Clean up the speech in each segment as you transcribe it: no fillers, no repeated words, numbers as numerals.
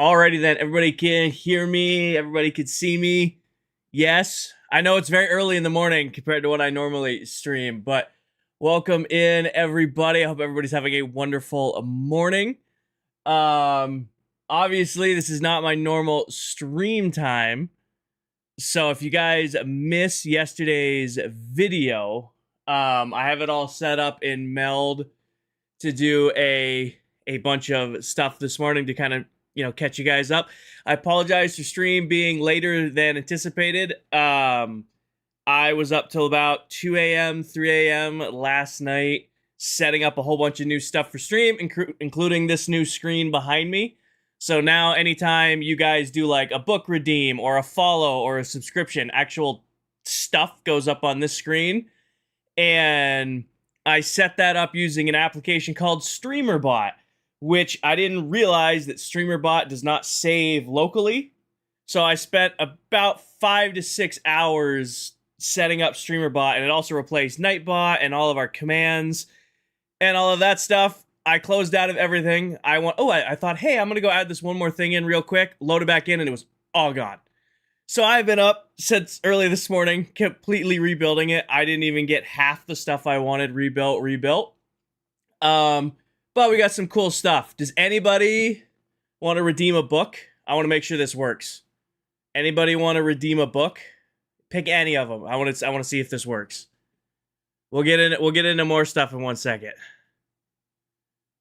Alrighty then, everybody can hear me. Everybody can see me. Yes, I know it's very early in the morning compared to what I normally stream, but welcome in, everybody. I hope everybody's having a wonderful morning. Um, Obviously, this is not my normal stream time, so if you guys miss yesterday's video, I have it all set up in Meld to do a bunch of stuff this morning to kind of catch you guys up. I apologize for stream being later than anticipated. I was up till about 2 a.m., 3 a.m. last night setting up a whole bunch of new stuff for stream, including this new screen behind me. So now, anytime you guys do like a book redeem or a follow or a subscription, actual stuff goes up on this screen. And I set that up using an application called StreamerBot, which I didn't realize that StreamerBot does not save locally. So I spent about 5 to 6 hours setting up StreamerBot, and it also replaced Nightbot and all of our commands and all of that stuff. I closed out of everything. I thought, hey, I'm gonna go add this one more thing in real quick. Load it back in, and it was all gone. So I've been up since early this morning, completely rebuilding it. I didn't even get half the stuff I wanted rebuilt. But we got some cool stuff. Does anybody want to redeem a book? I want to make sure this works. Anybody want to redeem a book? Pick any of them. I want to see if this works. We'll get into more stuff in 1 second.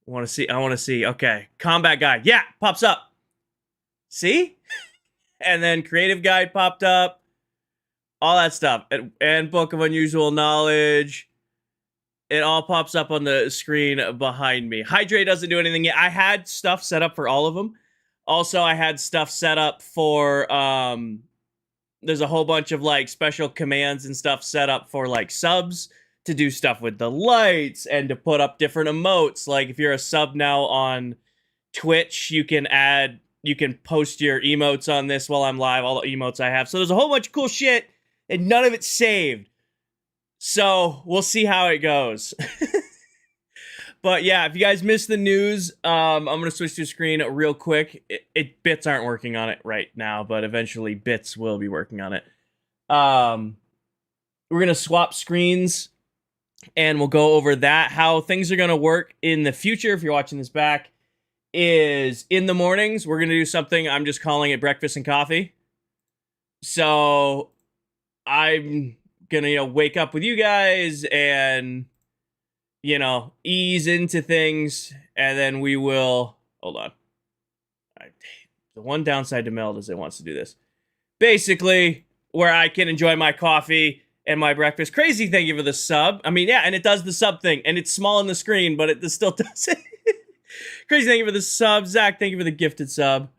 I want to see. Okay. Combat guide. Yeah, pops up. See? And then creative guide popped up. All that stuff. And book of unusual knowledge. It all pops up on the screen behind me. Hydrate doesn't do anything yet. I had stuff set up for all of them. Also, I had stuff set up for, there's a whole bunch of like special commands and stuff set up for like subs to do stuff with the lights and to put up different emotes. Like if you're a sub now on Twitch, you can post your emotes on this while I'm live, all the emotes I have. So there's a whole bunch of cool shit and none of it's saved. So we'll see how it goes. But yeah, if you guys missed the news, I'm going to switch to screen real quick. Bits aren't working on it right now, but eventually Bits will be working on it. We're going to swap screens, and we'll go over that. How things are going to work in the future, if you're watching this back, is in the mornings, we're going to do something, I'm just calling it breakfast and coffee. So I'm going to, wake up with you guys and ease into things, and then we will... Hold on. The one downside to Meld is it wants to do this. Basically, where I can enjoy my coffee and my breakfast. Crazy, thank you for the sub. I mean, yeah, and it does the sub thing, and it's small on the screen, but it still does it. Crazy, thank you for the sub. Zach, thank you for the gifted sub.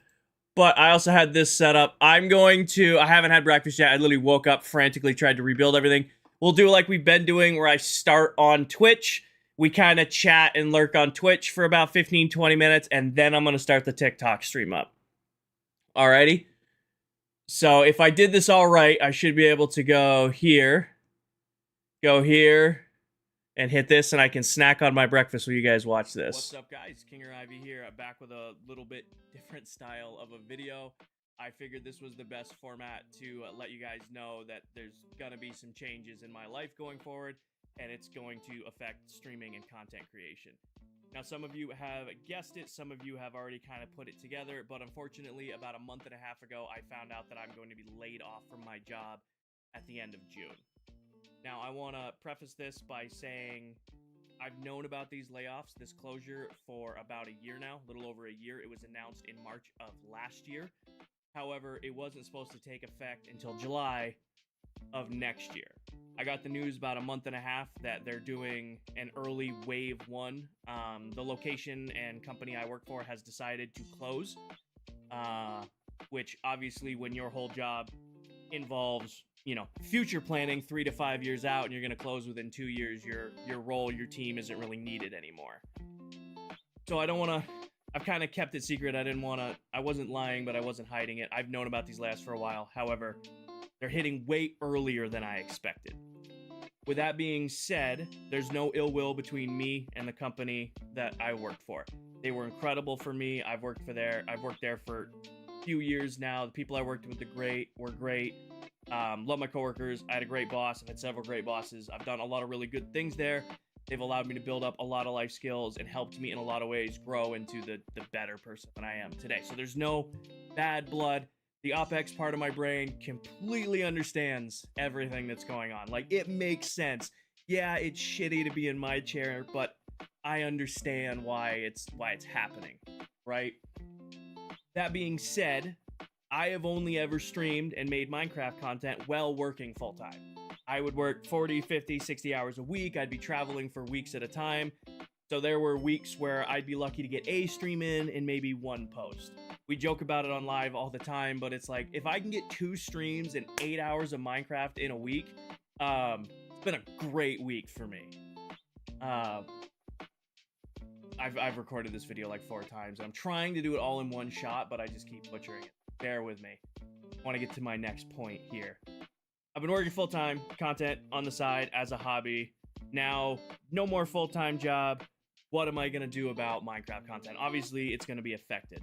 But I also had this set up. I haven't had breakfast yet. I literally woke up, frantically tried to rebuild everything. We'll do like we've been doing, where I start on Twitch. We kind of chat and lurk on Twitch for about 15-20 minutes, and then I'm going to start the TikTok stream up. Alrighty? So if I did this all right, I should be able to go here, and hit this, and I can snack on my breakfast while you guys watch this. What's up, guys? Kinger Ivy here, back with a little bit different style of a video. I figured this was the best format to let you guys know that there's gonna be some changes in my life going forward, and it's going to affect streaming and content creation. Now, some of you have guessed it, some of you have already kind of put it together, but unfortunately, about a month and a half ago, I found out that I'm going to be laid off from my job at the end of June. Now, I want to preface this by saying I've known about these layoffs, this closure, for about a year now, a little over a year. It was announced in March of last year. However, it wasn't supposed to take effect until July of next year. I got the news about a month and a half that they're doing an early wave one. The location and company I work for has decided to close, which obviously when your whole job involves future planning 3 to 5 years out, and you're going to close within 2 years, your role, your team isn't really needed anymore. So I've kind of kept it secret. I wasn't lying, but I wasn't hiding it. I've known about these layoffs for a while. However, they're hitting way earlier than I expected. With that being said, there's no ill will between me and the company that I worked for. They were incredible for me. I've worked there for a few years now. The people I worked with were great. Love my coworkers. I had a great boss. I've had several great bosses. I've done a lot of really good things there. They've allowed me to build up a lot of life skills and helped me in a lot of ways grow into the better person that I am today. So there's no bad blood. The OpEx part of my brain completely understands everything that's going on. Like, it makes sense. Yeah, it's shitty to be in my chair, but I understand why it's happening, right? That being said, I have only ever streamed and made Minecraft content while working full-time. I would work 40, 50, 60 hours a week. I'd be traveling for weeks at a time. So there were weeks where I'd be lucky to get a stream in and maybe one post. We joke about it on live all the time, but it's like, if I can get 2 streams and 8 hours of Minecraft in a week, it's been a great week for me. I've recorded this video like 4 times. I'm trying to do it all in one shot, but I just keep butchering it. Bear with me. I want to get to my next point here. I've been working full-time content on the side as a hobby. Now, no more full-time job. What am I going to do about Minecraft content? Obviously, it's going to be affected.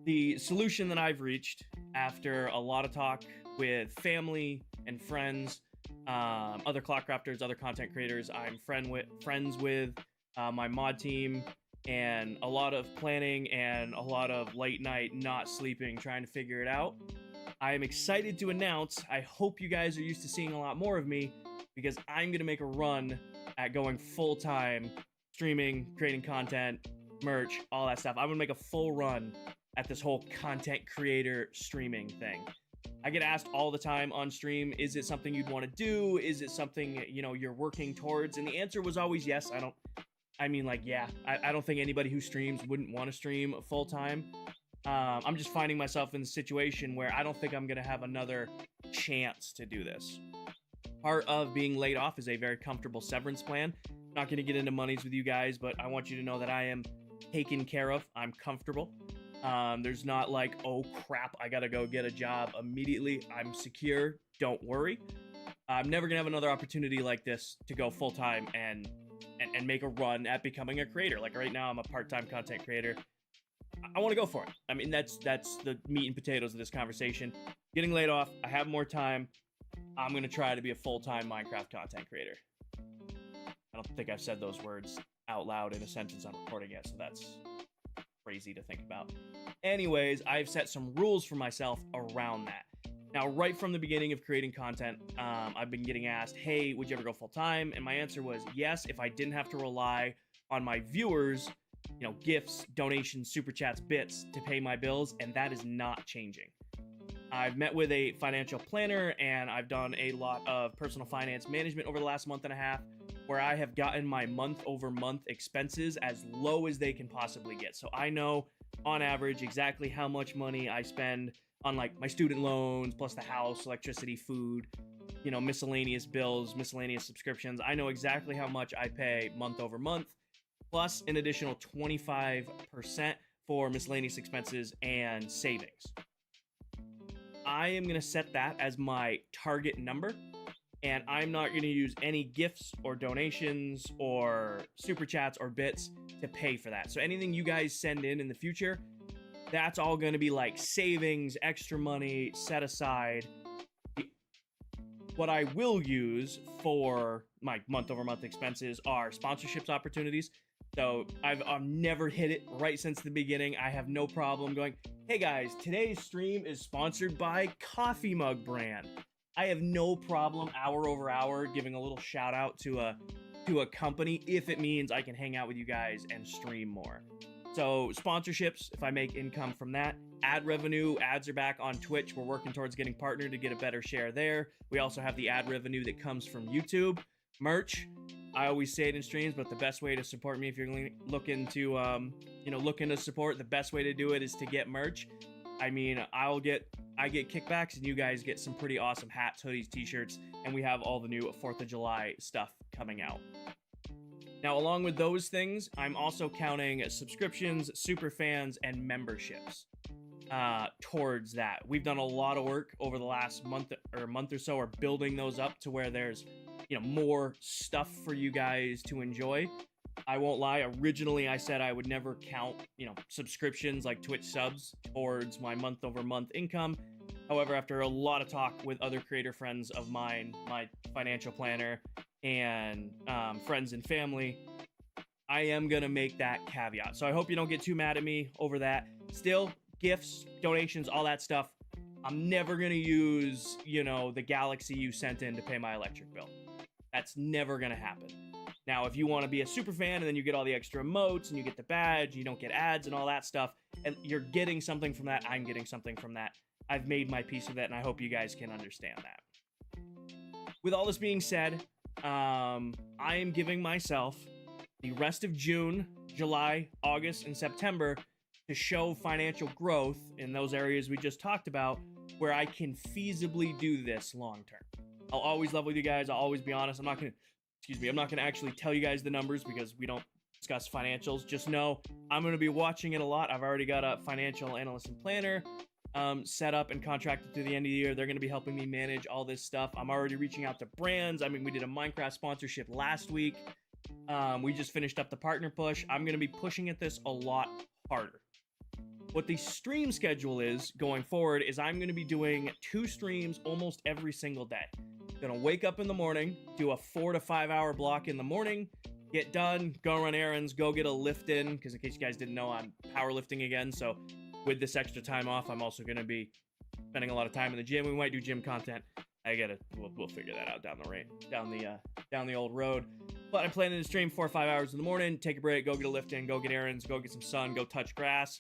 The solution that I've reached after a lot of talk with family and friends, other ClockCrafters, other content creators I'm friends with, my mod team, and a lot of planning and a lot of late night not sleeping, trying to figure it out. I am excited to announce, I hope you guys are used to seeing a lot more of me, because I'm going to make a run at going full-time, streaming, creating content, merch, all that stuff. I'm going to make a full run at this whole content creator streaming thing. I get asked all the time on stream, is it something you'd want to do? Is it something, you know, you're working towards? And the answer was always yes. I don't think anybody who streams wouldn't want to stream full-time. I'm just finding myself in the situation where I don't think I'm going to have another chance to do this. Part of being laid off is a very comfortable severance plan. Not going to get into monies with you guys, but I want you to know that I am taken care of. I'm comfortable. There's not like, oh crap, I got to go get a job immediately. I'm secure. Don't worry. I'm never going to have another opportunity like this to go full-time and make a run at becoming a creator. Like right now, I'm a part-time content creator. I want to go for it. I mean, that's the meat and potatoes of this conversation. Getting laid off, I have more time. I'm going to try to be a full-time Minecraft content creator. I don't think I've said those words out loud in a sentence I'm recording yet, so that's crazy to think about. Anyways, I've set some rules for myself around that. Now, right from the beginning of creating content, I've been getting asked, hey, would you ever go full-time? And my answer was yes, if I didn't have to rely on my viewers, you know, gifts, donations, super chats, bits to pay my bills, and that is not changing. I've met with a financial planner, and I've done a lot of personal finance management over the last month and a half, where I have gotten my month-over-month expenses as low as they can possibly get. So I know, on average, exactly how much money I spend on, like, my student loans, plus the house, electricity, food, you know, miscellaneous bills, miscellaneous subscriptions. I know exactly how much I pay month over month, plus an additional 25% for miscellaneous expenses and savings. I am going to set that as my target number, and I'm not going to use any gifts or donations or super chats or bits to pay for that. So anything you guys send in the future, that's all going to be like savings, extra money set aside. What I will use for my month-over-month expenses are sponsorships opportunities. So I've never hit it right since the beginning. I have no problem going, hey guys, today's stream is sponsored by Coffee Mug brand. I have no problem hour over hour giving a little shout out to a company if it means I can hang out with you guys and stream more. So sponsorships, if I make income from that. Ad revenue, ads are back on Twitch. We're working towards getting partnered to get a better share there. We also have the ad revenue that comes from YouTube. Merch, I always say it in streams, but the best way to support me if you're looking to support, the best way to do it is to get merch. I mean, I get kickbacks, and you guys get some pretty awesome hats, hoodies, t-shirts, and we have all the new 4th of July stuff coming out. Now, along with those things, I'm also counting subscriptions, super fans, and memberships towards that. We've done a lot of work over the last month or so, or building those up to where there's, you know, more stuff for you guys to enjoy. I won't lie. Originally, I said I would never count, subscriptions like Twitch subs towards my month-over-month income. However, after a lot of talk with other creator friends of mine, my financial planner, and friends and family, I am going to make that caveat. So I hope you don't get too mad at me over that. Still, gifts, donations, all that stuff, I'm never going to use, the Galaxy you sent in to pay my electric bill. That's never going to happen. Now, if you want to be a super fan and then you get all the extra emotes and you get the badge, you don't get ads and all that stuff, and you're getting something from that, I'm getting something from that. I've made my peace with it, and I hope you guys can understand that. With all this being said, I am giving myself the rest of June, July, August, and September to show financial growth in those areas we just talked about where I can feasibly do this long term. I'll always love with you guys. I'll always be honest. I'm not going to actually tell you guys the numbers because we don't discuss financials. Just know I'm going to be watching it a lot. I've already got a financial analyst and planner set up and contracted through the end of the year. They're going to be helping me manage all this stuff. I'm already reaching out to brands. We did a Minecraft sponsorship last week. We just finished up the partner push. I'm going to be pushing at this a lot harder. What the stream schedule is going forward is I'm going to be doing 2 streams almost every single day. Gonna wake up in the morning, do a 4 to 5 hour block in the morning, get done, go run errands, go get a lift in, because in case you guys didn't know, I'm powerlifting again, so with this extra time off, I'm also gonna be spending a lot of time in the gym. We might do gym content. We'll figure that out down the old road. But I'm planning to stream 4 or 5 hours in the morning, take a break, go get a lift in, go get errands, go get some sun, go touch grass,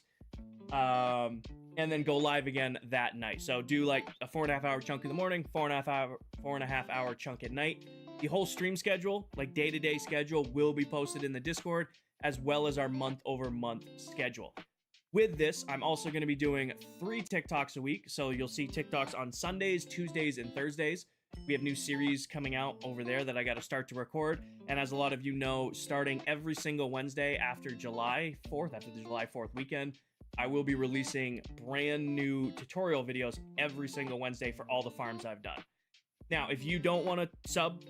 and then go live again that night. So do like a 4.5 hour chunk in the morning, 4.5 hour chunk at night. The whole stream schedule, like day-to-day schedule, will be posted in the Discord, as well as our month-over-month schedule. With this, I'm also going to be doing 3 TikToks a week. So you'll see TikToks on Sundays, Tuesdays, and Thursdays. We have new series coming out over there that I got to start to record. And as a lot of you know, starting every single Wednesday after July 4th, after the July 4th weekend, I will be releasing brand new tutorial videos every single Wednesday for all the farms I've done. Now, if you don't want to sub,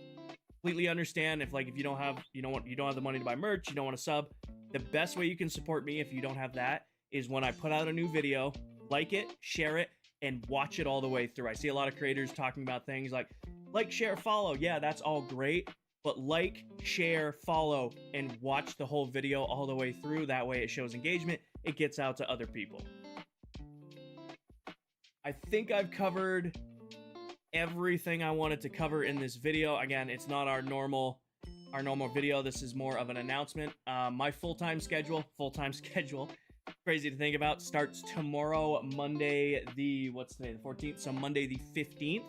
completely understand. If you don't have the money to buy merch, you don't want to sub, the best way you can support me if you don't have that is when I put out a new video, like it, share it, and watch it all the way through. I see a lot of creators talking about things like, share, follow. Yeah, that's all great. But like, share, follow, and watch the whole video all the way through. That way it shows engagement. It gets out to other people. I think I've covered everything I wanted to cover in this video. Again, it's not our normal video. This is more of an announcement. My full-time schedule, crazy to think about, starts tomorrow, Monday, what's today, the 14th? So Monday the 15th.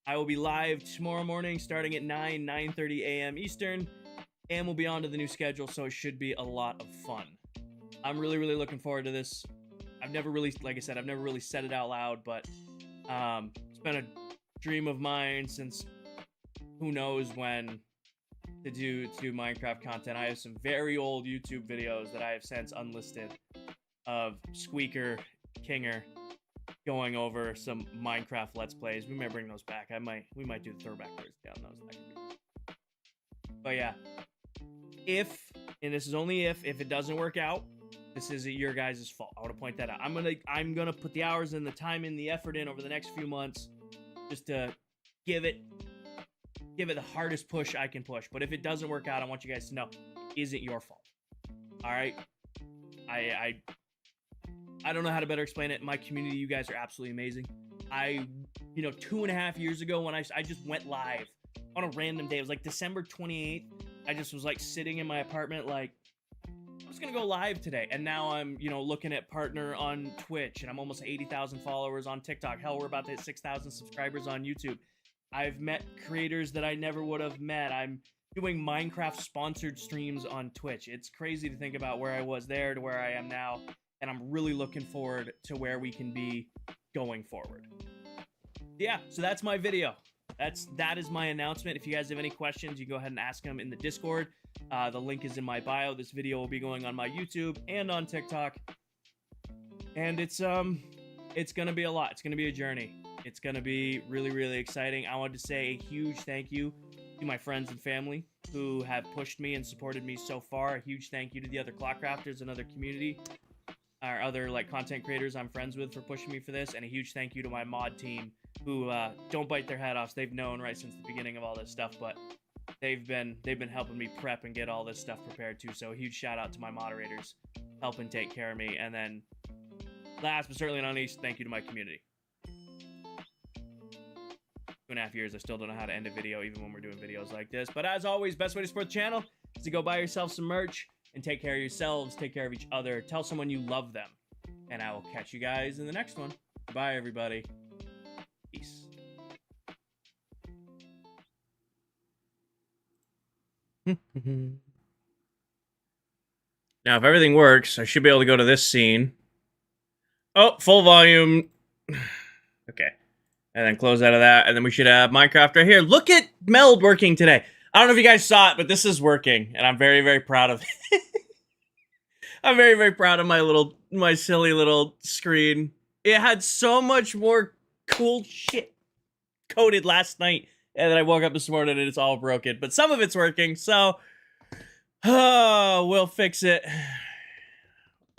I will be live tomorrow morning starting at 9:30 a.m. Eastern, and we'll be on to the new schedule, so it should be a lot of fun. I'm really, really looking forward to this. I've never really said it out loud, but it's been a dream of mine since who knows when to do Minecraft content. I have some very old YouTube videos that I have since unlisted of Squeaker, Kinger, going over some Minecraft Let's Plays. We may bring those back. We might do the throwback Thursday on those. But yeah, and this is only if it doesn't work out, this isn't your guys' fault. I want to point that out. I'm gonna put the hours and the time and the effort in over the next few months just to give it the hardest push I can push. But if it doesn't work out, I want you guys to know it isn't your fault. All right? I don't know how to better explain it. My community, you guys are absolutely amazing. 2.5 years ago when I just went live on a random day, it was like December 28th. I just was like sitting in my apartment like, I'm just gonna go live today. And now I'm, looking at partner on Twitch, and I'm almost 80,000 followers on TikTok. Hell, we're about to hit 6,000 subscribers on YouTube. I've met creators that I never would have met. I'm doing Minecraft sponsored streams on Twitch. It's crazy to think about where I was there to where I am now. And I'm really looking forward to where we can be going forward. Yeah, so that's my video. That is my announcement. If you guys have any questions, you can go ahead and ask them in the Discord. The link is in my bio. This video will be going on my YouTube and on TikTok. And it's gonna be a lot. It's gonna be a journey. It's gonna be really, really exciting. I wanted to say a huge thank you to my friends and family who have pushed me and supported me so far. A huge thank you to the other ClockCrafters and other community, or other like content creators I'm friends with for pushing me for this, and a huge thank you to my mod team who don't bite their head off. They've known right since the beginning of all this stuff, but they've been helping me prep and get all this stuff prepared too. So a huge shout out to my moderators helping take care of me. And then last but certainly not least, thank you to my community. 2.5 years, I still don't know how to end a video even when we're doing videos like this. But as always, best way to support the channel is to go buy yourself some merch and take care of yourselves, take care of each other, tell someone you love them. And I will catch you guys in the next one. Bye, everybody. Peace. Now, if everything works, I should be able to go to this scene. Oh, full volume. Okay. And then close out of that, and then we should have Minecraft right here. Look at Meld working today. I don't know if you guys saw it, but this is working, and I'm very, very proud of it. I'm very, very proud of my silly little screen. It had so much more cool shit coded last night, and then I woke up this morning and it's all broken. But some of it's working, so we'll fix it.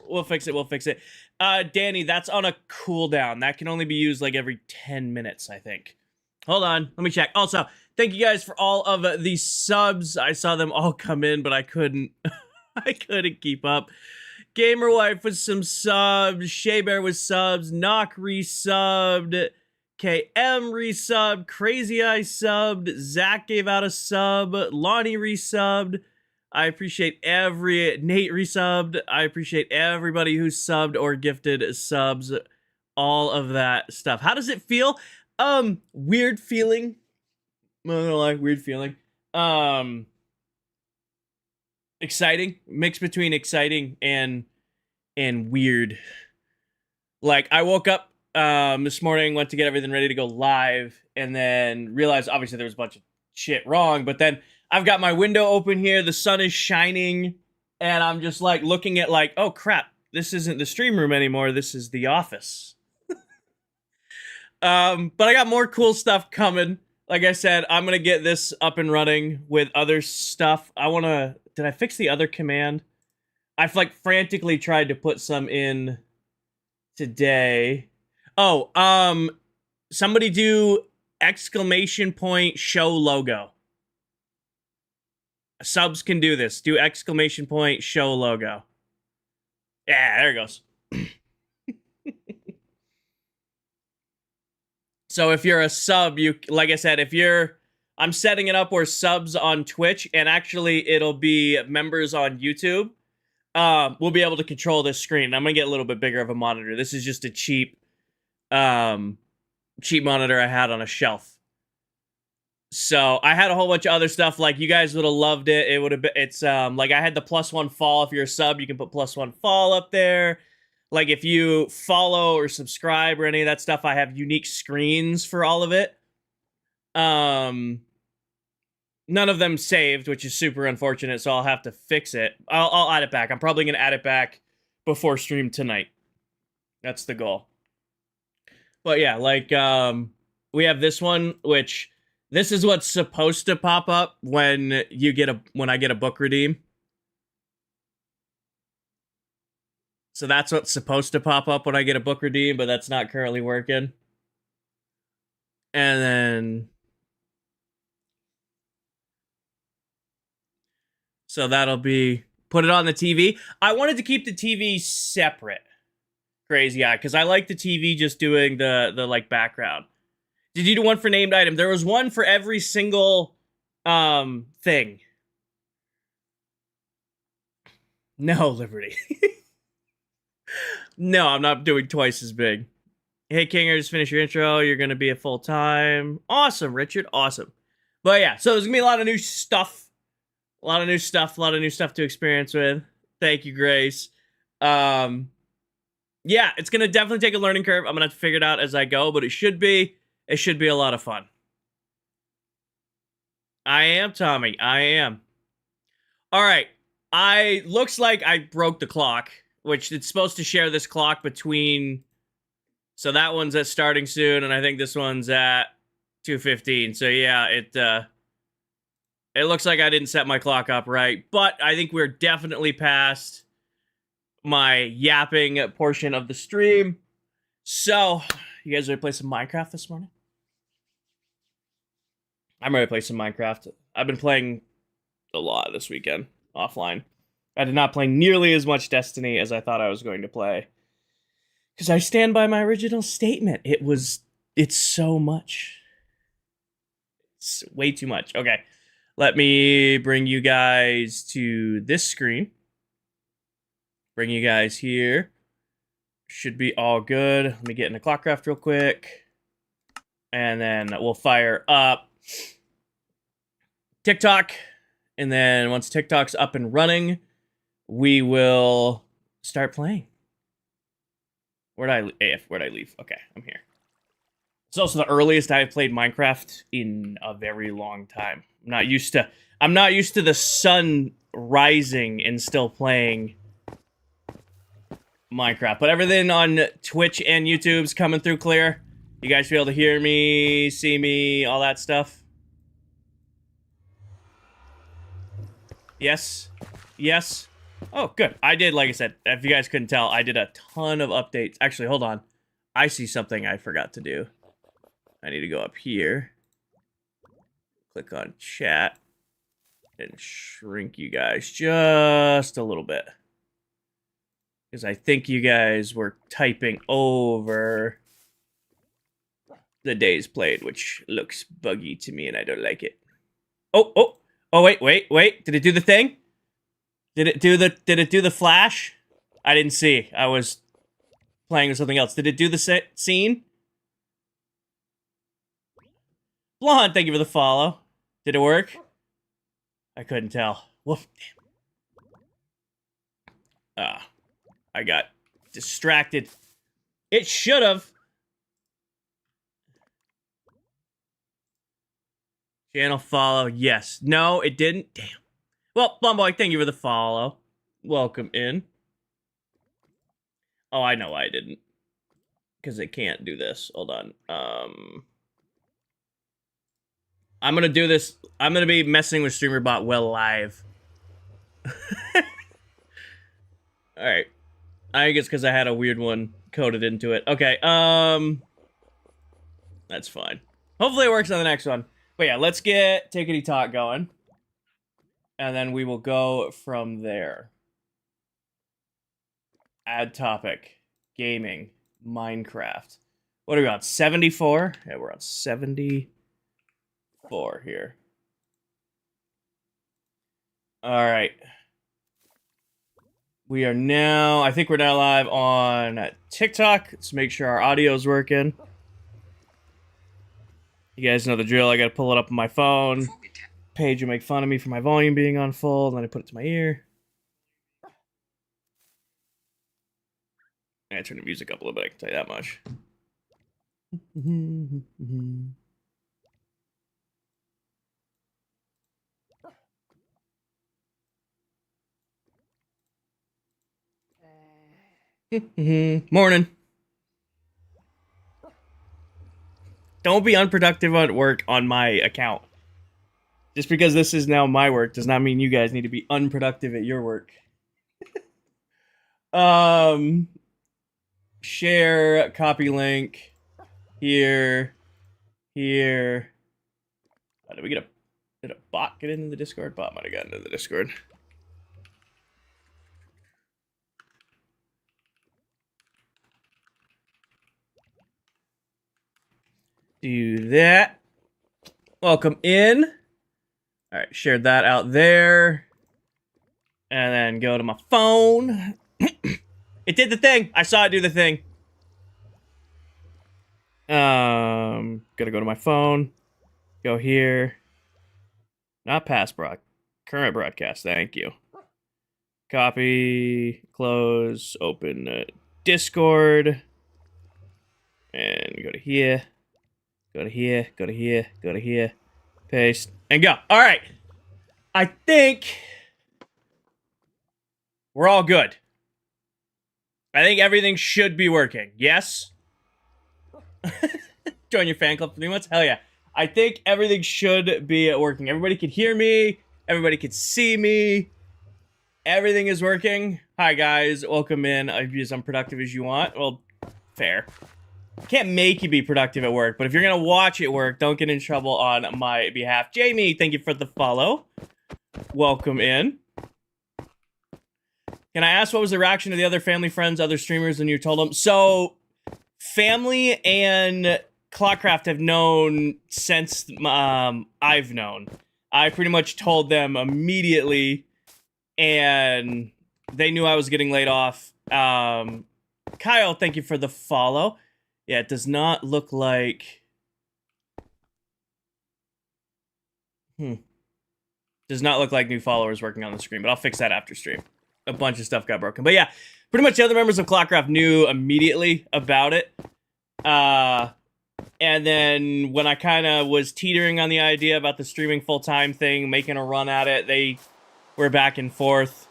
We'll fix it. Danny, that's on a cooldown. That can only be used like every 10 minutes, I think. Hold on, let me check. Also, thank you guys for all of the subs. I saw them all come in, but I couldn't I couldn't keep up. Gamerwife with some subs, Shaybear with subs, Knock resubbed, KM resubbed, Crazy Eye subbed, Zach gave out a sub, Lonnie resubbed. I appreciate Nate resubbed. I appreciate everybody who subbed or gifted subs. All of that stuff. How does it feel? Weird feeling. I'm not gonna lie, weird feeling. Exciting. Mix between exciting and weird. Like, I woke up this morning, went to get everything ready to go live, and then realized obviously there was a bunch of shit wrong, but then I've got my window open here, the sun is shining, and I'm just like looking at like, oh crap, this isn't the stream room anymore, this is the office. But I got more cool stuff coming. Like I said, I'm gonna get this up and running with other stuff. Did I fix the other command? I've like frantically tried to put some in today. Oh, somebody do exclamation point show logo. Subs can do this. Do exclamation point show logo. Yeah, there it goes. So if you're a sub, like I said, I'm setting it up where subs on Twitch, and actually it'll be members on YouTube. We'll be able to control this screen. I'm gonna get a little bit bigger of a monitor. This is just a cheap monitor I had on a shelf. So I had a whole bunch of other stuff. Like, you guys would have loved it. It would have been. It's like I had the +1 fall. If you're a sub, you can put +1 fall up there. Like, if you follow or subscribe or any of that stuff, I have unique screens for all of it. None of them saved, which is super unfortunate. So I'll have to fix it. I'll add it back. I'm probably gonna add it back before stream tonight. That's the goal. But yeah, like we have this one, which. This is what's supposed to pop up when I get a book redeem. So that's what's supposed to pop up when I get a book redeem, but that's not currently working. And then so that'll be put it on the TV. I wanted to keep the TV separate. Crazy Eye, because I like the TV just doing the like background. Did you do one for named item? There was one for every single thing. No, Liberty. No, I'm not doing twice as big. Hey, Kinger, just finish your intro. You're going to be a full-time. Awesome, Richard. Awesome. But yeah, so there's going to be a lot of new stuff. A lot of new stuff to experience with. Thank you, Grace. Yeah, it's going to definitely take a learning curve. I'm going to have to figure it out as I go, but it should be a lot of fun. I am, Tommy. I am. All right. Looks like I broke the clock, which it's supposed to share this clock between. So that one's at starting soon, and I think this one's at 2:15. So yeah, It looks like I didn't set my clock up right, but I think we're definitely past my yapping portion of the stream. So, you guys ready to play some Minecraft this morning? I'm ready to play some Minecraft. I've been playing a lot this weekend, offline. I did not play nearly as much Destiny as I thought I was going to play. Because I stand by my original statement. It's so much. It's way too much. Okay, let me bring you guys to this screen. Bring you guys here. Should be all good. Let me get into ClockCraft real quick. And then we'll fire up TikTok. And then once TikTok's up and running, we will start playing. Where'd I leave? Okay, I'm here. It's also the earliest I've played Minecraft in a very long time. I'm not used to the sun rising and still playing Minecraft. But everything on Twitch and YouTube's coming through clear. You guys be able to hear me, see me, all that stuff? Yes? Yes? Oh, good. I did, like I said, if you guys couldn't tell, I did a ton of updates. Actually, hold on. I see something I forgot to do. I need to go up here. Click on chat. And shrink you guys just a little bit. Because I think you guys were typing over the days played, which looks buggy to me and I don't like it. Oh, wait. Did it do the thing? Did it do the flash? I didn't see. I was playing with something else. Did it do the scene? Blonde, thank you for the follow. Did it work? I couldn't tell. Woof. I got distracted. It should have. Channel follow, yes. No, it didn't. Damn. Well, Blumboy, thank you for the follow. Welcome in. Oh, I know why I didn't. Because it can't do this. Hold on. I'm gonna do this. I'm gonna be messing with StreamerBot well live. Alright. I think it's because I had a weird one coded into it. Okay, that's fine. Hopefully it works on the next one. But yeah, let's get Tickety Talk going. And then we will go from there. Add topic. Gaming. Minecraft. What are we on? 74? Yeah, we're on 74 here. Alright. We are now, I think we're now live on TikTok. Let's make sure our audio's working. You guys know the drill. I gotta pull it up on my phone. Paige will make fun of me for my volume being on full, and then I put it to my ear. I turn the music up a little bit, I can tell you that much. Morning. Don't be unproductive at work on my account. Just because this is now my work does not mean you guys need to be unproductive at your work. Share, copy link, here. Did a bot get into the Discord? Bot might have gotten into the Discord. Do that. Welcome in. All right, shared that out there. And then go to my phone. It did the thing. I saw it do the thing. Gotta go to my phone. Go here. Not past current broadcast. Thank you. Copy. Close. Open Discord. And go to here. Go to here. Go to here. Go to here. Paste. And go. All right. I think we're all good. I think everything should be working. Yes? Join your fan club for 3 months? Hell yeah. I think everything should be working. Everybody can hear me. Everybody can see me. Everything is working. Hi, guys. Welcome in. I be as unproductive as you want. Well, fair. Can't make you be productive at work, but if you're going to watch it work, don't get in trouble on my behalf. Jamie, thank you for the follow. Welcome in. Can I ask what was the reaction of the other family, friends, other streamers when you told them? So, family and ClockCraft have known since I've known. I pretty much told them immediately, and they knew I was getting laid off. Kyle, thank you for the follow. Yeah, it does not look like... Does not look like new followers working on the screen, but I'll fix that after stream. A bunch of stuff got broken. But yeah, pretty much the other members of ClockCraft knew immediately about it. And then when I kind of was teetering on the idea about the streaming full-time thing, making a run at it, they were back and forth.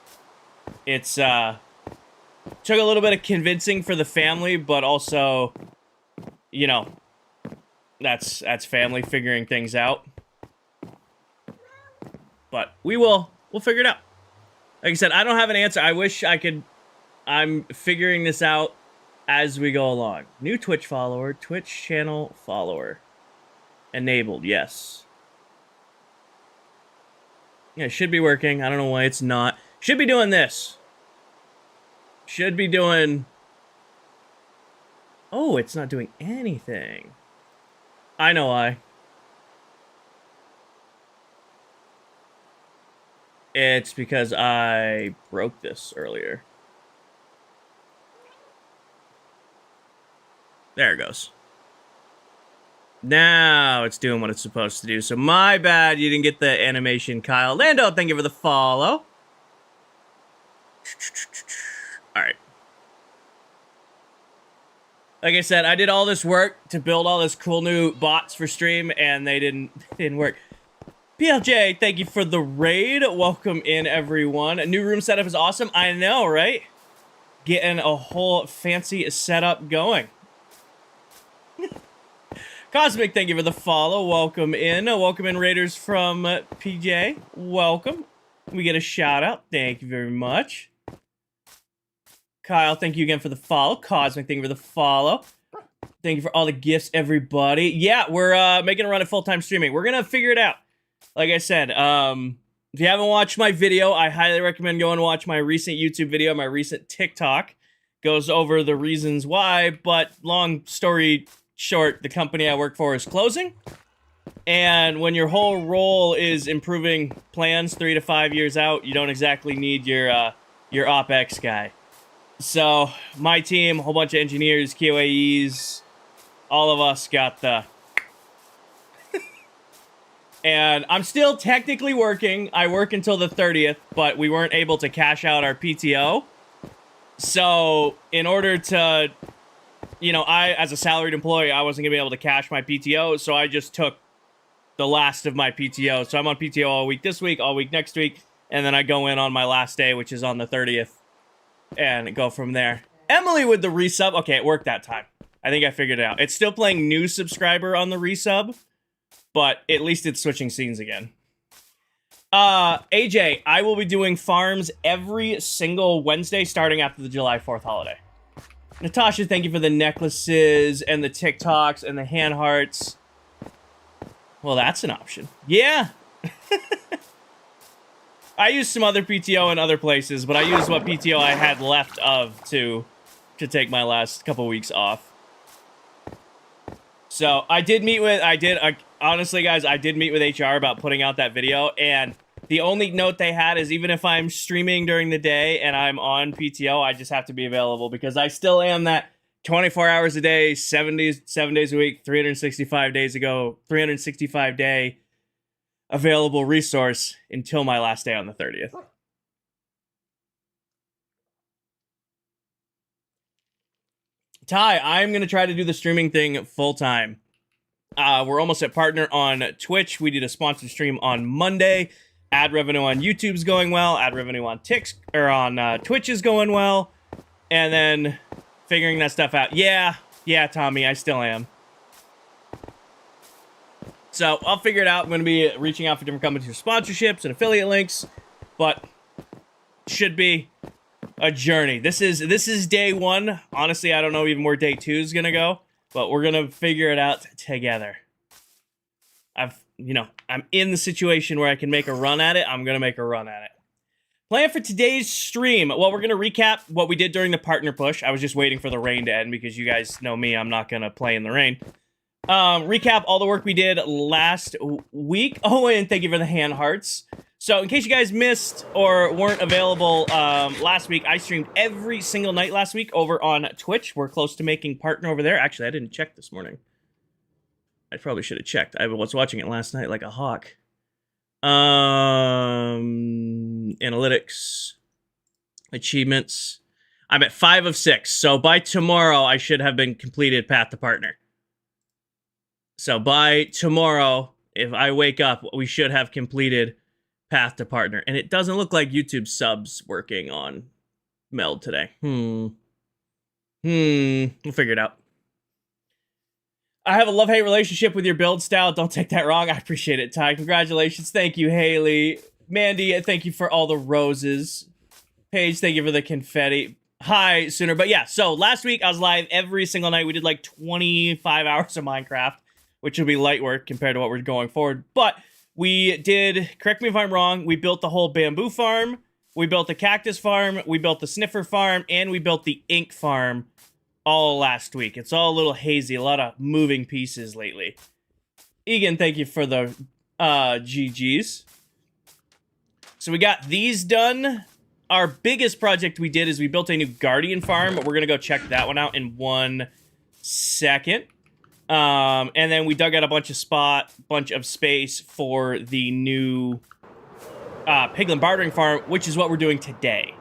It's, took a little bit of convincing for the family, but also, you know, that's family figuring things out. But we'll figure it out. Like I said, I don't have an answer. I wish I could. I'm figuring this out as we go along. New Twitch follower, Twitch channel follower. Enabled, yes. Yeah, it should be working. I don't know why it's not. Should be doing this. Should be doing... Oh, it's not doing anything. I know why. It's because I broke this earlier. There it goes. Now it's doing what it's supposed to do. So my bad, you didn't get the animation, Kyle. Lando, thank you for the follow. All right. Like I said, I did all this work to build all this cool new bots for stream, and they didn't work. PLJ, thank you for the raid. Welcome in, everyone. A new room setup is awesome. I know, right? Getting a whole fancy setup going. Cosmic, thank you for the follow. Welcome in. Welcome in, raiders from PJ. Welcome. We get a shout out. Thank you very much. Kyle, thank you again for the follow. Cosmic, thank you for the follow. Thank you for all the gifts, everybody. Yeah, we're making a run at full-time streaming. We're going to figure it out. Like I said, if you haven't watched my video, I highly recommend going and watch my recent YouTube video, my recent TikTok. Goes over the reasons why, but long story short, the company I work for is closing. And when your whole role is improving plans 3 to 5 years out, you don't exactly need your OpEx guy. So, my team, a whole bunch of engineers, QAEs, all of us got the... And I'm still technically working. I work until the 30th, but we weren't able to cash out our PTO. So, in order to, you know, as a salaried employee, I wasn't going to be able to cash my PTO, so I just took the last of my PTO. So I'm on PTO all week this week, all week next week, and then I go in on my last day, which is on the 30th, and go from there. Emily with the resub. Okay, it worked that time. I think I figured it out. It's still playing new subscriber on the resub, but at least it's switching scenes again. AJ, I will be doing farms every single Wednesday starting after the July 4th holiday. Natasha, thank you for the necklaces and the TikToks and the hand hearts. Well, that's an option. Yeah. I used some other PTO in other places, but I used what PTO I had left of to take my last couple weeks off. So I did meet with, honestly, guys, I did meet with HR about putting out that video, and the only note they had is even if I'm streaming during the day and I'm on PTO, I just have to be available because I still am that 24 hours a day, 7 days a week, 365 day available resource until my last day on the 30th. Ty, I'm going to try to do the streaming thing full time. We're almost at partner on Twitch. We did a sponsored stream on Monday. Ad revenue on YouTube's going well. Ad revenue on Twitch is going well. And then figuring that stuff out. Yeah, Tommy, I still am. So I'll figure it out. I'm going to be reaching out for different companies for sponsorships and affiliate links, but should be a journey. This is day one. Honestly, I don't know even where day 2 is going to go, but we're going to figure it out together. I'm in the situation where I can make a run at it. I'm going to make a run at it. Plan for today's stream. Well, we're going to recap what we did during the partner push. I was just waiting for the rain to end because you guys know me. I'm not going to play in the rain. Recap all the work we did last week. Oh, and thank you for the hand hearts. So in case you guys missed or weren't available last week, I streamed every single night last week over on Twitch. We're close to making partner over there. Actually, I didn't check this morning. I probably should have checked. I was watching it last night like a hawk. Analytics, achievements. I'm at 5 of 6. So by tomorrow, I should have been completed Path to Partner. So by tomorrow, if I wake up, we should have completed Path to Partner. And it doesn't look like YouTube subs working on Meld today. We'll figure it out. I have a love-hate relationship with your build style. Don't take that wrong. I appreciate it, Ty. Congratulations. Thank you, Haley. Mandy, thank you for all the roses. Paige, thank you for the confetti. Hi, Sooner. But yeah, so last week I was live every single night. We did like 25 hours of Minecraft, which will be light work compared to what we're going forward. But we did, correct me if I'm wrong, we built the whole bamboo farm, we built the cactus farm, we built the sniffer farm, and we built the ink farm all last week. It's all a little hazy, a lot of moving pieces lately. Egan, thank you for the GGs. So we got these done. Our biggest project we did is we built a new guardian farm. We're going to go check that one out in 1 second. And then we dug out a bunch of space for the new piglin bartering farm, which is what we're doing today.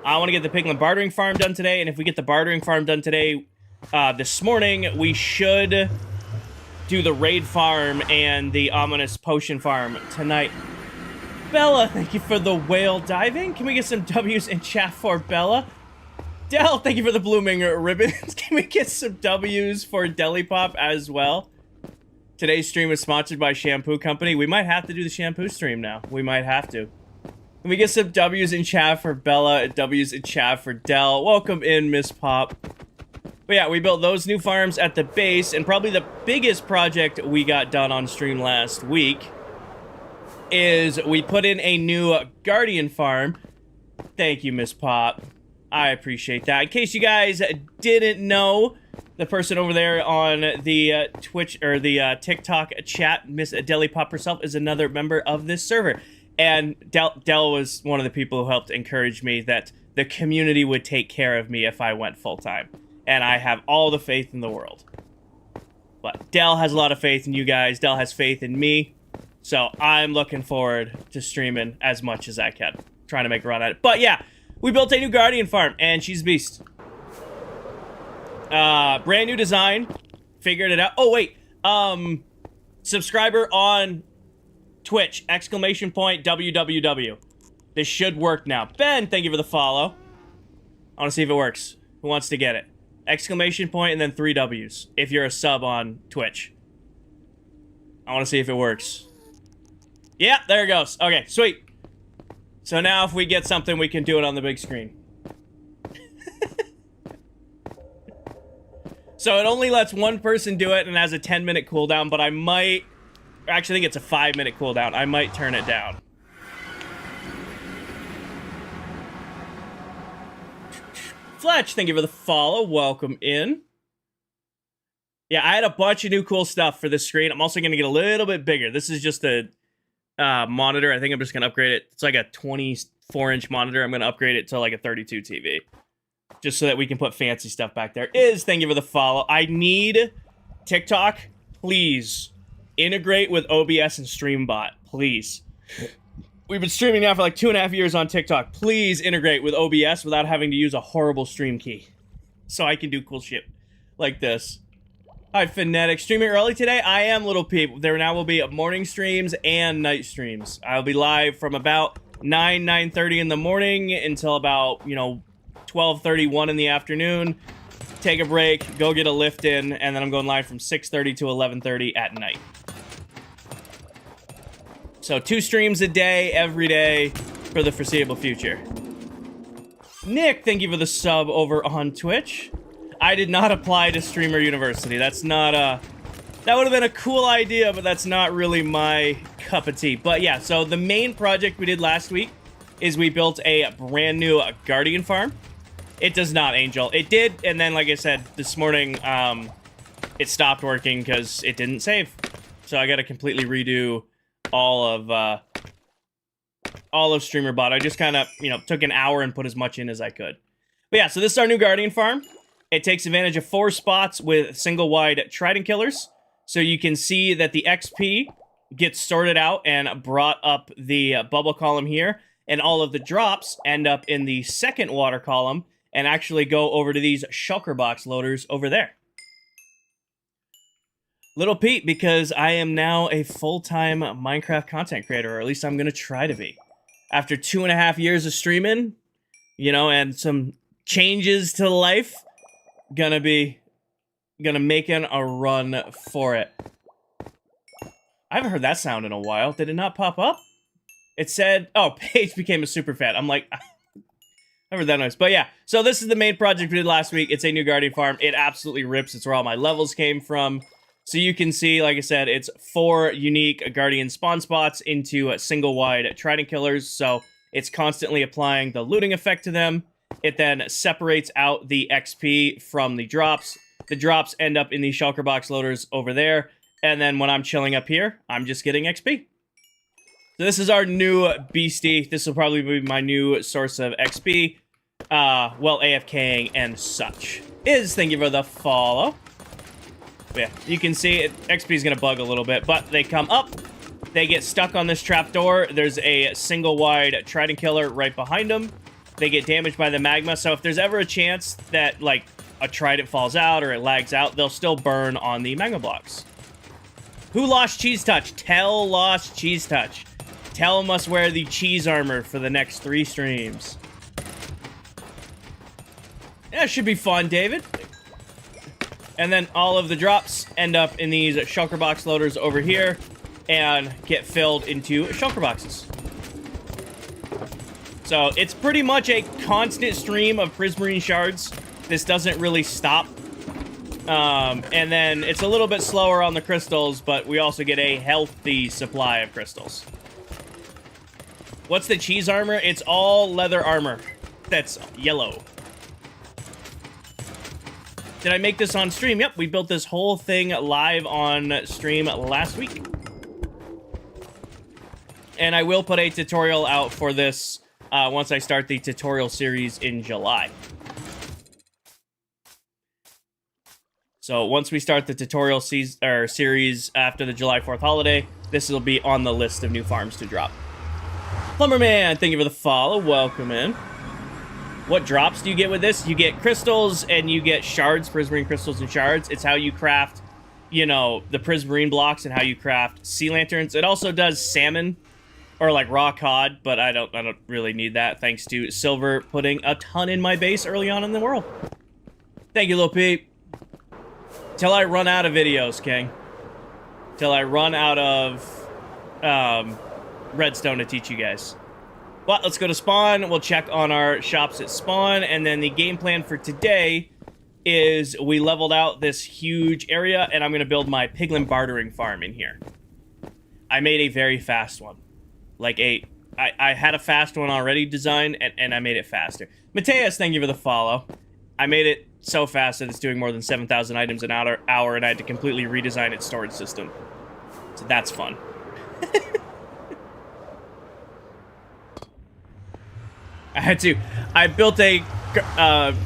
I want to get the piglin bartering farm done today, and if we get the bartering farm done today, this morning, we should do the raid farm and the ominous potion farm tonight. Bella, thank you for the whale diving. Can we get some W's in chat for Bella? Del, thank you for the blooming ribbons. Can we get some W's for Deli Pop as well? Today's stream is sponsored by Shampoo Company. We might have to do the shampoo stream now. We might have to. Can we get some W's in chat for Bella and W's in chat for Del? Welcome in, Miss Pop. But yeah, we built those new farms at the base, and probably the biggest project we got done on stream last week is we put in a new guardian farm. Thank you, Miss Pop. I appreciate that. In case you guys didn't know, the person over there on the Twitch or the TikTok chat, Miss Deli Pop herself, is another member of this server. And Del was one of the people who helped encourage me that the community would take care of me if I went full-time. And I have all the faith in the world. But Del has a lot of faith in you guys. Del has faith in me. So I'm looking forward to streaming as much as I can. Trying to make a run at it. But yeah, we built a new guardian farm, and she's a beast. Brand new design. Figured it out. Oh, wait. Subscriber on Twitch, ! WWW. This should work now. Ben, thank you for the follow. I want to see if it works. Who wants to get it? ! And then 3 W's if you're a sub on Twitch. I want to see if it works. Yeah, there it goes. Okay, sweet. So now if we get something, we can do it on the big screen. So it only lets one person do it and has a 10-minute cooldown, but I might... Actually, I think it's a 5-minute cooldown. I might turn it down. Fletch, thank you for the follow. Welcome in. Yeah, I had a bunch of new cool stuff for this screen. I'm also going to get a little bit bigger. This is just a monitor. I think I'm just going to upgrade it. It's like a 24-inch monitor. I'm going to upgrade it to like a 32 TV. Just so that we can put fancy stuff back there. Thank you for the follow. I need TikTok. Please integrate with OBS and StreamBot. Please. We've been streaming now for like 2.5 years on TikTok. Please integrate with OBS without having to use a horrible stream key. So I can do cool shit like this. Hi, Phonetic. Streaming early today? I am, little peep. There now will be morning streams and night streams. I'll be live from about 9:30 in the morning until about, 12:31 in the afternoon. Take a break, go get a lift in, and then I'm going live from 6:30 to 11:30 at night. So 2 streams a day, every day, for the foreseeable future. Nick, thank you for the sub over on Twitch. I did not apply to Streamer University. That's not that would have been a cool idea, but that's not really my cup of tea. But yeah, so the main project we did last week is we built a brand new Guardian farm. It does not, Angel. It did, and then, like I said, this morning, it stopped working because it didn't save. So I got to completely redo all of StreamerBot. I just kind of, you know, took an hour and put as much in as I could. But yeah, so this is our new Guardian farm. It takes advantage of 4 spots with single-wide Trident Killers. So you can see that the XP gets sorted out and brought up the bubble column here. And all of the drops end up in the second water column and actually go over to these shulker box loaders over there. Little Pete, because I am now a full-time Minecraft content creator, or at least I'm going to try to be. After 2.5 years of streaming, you know, and some changes to life, gonna making a run for it. I haven't heard that sound in a while. Did it not pop up? It said, oh, Paige became a super fan. I'm like, I heard that noise. But yeah, so this is the main project we did last week. It's a new Guardian farm. It absolutely rips. It's where all my levels came from. So you can see, like I said, it's 4 unique Guardian spawn spots into single-wide Trident Killers. So it's constantly applying the looting effect to them. It then separates out the XP from the drops. The drops end up in the shulker box loaders over there. And then when I'm chilling up here, I'm just getting XP. So this is our new beastie. This will probably be my new source of XP. Well, AFKing and such. Thank you for the follow. Yeah, you can see XP is going to bug a little bit, but they come up. They get stuck on this trapdoor. There's a single-wide Trident Killer right behind them. They get damaged by the magma, so if there's ever a chance that, like, a trident falls out or it lags out, they'll still burn on the magma blocks. Who lost Cheese Touch? Tell lost Cheese Touch. Tell must wear the cheese armor for the next 3 streams. Yeah, it should be fun, David. And then all of the drops end up in these shulker box loaders over here and get filled into shulker boxes. So it's pretty much a constant stream of prismarine shards. This doesn't really stop. And then it's a little bit slower on the crystals, but we also get a healthy supply of crystals. What's the cheese armor? It's all leather armor. That's yellow. Did I make this on stream? Yep, we built this whole thing live on stream last week. And I will put a tutorial out for this once I start the tutorial series in July. So once we start the tutorial series after the July 4th holiday, this will be on the list of new farms to drop. Plumberman, thank you for the follow. Welcome in. What drops do you get with this? You get crystals and you get shards, prismarine crystals and shards. It's how you craft, you know, the prismarine blocks and how you craft sea lanterns. It also does salmon or like raw cod, but I don't really need that thanks to Silver putting a ton in my base early on in the world. Thank you, Lil Peep. Till I run out of videos, King. Till I run out of redstone to teach you guys. But let's go to spawn. We'll check on our shops at spawn. And then the game plan for today is we leveled out this huge area, and I'm going to build my piglin bartering farm in here. I made a very fast one. Like I had a fast one already designed, and I made it faster. Mateus, thank you for the follow. I made it so fast that it's doing more than 7,000 items an hour, and I had to completely redesign its storage system. So that's fun. I built a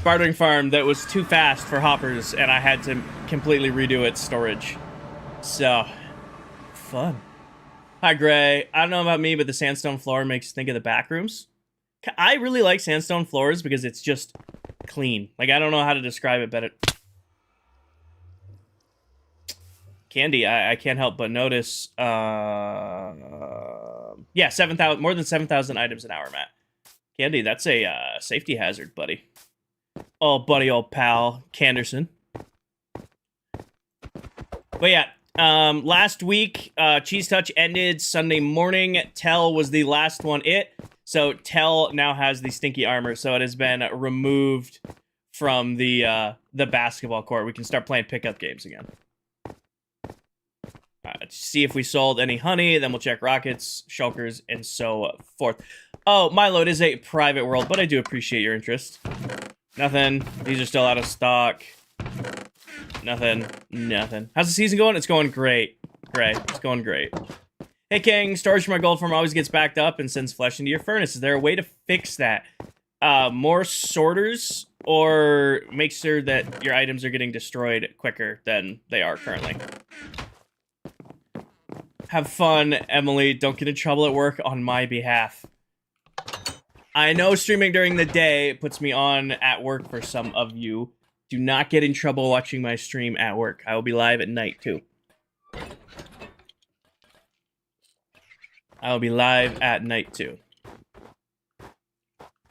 bartering farm that was too fast for hoppers, and I had to completely redo its storage. So, fun. Hi, Gray. I don't know about me, but the sandstone floor makes you think of the back rooms. I really like sandstone floors because it's just clean. Like, I don't know how to describe it better. Candy, I can't help but notice. Yeah, 7,000, more than 7,000 items an hour, Matt. Candy, that's a safety hazard, buddy. Oh, buddy, old pal, Canderson. But yeah, Last week, Cheese Touch ended Sunday morning. Tell was the last one so Tell now has the stinky armor, so it has been removed from the basketball court. We can start playing pickup games again. See if we sold any honey, then we'll check rockets, shulkers, and so forth. Oh, Milo, it is a private world, but I do appreciate your interest. Nothing. These are still out of stock. Nothing. How's the season going? It's going great. It's going great. Hey, King. Storage for my gold farm always gets backed up and sends flesh into your furnace. Is there a way to fix that? More sorters, or make sure that your items are getting destroyed quicker than they are currently. Have fun, Emily. Don't get in trouble at work on my behalf. I know streaming during the day puts me on at work for some of you. Do not get in trouble watching my stream at work. I will be live at night, too.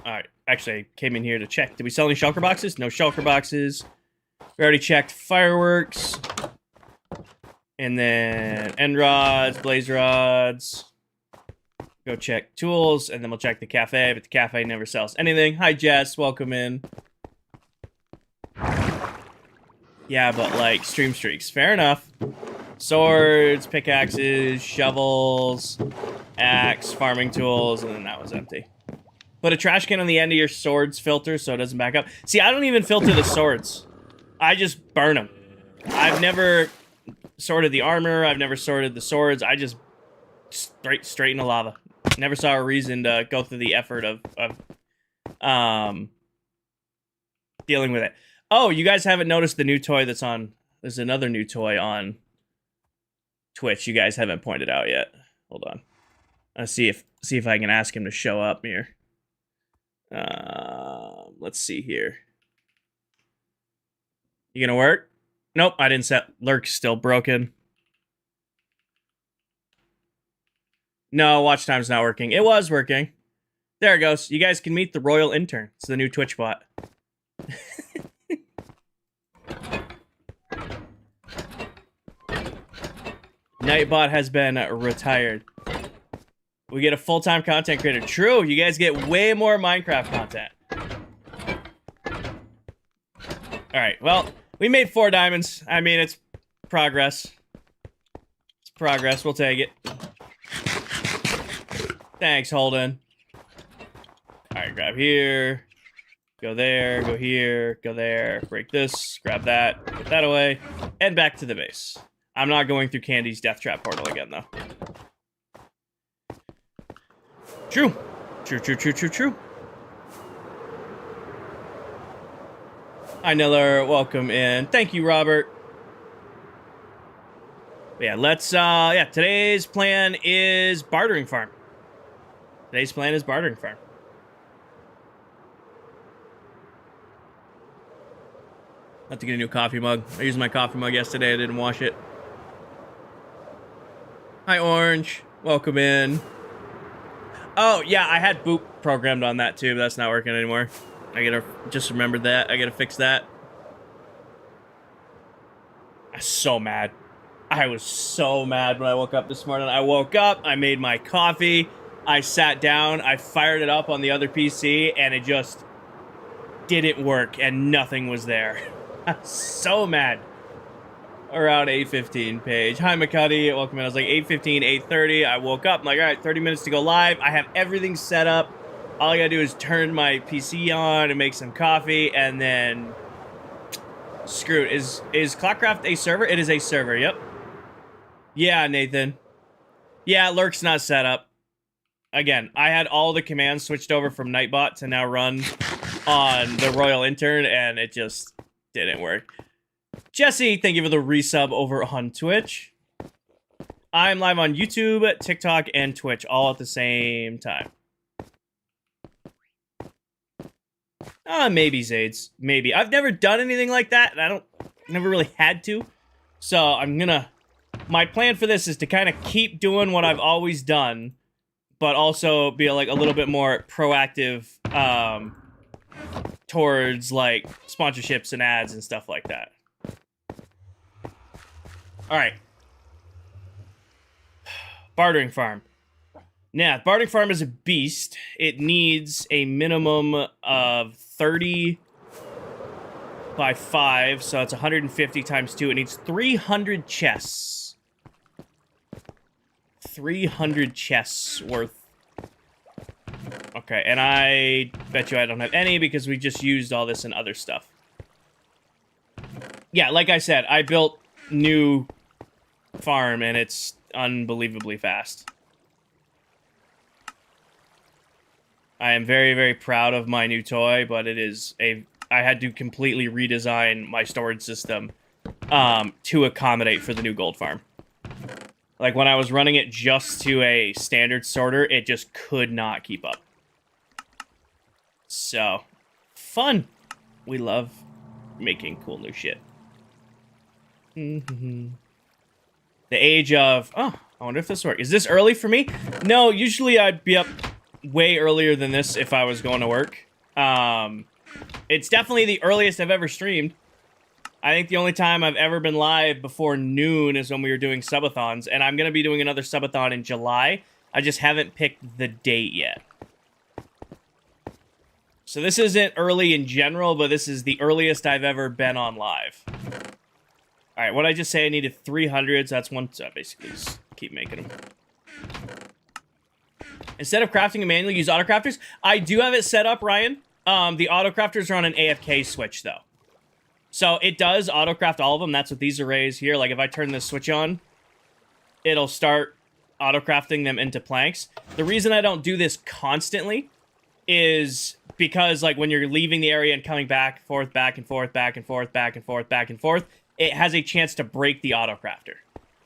Alright, actually, I came in here to check. Did we sell any shulker boxes? No shulker boxes. We already checked fireworks. And then end rods, blaze rods. Go check tools, and then we'll check the cafe, but the cafe never sells anything. Hi, Jess. Welcome in. Yeah, but, like, stream streaks. Fair enough. Swords, pickaxes, shovels, axe, farming tools, and then that was empty. Put a trash can on the end of your swords filter so it doesn't back up. See, I don't even filter the swords. I just burn them. I've never sorted the armor. I've never sorted the swords. I just straight into lava. Never saw a reason to go through the effort of dealing with it. Oh, you guys haven't noticed the new toy that's on... There's another new toy on Twitch you guys haven't pointed out yet. Hold on. Let's see if I can ask him to show up here. Let's see here. You gonna work? Nope, I didn't set... Lurk's still broken. No, watch time's not working. It was working. There it goes. You guys can meet the Royal Intern. It's the new Twitch bot. Nightbot has been retired. We get a full-time content creator. True, you guys get way more Minecraft content. Alright, well, we made 4 diamonds. I mean, it's progress. It's progress, we'll take it. Thanks, Holden. Alright, grab here. Go there, go here, go there. Break this, grab that, put that away, and back to the base. I'm not going through Candy's Death Trap portal again, though. True. True. Hi, Niller. Welcome in. Thank you, Robert. But yeah, let's, today's plan is bartering farm. Have to get a new coffee mug. I used my coffee mug yesterday. I didn't wash it. Hi, Orange. Welcome in. Oh, yeah, I had Boop programmed on that, too, but that's not working anymore. I gotta just remembered that. I gotta fix that. I'm so mad. I was so mad when I woke up this morning. I woke up, I made my coffee, I sat down, I fired it up on the other PC, and it just didn't work, and nothing was there. I'm so mad. Around 8:15 page. Hi, McCuddy. Welcome in. I was like 8:15, 8:30. I woke up. I'm like, all right, 30 minutes to go live. I have everything set up. All I gotta do is turn my PC on and make some coffee, and then screw it. Is ClockCraft a server? It is a server, yep. Yeah, Nathan. Yeah, Lurk's not set up. Again, I had all the commands switched over from Nightbot to now run on the Royal Intern, and it just didn't work. Jesse, thank you for the resub over on Twitch. I'm live on YouTube, TikTok, and Twitch all at the same time. Maybe, Zades. Maybe. I've never done anything like that, and never really had to. So I'm gonna... My plan for this is to kind of keep doing what I've always done, but also be like a little bit more proactive towards like sponsorships and ads and stuff like that. All right, bartering farm. Now, bartering farm is a beast. It needs a minimum of 30 by 5, so it's 150 times 2. It needs 300 chests. 300 chests worth. Okay, and I bet you I don't have any because we just used all this in other stuff. Yeah, like I said, I built new farm and it's unbelievably fast. I am very, very proud of my new toy, but it is I had to completely redesign my storage system to accommodate for the new gold farm. Like, when I was running it just to a standard sorter, it just could not keep up. So, fun. We love making cool new shit. The age of... Oh, I wonder if this works. Is this early for me? No, usually I'd be up way earlier than this if I was going to work. It's definitely the earliest I've ever streamed. I think the only time I've ever been live before noon is when we were doing subathons, and I'm going to be doing another subathon in July. I just haven't picked the date yet. So this isn't early in general, but this is the earliest I've ever been on live. All right, what did I just say? I needed 300, so that's one. So basically, just keep making them. Instead of crafting them manually, use autocrafters. I do have it set up, Ryan. The autocrafters are on an AFK switch, though. So it does autocraft all of them. That's what these arrays here. Like, if I turn this switch on, it'll start autocrafting them into planks. The reason I don't do this constantly is because, like, when you're leaving the area and coming back and forth, back and forth, back and forth, back and forth, back and forth, it has a chance to break the autocrafter.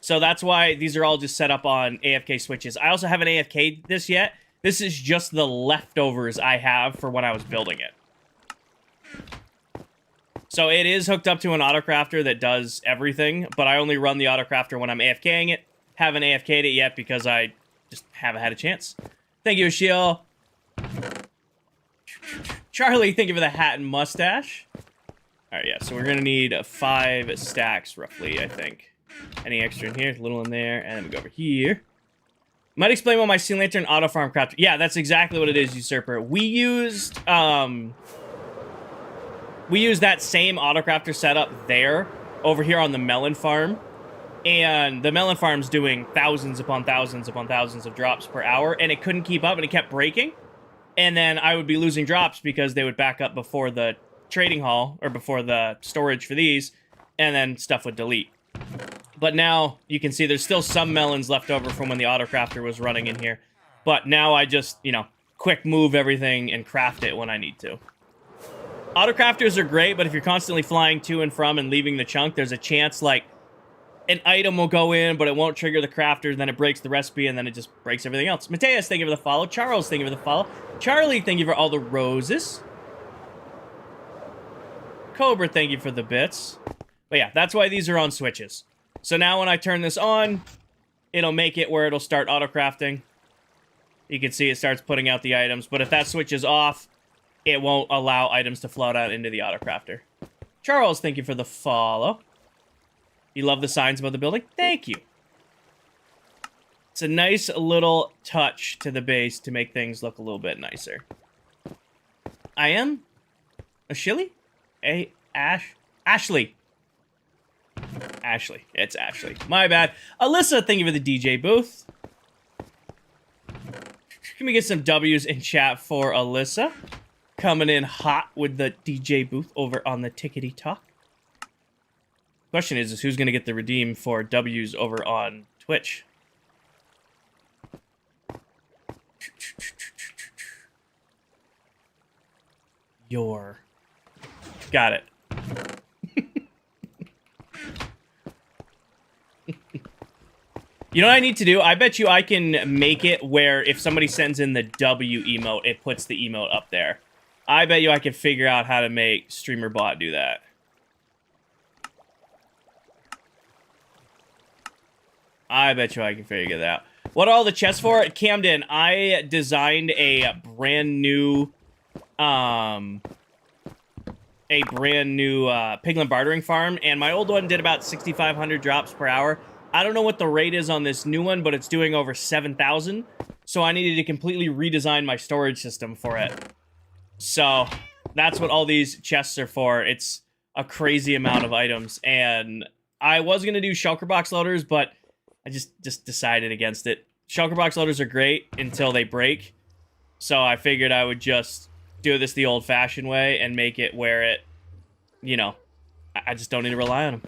So that's why these are all just set up on AFK switches. I also haven't AFK'd this yet. This is just the leftovers I have for when I was building it. So it is hooked up to an autocrafter that does everything, but I only run the autocrafter when I'm AFKing it. Haven't AFK'd it yet because I just haven't had a chance. Thank you, Ashil. Charlie, thank you for the hat and mustache. All right, yeah, so we're going to need 5 stacks, roughly, I think. Any extra in here? A little in there, and then we go over here. Might explain why my Sea Lantern auto farm crafter. Yeah, that's exactly what it is, Usurper. We used that same autocrafter setup there, over here on the melon farm. And the melon farm's doing thousands upon thousands upon thousands of drops per hour, and it couldn't keep up, and it kept breaking. And then I would be losing drops because they would back up before the trading hall, or before the storage for these, and then stuff would delete. But now, you can see there's still some melons left over from when the autocrafter was running in here. But now I just, you know, quick move everything and craft it when I need to. Autocrafters are great, but if you're constantly flying to and from and leaving the chunk, there's a chance, like, an item will go in, but it won't trigger the crafter, then it breaks the recipe, and then it just breaks everything else. Mateus, thank you for the follow. Charles, thank you for the follow. Charlie, thank you for all the roses. Cobra, thank you for the bits. But yeah, that's why these are on switches. So now when I turn this on, it'll make it where it'll start auto-crafting. You can see it starts putting out the items, but if that switch is off, it won't allow items to float out into the auto-crafter. Charles, thank you for the follow. You love the signs above the building? Thank you. It's a nice little touch to the base to make things look a little bit nicer. I am a Shilly? Ashley. Ashley. It's Ashley. My bad. Alyssa, thank you for the DJ booth. Can we get some W's in chat for Alyssa? Coming in hot with the DJ booth over on the Tickety Talk. Question is who's going to get the redeem for W's over on Twitch? Got it. You know what I need to do? I bet you I can make it where if somebody sends in the W emote, it puts the emote up there. I bet you I can figure out how to make StreamerBot do that. I bet you I can figure that out. What are all the chests for? Camden, I designed a brand new piglin bartering farm, and my old one did about 6,500 drops per hour. I don't know what the rate is on this new one, but it's doing over 7,000. So I needed to completely redesign my storage system for it. So that's what all these chests are for. It's a crazy amount of items. And I was going to do shulker box loaders, but I just decided against it. Shulker box loaders are great until they break. So I figured I would just do this the old-fashioned way and make it where it, you know, I just don't need to rely on them.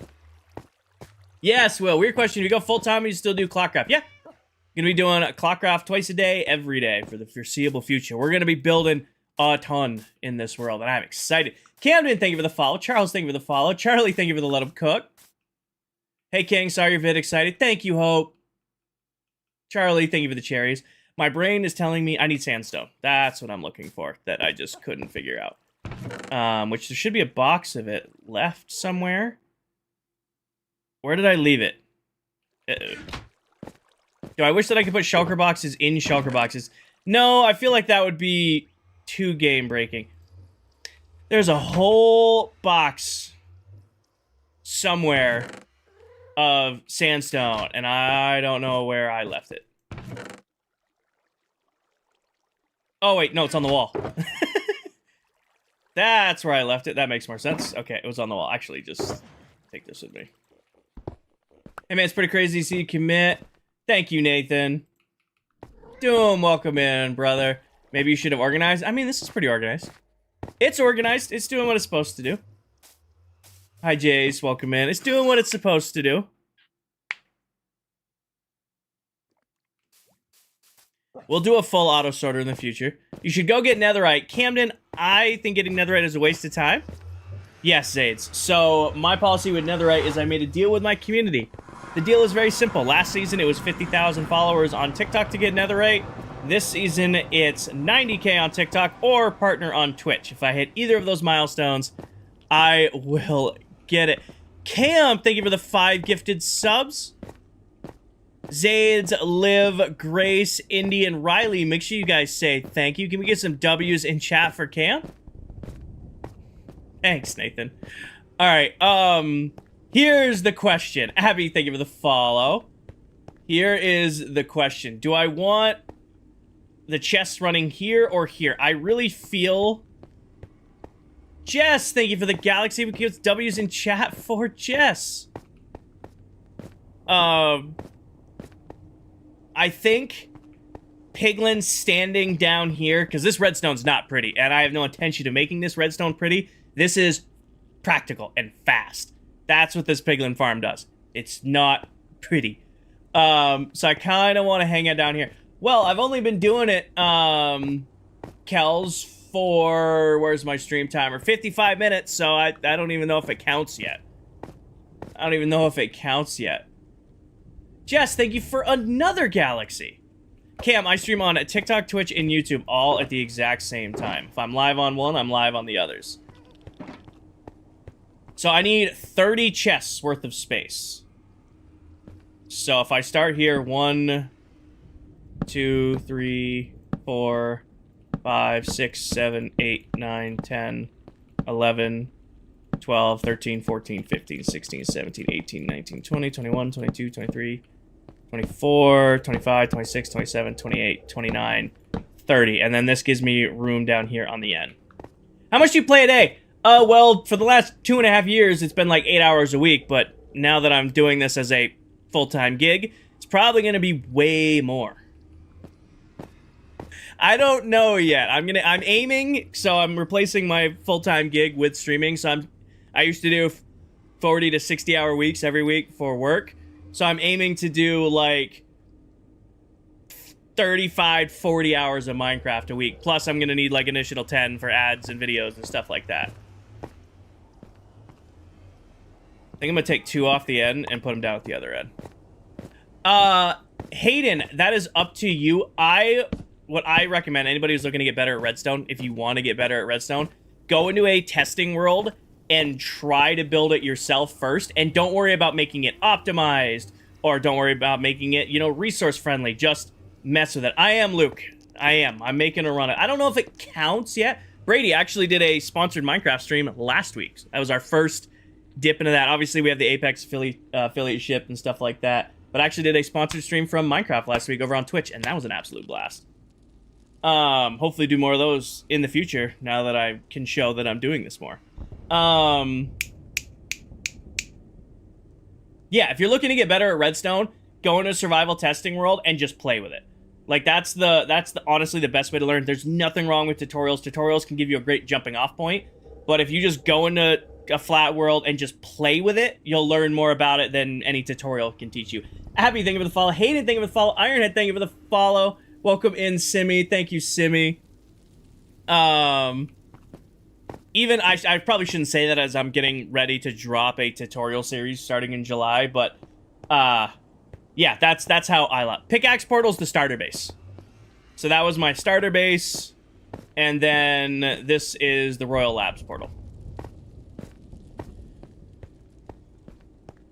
Yes, Will. Weird question. If you go full-time, you still do ClockCraft? Yeah. Going to be doing ClockCraft twice a day, every day for the foreseeable future. We're going to be building a ton in this world, and I'm excited. Camden, thank you for the follow. Charles, thank you for the follow. Charlie, thank you for the let him cook. Hey, King, saw your vid, excited. Thank you, Hope. Charlie, thank you for the cherries. My brain is telling me I need sandstone. That's what I'm looking for, that I just couldn't figure out. Which there should be a box of it left somewhere. Where did I leave it? Do I wish that I could put shulker boxes in shulker boxes? No, I feel like that would be too game breaking. There's a whole box somewhere of sandstone, and I don't know where I left it. Oh, wait, no, it's on the wall. That's where I left it. That makes more sense. Okay, it was on the wall. Actually, just take this with me. Hey, man, it's pretty crazy to see you commit. Thank you, Nathan. Doom, welcome in, brother. Maybe you should have organized. I mean, this is pretty organized. It's organized. It's doing what it's supposed to do. Hi, Jace. Welcome in. It's doing what it's supposed to do. We'll do a full auto sorter in the future. You should go get netherite. Camden, I think getting netherite is a waste of time. Yes, Zades. So, my policy with netherite is I made a deal with my community. The deal is very simple. Last season, it was 50,000 followers on TikTok to get netherite. This season, it's 90K on TikTok or partner on Twitch. If I hit either of those milestones, I will get it. Cam, thank you for the 5 gifted subs. Zades, Liv, Grace, Indy, and Riley, make sure you guys say thank you. Can we get some W's in chat for Cam? Thanks, Nathan. All right, here's the question. Abby, thank you for the follow. Here is the question. Do I want the chests running here or here? I really feel... Jess, thank you for the galaxy. We can get W's in chat for Jess. I think Piglin standing down here, because this redstone's not pretty, and I have no intention of making this redstone pretty. This is practical and fast. That's what this Piglin farm does. It's not pretty. So I kind of want to hang out down here. Well, I've only been doing it, Kels, for, where's my stream timer? 55 minutes, so I don't even know if it counts yet. I don't even know if it counts yet. Jess, thank you for another galaxy. Cam, I stream on TikTok, Twitch, and YouTube all at the exact same time. If I'm live on one, I'm live on the others. So I need 30 chests worth of space. So if I start here, 1, 2, 3, 4, 5, 6, 7, 8, 9, 10, 11, 12, 13, 14, 15, 16, 17, 18, 19, 20, 21, 22, 23, 24, 25, 26, 27, 28, 29, 30. And then this gives me room down here on the end. How much do you play a day? Well, for the last 2.5 years, it's been like 8 hours a week. But now that I'm doing this as a full-time gig, it's probably going to be way more. I don't know yet. I'm aiming, so I'm replacing my full-time gig with streaming. So I used to do 40 to 60 hour weeks every week for work. So I'm aiming to do like 35, 40 hours of Minecraft a week. Plus I'm going to need like an additional 10 for ads and videos and stuff like that. I think I'm going to take 2 off the end and put them down at the other end. Hayden, that is up to you. What I recommend, anybody who's looking to get better at redstone, if you want to get better at redstone, go into a testing world and try to build it yourself first. And don't worry about making it optimized, or don't worry about making it, you know, resource friendly. Just mess with it. I am Luke. I'm making a run. I don't know if it counts yet. Brady actually did a sponsored Minecraft stream last week. That was our first dip into that. Obviously, we have the Apex affiliate ship and stuff like that. But I actually did a sponsored stream from Minecraft last week over on Twitch, and that was an absolute blast. Hopefully do more of those in the future, now that I can show that I'm doing this more. Yeah, if you're looking to get better at redstone, go into a survival testing world and just play with it. Like, that's honestly the best way to learn. There's nothing wrong with tutorials. Tutorials can give you a great jumping off point, but if you just go into a flat world and just play with it, you'll learn more about it than any tutorial can teach you. Happy, thank you for the follow. Hayden, thank you for the follow. Ironhead, thank you for the follow. Welcome in, Simi. Thank you, Simi. Even I probably shouldn't say that as I'm getting ready to drop a tutorial series starting in July, but yeah, that's how I love. Pickaxe Portal's the starter base. So that was my starter base, and then this is the Royal Labs portal.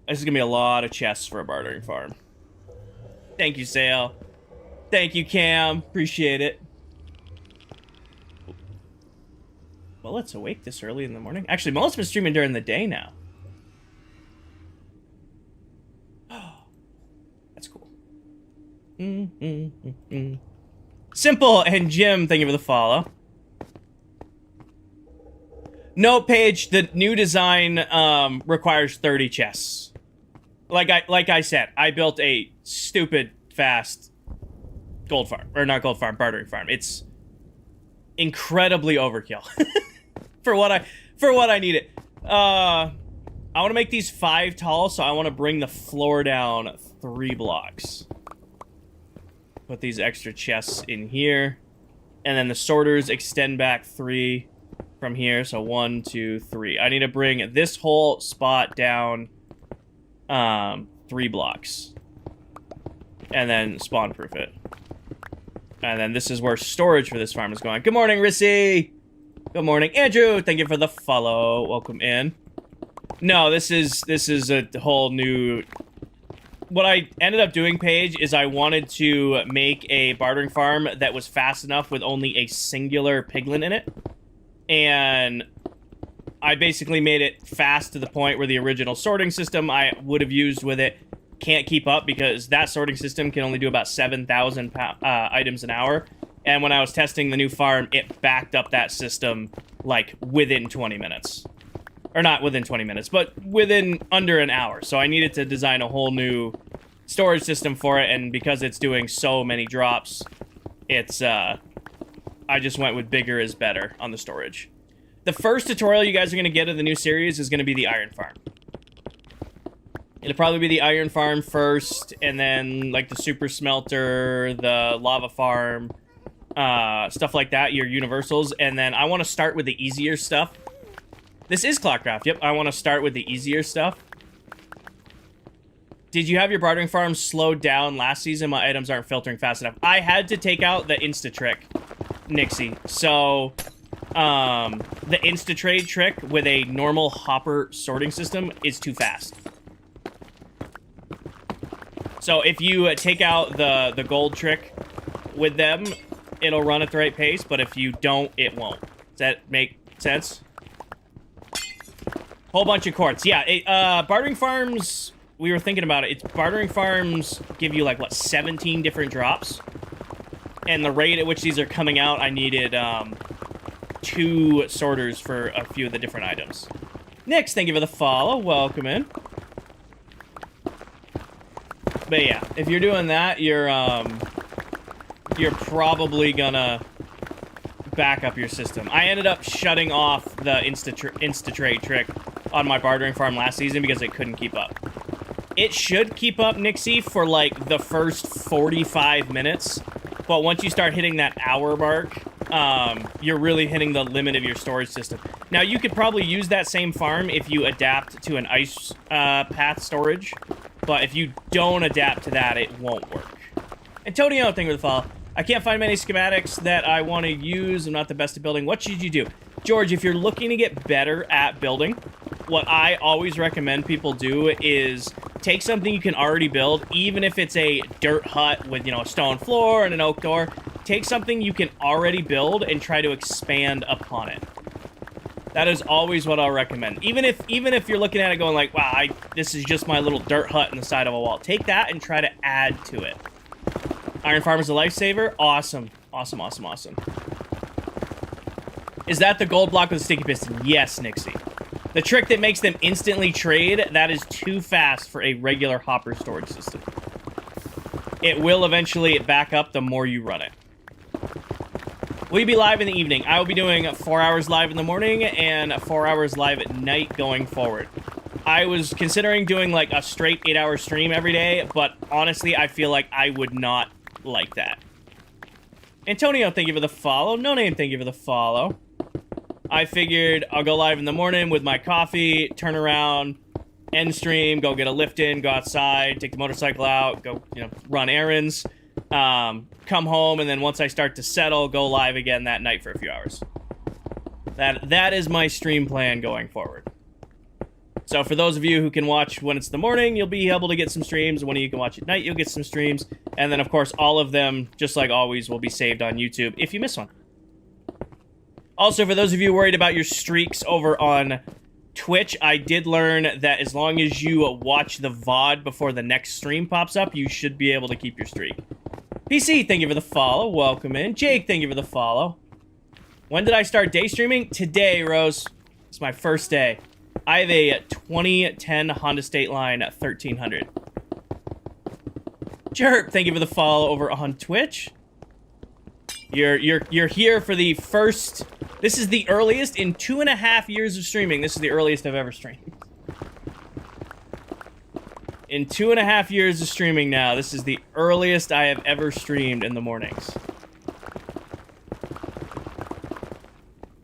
This is gonna be a lot of chests for a bartering farm. Thank you, Sale. Thank you, Cam. Appreciate it. Mullet's awake this early in the morning. Actually, Mullet's been streaming during the day now. That's cool. Simple and Jim, thank you for the follow. No, Paige, the new design requires 30 chests. Like I said, I built a stupid fast gold farm, or not gold farm, bartering farm. It's incredibly overkill for what I need it. I want to make these 5 tall, so I want to bring the floor down 3 blocks. Put these extra chests in here, and then the sorters extend back 3 from here. So 1, 2, 3. I need to bring this whole spot down 3 blocks, and then spawn proof it. And then this is where storage for this farm is going. Good morning, Rissy. Good morning, Andrew. Thank you for the follow. Welcome in. No, this is a whole new. What I ended up doing, Paige, is I wanted to make a bartering farm that was fast enough with only a singular piglin in it, and I basically made it fast to the point where the original sorting system I would have used with it can't keep up, because that sorting system can only do about 7,000 items an hour. And when I was testing the new farm, it backed up that system, like, within 20 minutes. Or not within 20 minutes, but within under an hour. So I needed to design a whole new storage system for it, and because it's doing so many drops, it's, I just went with bigger is better on the storage. The first tutorial you guys are going to get of the new series is going to be the iron farm. It'll probably be the iron farm first, and then, like, the super smelter, the lava farm, stuff like that, your universals, and then I want to start with the easier stuff. This is ClockCraft, yep, I want to start with the easier stuff. Did you have your bartering farm slowed down last season? My items aren't filtering fast enough. I had to take out the insta-trick, Nixie, so the insta-trade trick with a normal hopper sorting system is too fast. So if you take out the gold trick with them, it'll run at the right pace, but if you don't, it won't. Does that make sense? Whole bunch of quartz. Yeah, bartering farms, we were thinking about it. Bartering farms give you, like, what, 17 different drops? And the rate at which these are coming out, I needed 2 sorters for a few of the different items. Nix, thank you for the follow. Welcome in. But yeah, if you're doing that, you're probably gonna back up your system. I ended up shutting off the insta-trade trick on my bartering farm last season because it couldn't keep up. It should keep up, Nixie, for like the first 45 minutes, but once you start hitting that hour mark, you're really hitting the limit of your storage system. Now, you could probably use that same farm if you adapt to an ice path storage, but if you don't adapt to that, it won't work. Antonio, thank you for the follow. I can't find many schematics that I want to use. I'm not the best at building. What should you do? George, if you're looking to get better at building, what I always recommend people do is take something you can already build, even if it's a dirt hut with, you know, a stone floor and an oak door. Take something you can already build and try to expand upon it. That is always what I'll recommend. Even if you're looking at it going like, wow, this is just my little dirt hut in the side of a wall. Take that and try to add to it. Iron Farmer's a lifesaver. Awesome. Awesome, awesome, awesome. Is that the gold block with the sticky piston? Yes, Nixie. The trick that makes them instantly trade, that is too fast for a regular hopper storage system. It will eventually back up the more you run it. Will you be live in the evening? I will be doing 4 hours live in the morning and 4 hours live at night going forward. I was considering doing like a straight 8-hour stream every day, but honestly, I feel like I would not like that. Antonio, thank you for the follow. No Name, thank you for the follow. I figured I'll go live in the morning with my coffee, turn around, end stream, go get a lift in, go outside, take the motorcycle out, go, run errands. Come home, and then once I start to settle, go live again that night for a few hours. That is my stream plan going forward. So for those of you who can watch when it's the morning, you'll be able to get some streams. When you can watch at night, you'll get some streams. And then, of course, all of them, just like always, will be saved on YouTube if you miss one. Also, for those of you worried about your streaks over on Twitch, I did learn that as long as you watch the VOD before the next stream pops up, you should be able to keep your streak. PC, thank you for the follow. Welcome in. Jake, thank you for the follow. When did I start day streaming? Today, Rose. It's my first day. I have a 2010 Honda State Line 1300. Jerp, thank you for the follow over on Twitch. You're here for the first... This is the earliest in 2.5 years of streaming. This is the earliest I've ever streamed. In 2.5 years of streaming now, this is the earliest I have ever streamed in the mornings.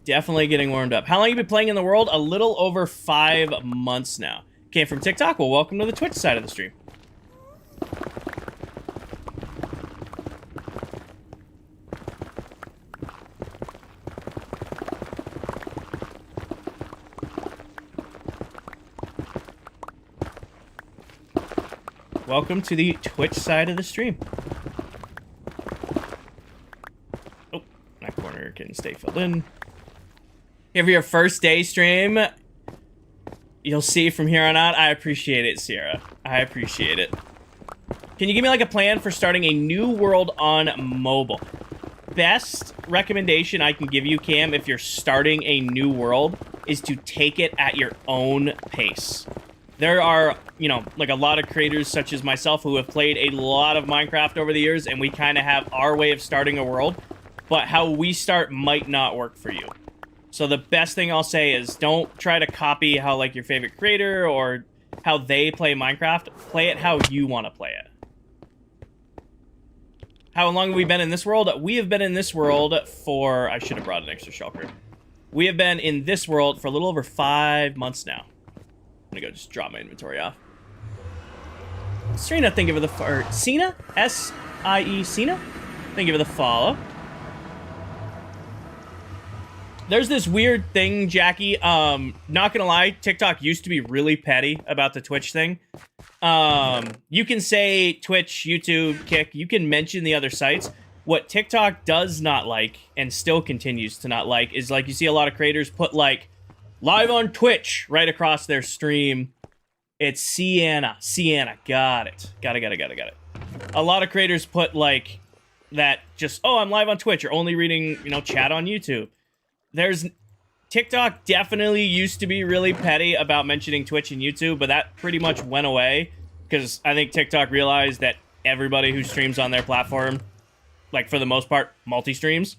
Definitely getting warmed up. How long have you been playing in the world? A little over 5 months now. Came from TikTok? Well, welcome to the Twitch side of the stream. Welcome to the Twitch side of the stream. Oh, that corner can stay filled in. Here for your first day stream. You'll see from here on out. I appreciate it, Sierra. I appreciate it. Can you give me like a plan for starting a new world on mobile? Best recommendation I can give you, Cam, if you're starting a new world, is to take it at your own pace. There are, like a lot of creators such as myself who have played a lot of Minecraft over the years, and we kind of have our way of starting a world, but how we start might not work for you. So the best thing I'll say is don't try to copy how, like, your favorite creator or how they play Minecraft. Play it how you want to play it. How long have we been in this world? We have been in this world for... I should have brought an extra shulker. We have been in this world for a little over 5 months now. I'm gonna go just drop my inventory off. Serena, thank you for the... Sina? S-I-E, Sina? Thank you for the follow. There's this weird thing, Jackie. Not gonna lie, TikTok used to be really petty about the Twitch thing. You can say Twitch, YouTube, Kick. You can mention the other sites. What TikTok does not like, and still continues to not like, is like you see a lot of creators put like live on Twitch right across their stream. It's Sienna. Got it. Got it. A lot of creators put like that just, oh, I'm live on Twitch. You're only reading, chat on YouTube. TikTok definitely used to be really petty about mentioning Twitch and YouTube, but that pretty much went away because I think TikTok realized that everybody who streams on their platform, like for the most part, multi-streams.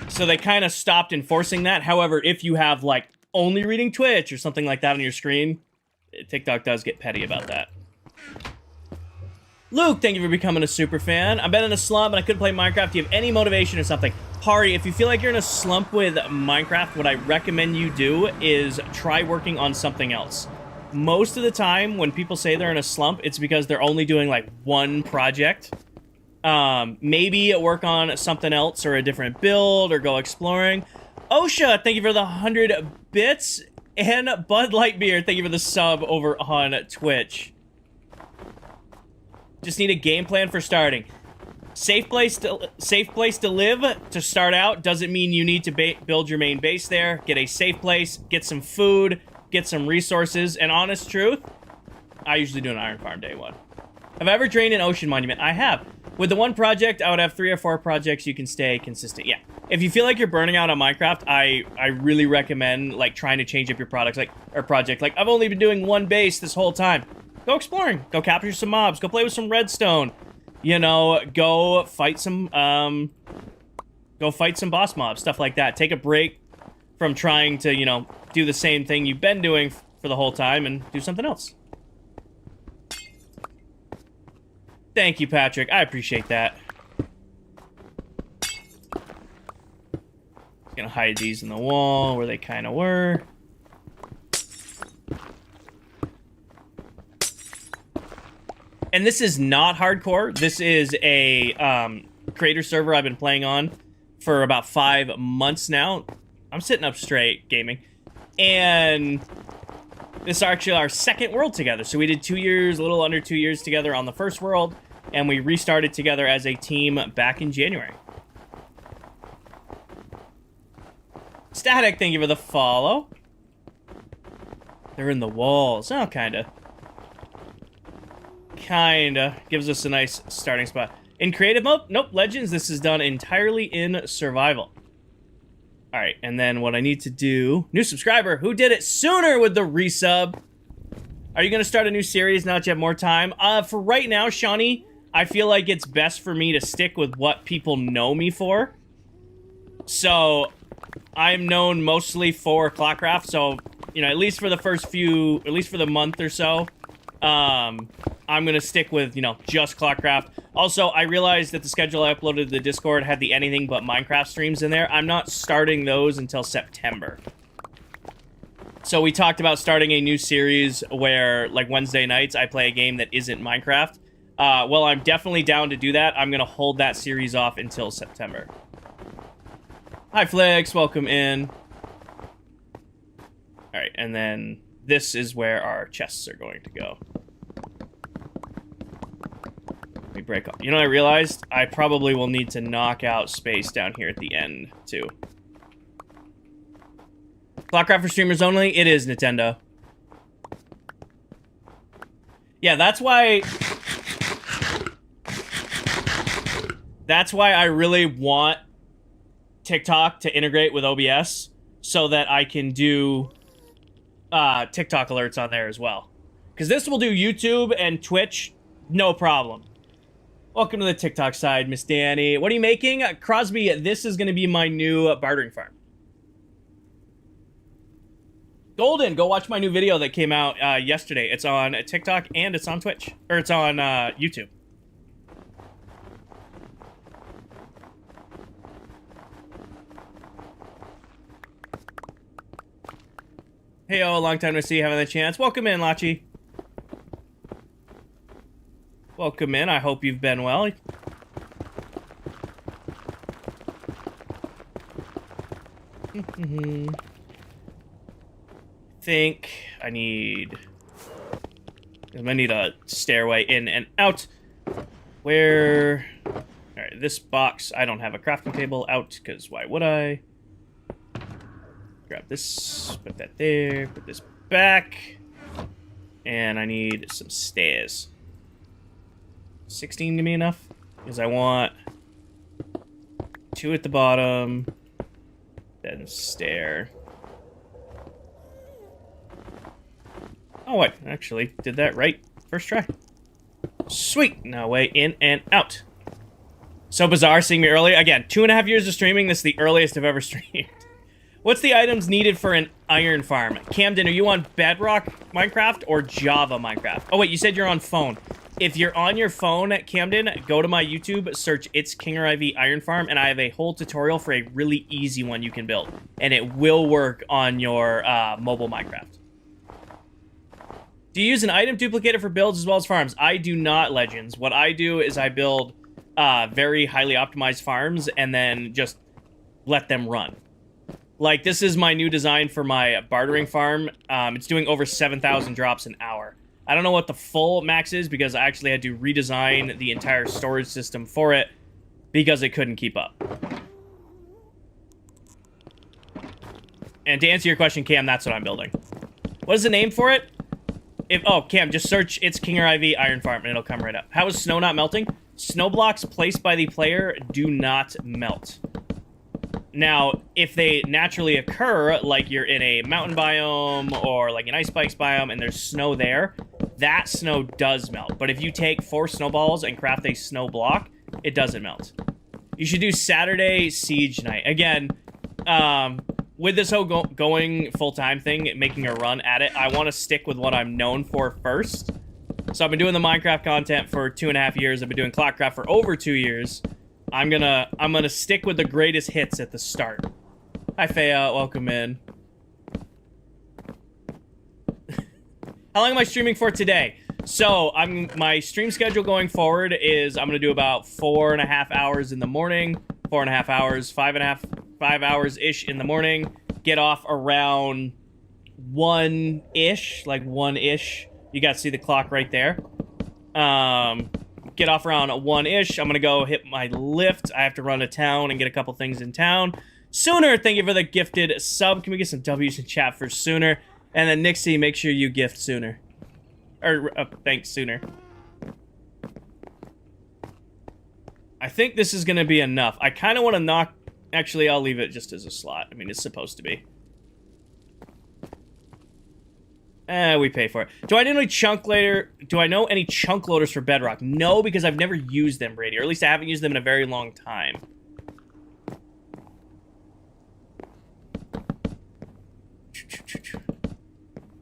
So they kind of stopped enforcing that. However, if you have like only reading Twitch or something like that on your screen, TikTok does get petty about that. Luke, thank you for becoming a super fan. I've been in a slump and I couldn't play Minecraft. Do you have any motivation or something? Hari, if you feel like you're in a slump with Minecraft, what I recommend you do is try working on something else. Most of the time, when people say they're in a slump, it's because they're only doing like one project. Maybe work on something else or a different build or go exploring. Osha, thank you for the 100 bits. And Bud Light Beer, thank you for the sub over on Twitch. Just need a game plan for starting. Safe place to live to start out. Doesn't mean you need to build your main base there. Get a safe place, get some food, get some resources, and honest truth, I usually do an iron farm day one. Have I ever drained an ocean monument? I have. With the one project, I would have 3 or 4 projects you can stay consistent. Yeah. If you feel like you're burning out on Minecraft, I really recommend, like, trying to change up your products, like, or project. Like, I've only been doing one base this whole time. Go exploring. Go capture some mobs. Go play with some redstone. You know, go fight some boss mobs, stuff like that. Take a break from trying to, you know, do the same thing you've been doing for the whole time and do something else. Thank you, Patrick. I appreciate that. Gonna hide these in the wall where they kind of were. And this is not hardcore. This is a creator server I've been playing on for about 5 months now. I'm sitting up straight gaming. And this is actually our second world together. So we did 2 years, a little under 2 years together on the first world. And we restarted together as a team back in January. Static, thank you for the follow. They're in the walls. Oh, kinda. Gives us a nice starting spot. In creative mode? Nope, Legends. This is done entirely in survival. Alright, and then what I need to do... New subscriber, who did it sooner with the resub? Are you going to start a new series now that you have more time? For right now, Shawnee, I feel like it's best for me to stick with what people know me for. So, I'm known mostly for ClockCraft, so, you know, at least for the first few... At least for the month or so, I'm gonna stick with, you know, just ClockCraft. Also, I realized that the schedule I uploaded to the Discord had the anything but Minecraft streams in there. I'm not starting those until September. So we talked about starting a new series where, like, Wednesday nights, I play a game that isn't Minecraft. Well, I'm definitely down to do that. I'm gonna hold that series off until September. Hi, Flix. Welcome in. Alright, and then this is where our chests are going to go. Let me break off. You know, I realized I probably will need to knock out space down here at the end, too. ClockCraft for streamers only? It is, Nintendo. Yeah, that's why... That's why I really want TikTok to integrate with OBS so that I can do TikTok alerts on there as well. Because this will do YouTube and Twitch, no problem. Welcome to the TikTok side, Miss Danny. What are you making? Crosby, this is going to be my new bartering farm. Golden, go watch my new video that came out yesterday. It's on TikTok and it's on Twitch. Or it's on YouTube. Hey, oh, long time no see. Having the chance. Welcome in, Lachi. Welcome in. I hope you've been well. Think I need a stairway in and out. Where? All right, this box. I don't have a crafting table out because why would I? Grab this, put that there, put this back, and I need some stairs. 16 to be enough? Because I want 2 at the bottom, then stair. Oh wait, actually did that right first try. Sweet, now way in and out. So bizarre seeing me early. Again, 2.5 years of streaming, this is the earliest I've ever streamed. What's the items needed for an iron farm? Camden, are you on Bedrock Minecraft or Java Minecraft? Oh, wait, you said you're on phone. If you're on your phone, Camden, go to my YouTube, search It's King or IV Iron Farm, and I have a whole tutorial for a really easy one you can build. And it will work on your mobile Minecraft. Do you use an item duplicator for builds as well as farms? I do not, Legends. What I do is I build very highly optimized farms and then just let them run. Like, this is my new design for my bartering farm. It's doing over 7,000 drops an hour. I don't know what the full max is because I actually had to redesign the entire storage system for it because it couldn't keep up. And to answer your question, Cam, that's what I'm building. What is the name for it? Cam, just search It's Kinger IV Iron Farm and it'll come right up. How is snow not melting? Snow blocks placed by the player do not melt. Now, if they naturally occur, like you're in a mountain biome or like an ice spikes biome and there's snow there, that snow does melt. But if you take 4 snowballs and craft a snow block, it doesn't melt. You should do Saturday Siege Night. Again, with this whole going full-time thing, making a run at it, I want to stick with what I'm known for first. So I've been doing the Minecraft content for 2.5 years. I've been doing ClockCraft for over 2 years. I'm gonna stick with the greatest hits at the start. Hi, Faya. Welcome in. How long am I streaming for today? So, my stream schedule going forward is I'm gonna do about 4.5 hours in the morning, 4.5 hours, 5 hours-ish in the morning. Get off around 1-ish, like 1-ish. You guys see the clock right there. Get off around 1-ish. I'm gonna go hit my lift. I have to run to town and get a couple things in town. Sooner, thank you for the gifted sub. Can we get some W's in chat for Sooner? And then Nixie, make sure you gift Sooner. Or, thanks, Sooner. I think this is gonna be enough. I kind of want to knock... Actually, I'll leave it just as a slot. I mean, it's supposed to be. We pay for it. Do I know any chunk loaders for Bedrock? No, because I've never used them, Brady. Or at least I haven't used them in a very long time.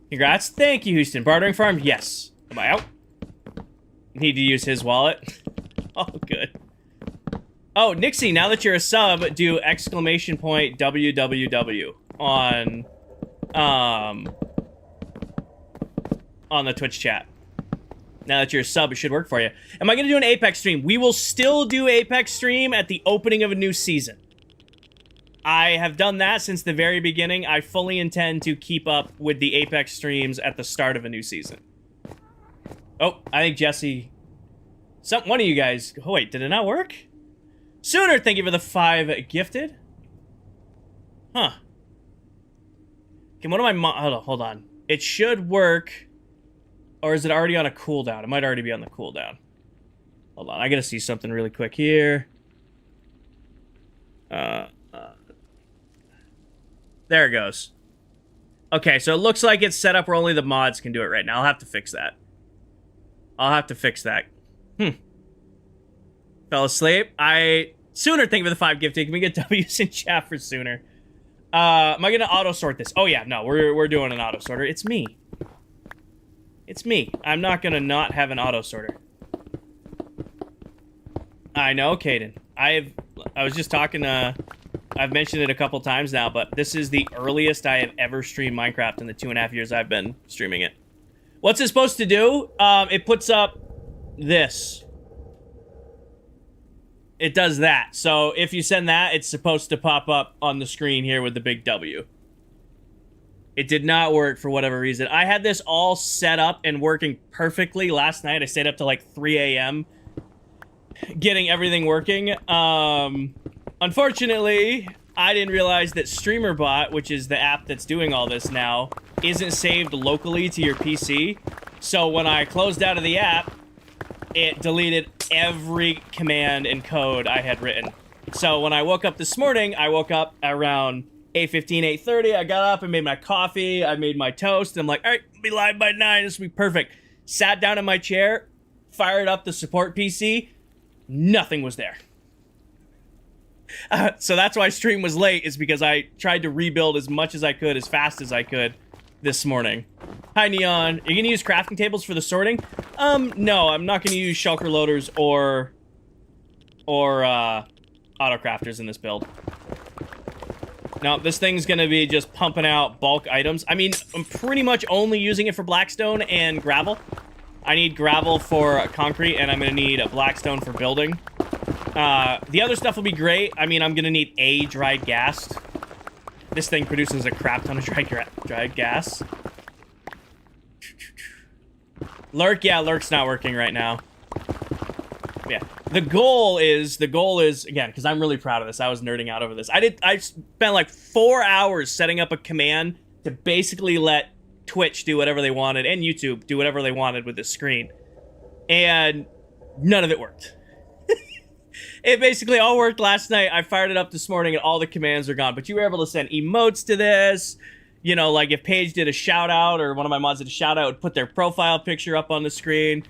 Congrats. Thank you, Houston. Bartering farm? Yes. Am I out? Need to use his wallet. Oh, good. Oh, Nixie, now that you're a sub, do exclamation point WWW on the Twitch chat. Now that you're a sub, it should work for you. Am I going to do an Apex stream? We will still do Apex stream at the opening of a new season. I have done that since the very beginning. I fully intend to keep up with the Apex streams at the start of a new season. Oh, I think Jesse... one of you guys... Oh, wait, did it not work? Sooner, thank you for the 5 gifted. Huh. Okay, one of my... Hold on. It should work... Or is it already on a cooldown? It might already be on the cooldown. Hold on, I gotta see something really quick here. There it goes. Okay, so it looks like it's set up where only the mods can do it right now. I'll have to fix that. Fell asleep. Sooner, thank you for the 5 gifted. Can we get W's in chat for Sooner? Am I gonna auto-sort this? Oh yeah, no, we're doing an auto-sorter. It's me. It's me. I'm not gonna not have an auto-sorter. I know, Caden. I was just talking, I've mentioned it a couple times now, but this is the earliest I have ever streamed Minecraft in the 2.5 years I've been streaming it. What's it supposed to do? It puts up this. It does that. So if you send that, it's supposed to pop up on the screen here with the big W. It did not work for whatever reason. I had this all set up and working perfectly last night. I stayed up to like 3 a.m. getting everything working. Unfortunately, I didn't realize that StreamerBot, which is the app that's doing all this now, isn't saved locally to your PC. So when I closed out of the app, it deleted every command and code I had written. So when I woke up this morning, I woke up around 8:15, 8:30. I got up and made my coffee. I made my toast. And I'm like, all right, I'll be live by 9. This will be perfect. Sat down in my chair, fired up the support PC. Nothing was there. So that's why stream was late, is because I tried to rebuild as much as I could, as fast as I could this morning. Hi, Neon. Are you going to use crafting tables for the sorting? No, I'm not going to use shulker loaders or auto-crafters in this build. No, this thing's going to be just pumping out bulk items. I mean, I'm pretty much only using it for blackstone and gravel. I need gravel for concrete, and I'm going to need a blackstone for building. The other stuff will be great. I mean, I'm going to need a dried gas. This thing produces a crap ton of dried gas. Lurk, yeah, Lurk's not working right now. Yeah. The goal is again, because I'm really proud of this. I was nerding out over this. I spent like 4 hours setting up a command to basically let Twitch do whatever they wanted and YouTube do whatever they wanted with this screen. And none of it worked. It basically all worked last night. I fired it up this morning and all the commands are gone. But you were able to send emotes to this. You know, like if Paige did a shout out or one of my mods did a shout out, would put their profile picture up on the screen.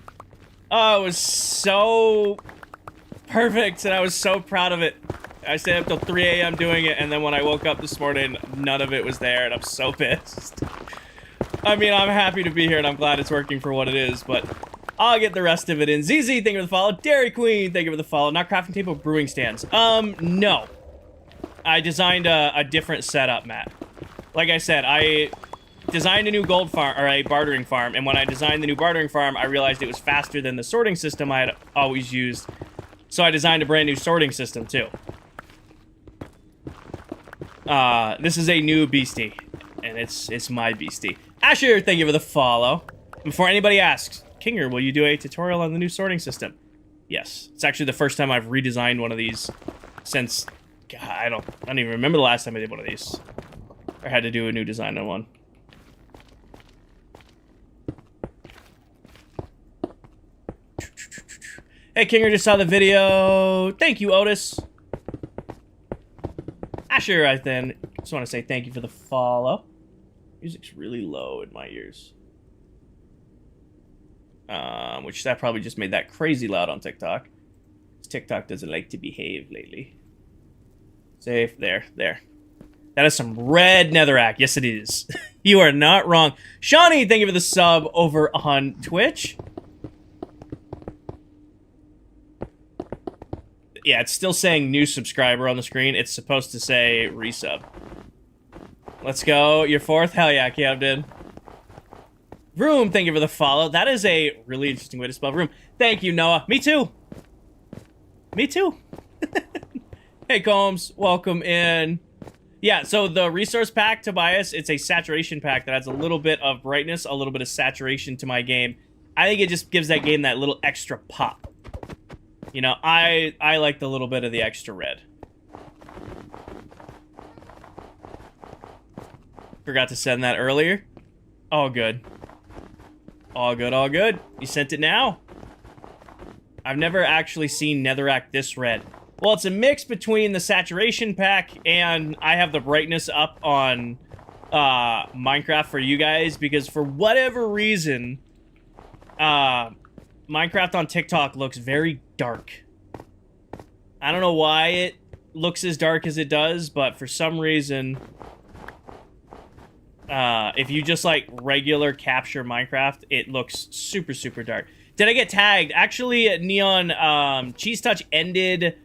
Oh, it was so perfect, and I was so proud of it. I stayed up till 3 a.m. doing it, and then when I woke up this morning, none of it was there, and I'm so pissed. I mean, I'm happy to be here, and I'm glad it's working for what it is, but I'll get the rest of it in. ZZ, thank you for the follow. Dairy Queen, thank you for the follow. Not crafting table, brewing stands. No. I designed a different setup, Matt. Like I said, I designed a new gold farm, or a bartering farm, and when I designed the new bartering farm, I realized it was faster than the sorting system I had always used. So I designed a brand new sorting system, too. This is a new beastie, and it's my beastie. Asher, thank you for the follow. Before anybody asks, Kinger, will you do a tutorial on the new sorting system? Yes. It's actually the first time I've redesigned one of these since... God, I don't even remember the last time I did one of these. Or had to do a new design on one. Hey, Kinger, just saw the video. Thank you, Otis. Asher, I then just want to say thank you for the follow. Music's really low in my ears. Which that probably just made that crazy loud on TikTok. TikTok doesn't like to behave lately. Safe. There. That is some red netherrack. Yes, it is. You are not wrong. Shawnee, thank you for the sub over on Twitch. Yeah, it's still saying new subscriber on the screen. It's supposed to say resub. Let's go. You're fourth? Hell yeah, Cab did. Vroom, thank you for the follow. That is a really interesting way to spell Vroom. Thank you, Noah. Me too. Me too. Hey, Combs. Welcome in. Yeah, so the resource pack, Tobias, it's a saturation pack that adds a little bit of brightness, a little bit of saturation to my game. I think it just gives that game that little extra pop. You know, I like the little bit of the extra red. Forgot to send that earlier. All good. All good, all good. You sent it now? I've never actually seen netherrack this red. Well, it's a mix between the saturation pack and I have the brightness up on Minecraft for you guys because for whatever reason, Minecraft on TikTok looks very dark. I don't know why it looks as dark as it does, but for some reason, if you just like regular capture Minecraft, it looks super, super dark. Did I get tagged? Actually, Neon, Cheese Touch ended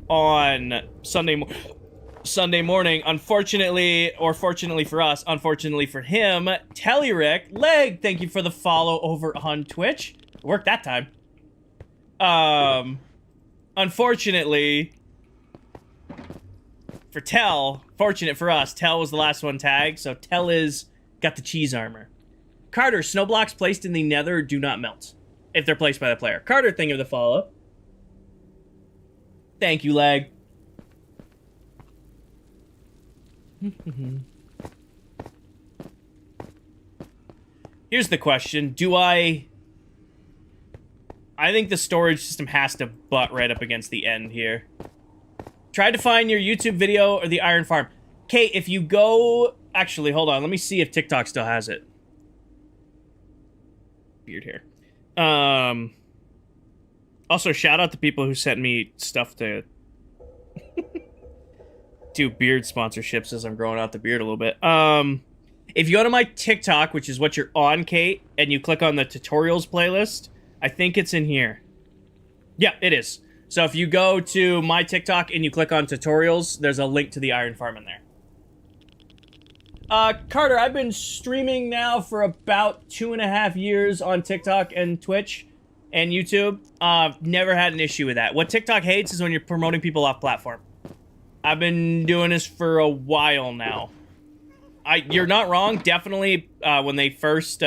on Sunday morning. Unfortunately, or fortunately for us, unfortunately for him, Tellyrick, Leg, thank you for the follow over on Twitch. It worked that time. Unfortunately for Tell, fortunate for us, Tell was the last one tagged, so Tell is got the cheese armor. Carter, snow blocks placed in the nether do not melt if they're placed by the player. Carter, thank you for the follow. Thank you, Leg. Here's the question. Do I think the storage system has to butt right up against the end here. Try to find your YouTube video or the iron farm. Kate, if you go... Actually, hold on. Let me see if TikTok still has it. Weird here. Also, shout out to people who sent me stuff to do beard sponsorships as I'm growing out the beard a little bit. If you go to my TikTok, which is what you're on, Kate, and you click on the tutorials playlist, I think it's in here. Yeah, it is. So if you go to my TikTok and you click on tutorials, there's a link to the iron farm in there. Carter, I've been streaming now for about 2.5 years on TikTok and Twitch and YouTube. Never had an issue with that. What TikTok hates is when you're promoting people off platform. I've been doing this for a while now. You're not wrong. Definitely, when they first,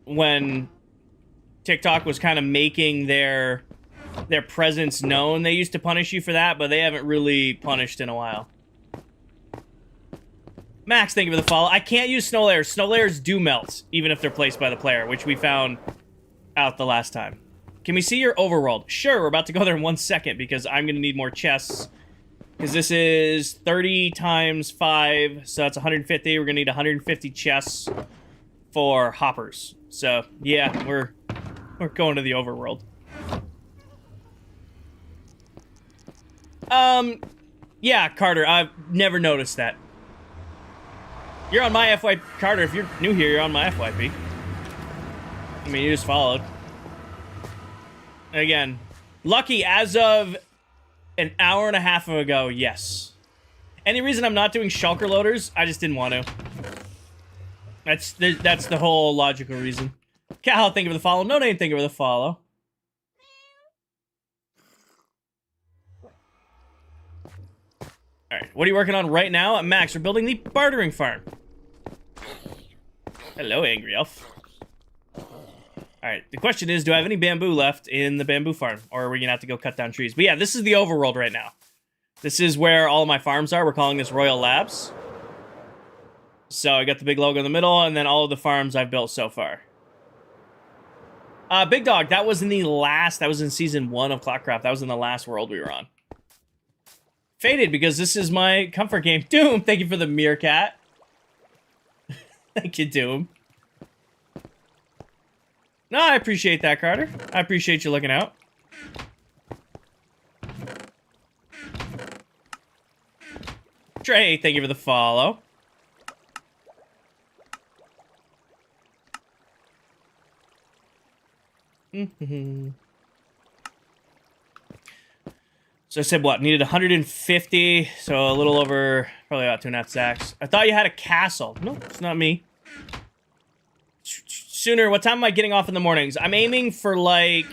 when TikTok was kind of making their their presence known. They used to punish you for that, but they haven't really punished in a while. Max, thank you for the follow. I can't use snow layers. Snow layers do melt, even if they're placed by the player, which we found out the last time. Can we see your overworld? Sure, we're about to go there in 1 second, because I'm going to need more chests. Because this is 30 times 5, so that's 150. We're going to need 150 chests for hoppers. So, yeah, we're going to the overworld. Yeah, Carter, I've never noticed that. You're on my FYP. Carter, if you're new here, you're on my FYP. I mean, you just followed. Again, lucky as of an hour and a half ago, yes. Any reason I'm not doing shulker loaders? I just didn't want to. That's the whole logical reason. Cal, thank you for the follow. No name, thank you for the follow. Alright, what are you working on right now? Max, we're building the bartering farm. Hello, Angry Elf. Alright, the question is, do I have any bamboo left in the bamboo farm? Or are we gonna have to go cut down trees? But yeah, this is the overworld right now. This is where all of my farms are. We're calling this Royal Labs. So I got the big logo in the middle, and then all of the farms I've built so far. Big Dog, that was in season 1 of ClockCraft. That was in the last world we were on. Faded, because this is my comfort game. Doom, thank you for the meerkat. Thank you, Doom. No, I appreciate that, Carter. I appreciate you looking out. Trey, thank you for the follow. So I said what? Needed 150, so a little over, probably about 2.5 stacks. I thought you had a castle. Nope, it's not me. Sooner, what time am I getting off in the mornings? I'm aiming for like,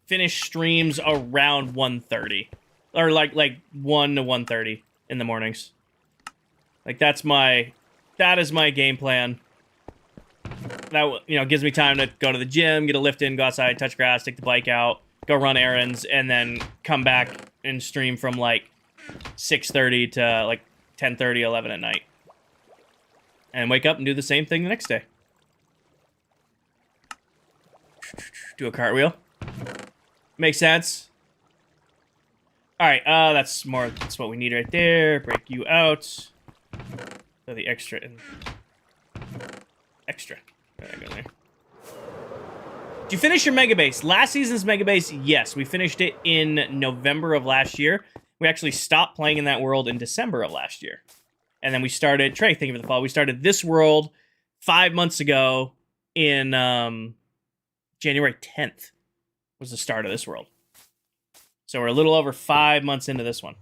finish streams around 1:30. Or like 1 to 1:30 in the mornings. Like that is my game plan. That, you know, gives me time to go to the gym, get a lift in, go outside, touch grass, take the bike out, go run errands, and then come back and stream from like 6:30 to like 10:30, 11 at night. And wake up and do the same thing the next day. Do a cartwheel. Makes sense. Alright, that's what we need right there. Break you out. So the extra in. Extra. There I go there. Did you finish your mega base? Last season's mega base, yes. We finished it in November of last year. We actually stopped playing in that world in December of last year. And then we started, Trey, thank you for the follow. We started this world 5 months ago in January 10th was the start of this world. So we're a little over 5 months into this one.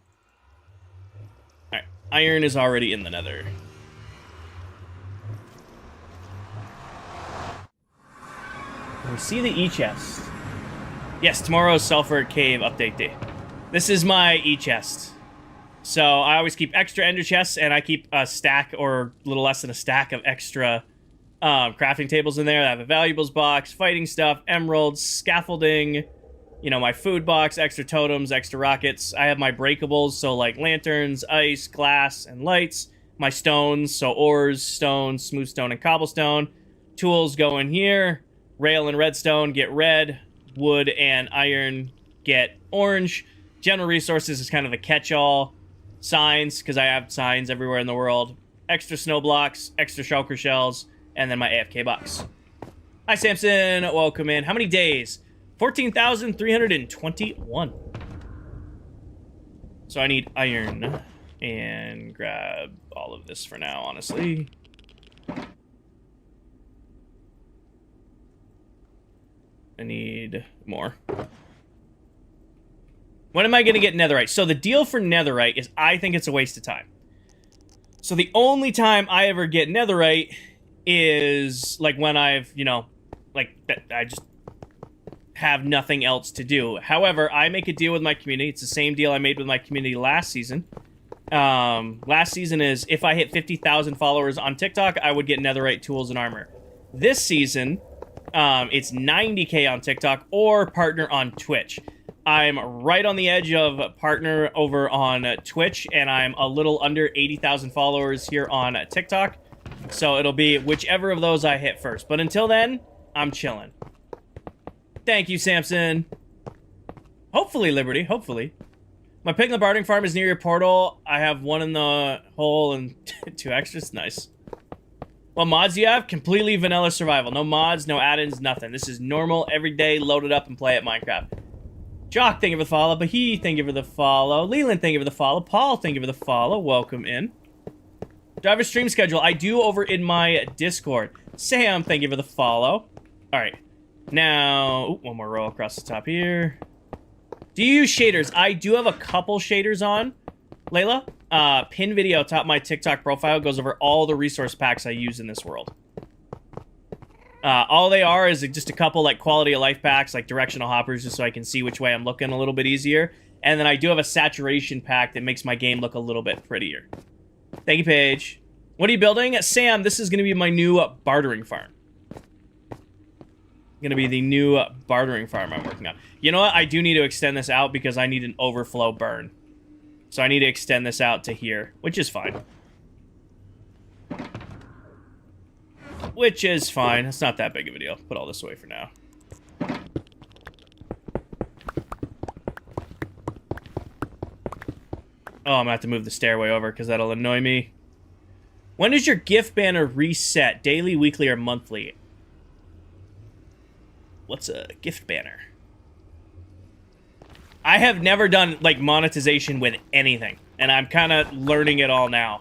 All right, iron is already in the nether. Can we see the E-chest? Yes, tomorrow's Sulfur Cave update day. This is my E-chest. So I always keep extra ender chests, and I keep a stack or a little less than a stack of extra crafting tables in there. I have a valuables box, fighting stuff, emeralds, scaffolding, you know, my food box, extra totems, extra rockets. I have my breakables, so like lanterns, ice, glass, and lights. My stones, so ores, stones, smooth stone, and cobblestone. Tools go in here. Rail and redstone get red. Wood and iron get orange. General resources is kind of a catch-all. Signs, because I have signs everywhere in the world. Extra snow blocks, extra shulker shells, and then my AFK box. Hi, Samson. Welcome in. How many days? 14,321. So I need iron. And grab all of this for now, honestly. I need more. When am I going to get netherite? So the deal for netherite is I think it's a waste of time. So the only time I ever get netherite is like when I've, you know, like I just have nothing else to do. However, I make a deal with my community. It's the same deal I made with my community last season. Last season is if I hit 50,000 followers on TikTok, I would get netherite tools and armor. This season, It's 90K on TikTok or partner on Twitch. I'm right on the edge of partner over on Twitch, and I'm a little under 80,000 followers here on TikTok. So it'll be whichever of those I hit first. But until then, I'm chilling. Thank you, Samson. Hopefully, Liberty. Hopefully. My piglet bartering farm is near your portal. I have one in the hole and 2 extras. Nice. What mods do you have? Completely vanilla survival. No mods, no add-ins, nothing. This is normal, everyday, load it up and play at Minecraft. Jock, thank you for the follow. Bahi, thank you for the follow. Leland, thank you for the follow. Paul, thank you for the follow. Welcome in. Do I have a stream schedule? I do over in my Discord. Sam, thank you for the follow. Alright. Now, ooh, one more row across the top here. Do you use shaders? I do have a couple shaders on. Layla, pin video top of my TikTok profile goes over all the resource packs I use in this world. All they are is just a couple like quality of life packs, like directional hoppers, just so I can see which way I'm looking a little bit easier. And then I do have a saturation pack that makes my game look a little bit prettier. Thank you, Paige. What are you building? Sam, this is going to be my new bartering farm. Going to be the new bartering farm I'm working on. You know what? I do need to extend this out because I need an overflow burn. So I need to extend this out to here, which is fine. Which is fine. It's not that big of a deal. Put all this away for now. Oh, I'm going to have to move the stairway over because that'll annoy me. When does your gift banner reset? Daily, weekly, or monthly? What's a gift banner? I have never done, like, monetization with anything. And I'm kind of learning it all now.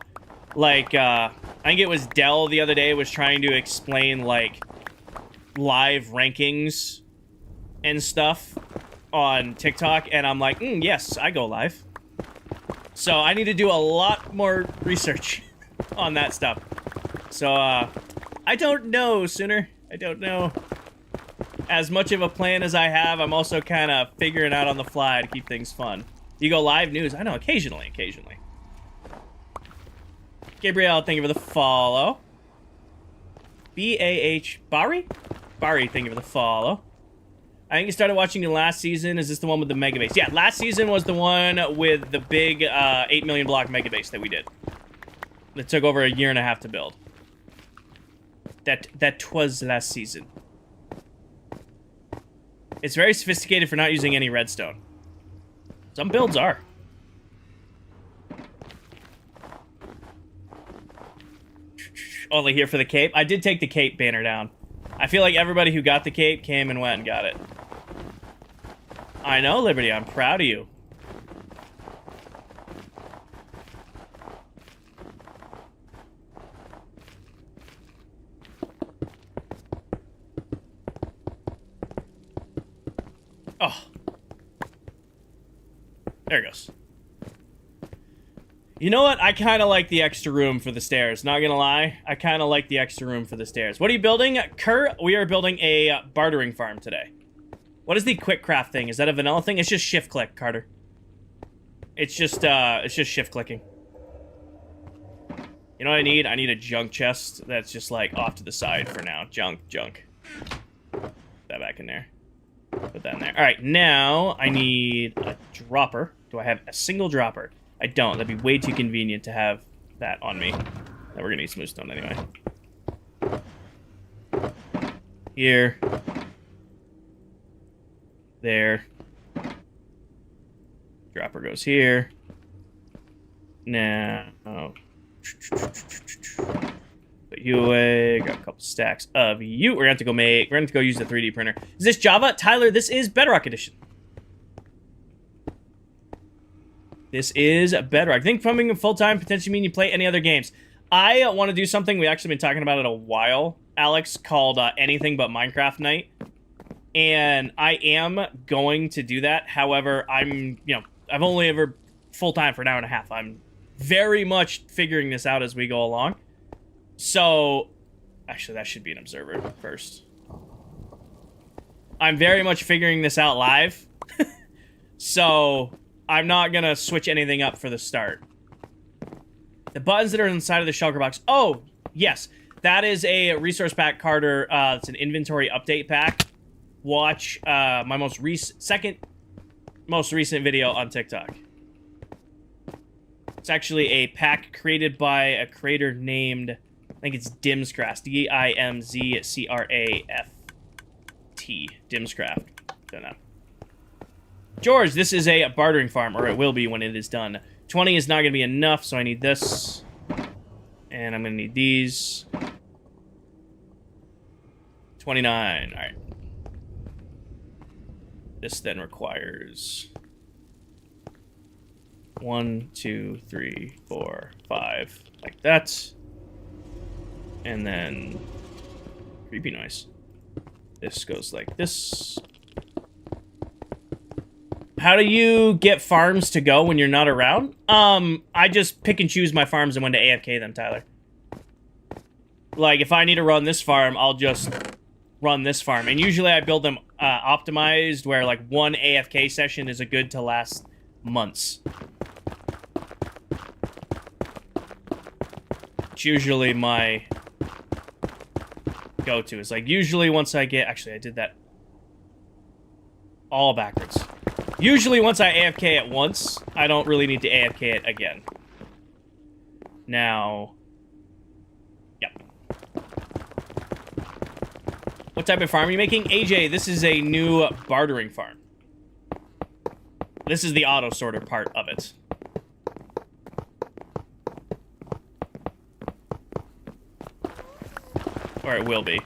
Like, I think it was Dell the other day was trying to explain, like, live rankings and stuff on TikTok. And I'm like, yes, I go live. So I need to do a lot more research on that stuff. So, I don't know, Sooner. I don't know. As much of a plan as I have, I'm also kind of figuring out on the fly to keep things fun. You go live news? I know, occasionally. Gabrielle, thank you for the follow. B-A-H... Bari? Bari, thank you for the follow. I think you started watching the last season. Is this the one with the mega base? Yeah, last season was the one with the big 8 million block mega base that we did. It took over a year and a half to build. That was last season. It's very sophisticated for not using any redstone. Some builds are. Only here for the cape. I did take the cape banner down. I feel like everybody who got the cape came and went and got it. I know, Liberty. I'm proud of you. Oh. There it goes. You know what? I kind of like the extra room for the stairs. Not gonna lie. I kind of like the extra room for the stairs. What are you building? Kurt, we are building a bartering farm today. What is the quick craft thing? Is that a vanilla thing? It's just shift click, Carter. It's just shift clicking. You know what I need? I need a junk chest that's just like off to the side for now. Junk. Put that back in there. Put that in there. All right, now I need a dropper. Do I have a single dropper? I don't. That'd be way too convenient to have that on me. Now we're gonna need smooth stone anyway. Here. There. Dropper goes here. Now. Put you away. Got a couple stacks of you. We're gonna have to go make. We're gonna have to go use the 3D printer. Is this Java? Tyler, this is Bedrock Edition. This is Bedrock. I think coming full-time potentially mean you play any other games. I want to do something we actually been talking about it a while, Alex, called Anything But Minecraft Night. And I am going to do that. However, I've only ever full-time for an hour and a half. I'm very much figuring this out as we go along. So, actually, that should be an observer first. I'm very much figuring this out live. So, I'm not going to switch anything up for the start. The buttons that are inside of the shulker box. Oh, yes. that is a resource pack, Carter. It's an inventory update pack. Watch my second most recent video on TikTok. It's actually a pack created by a creator named, I think it's Dimzcraft. D-I-M-Z-C-R-A-F-T. Dimzcraft. Don't know. George, this is a bartering farm, or it will be when it is done. 20 is not going to be enough, so I need this. And I'm going to need these. 29. All right. This then requires 1, 2, 3, 4, 5, like that. And then creepy noise. This goes like this. How do you get farms to go when you're not around? I just pick and choose my farms and when to AFK them, Tyler. Like, if I need to run this farm, I'll just run this farm. And usually I build them optimized, where, like, one AFK session is a good to last months. It's usually my go-to. It's like, usually once I get... Actually, I did that all backwards. Usually once I AFK it once, I don't really need to AFK it again. Now... Yep. What type of farm are you making? AJ, this is a new bartering farm. This is the auto-sorter part of it. Or it will be.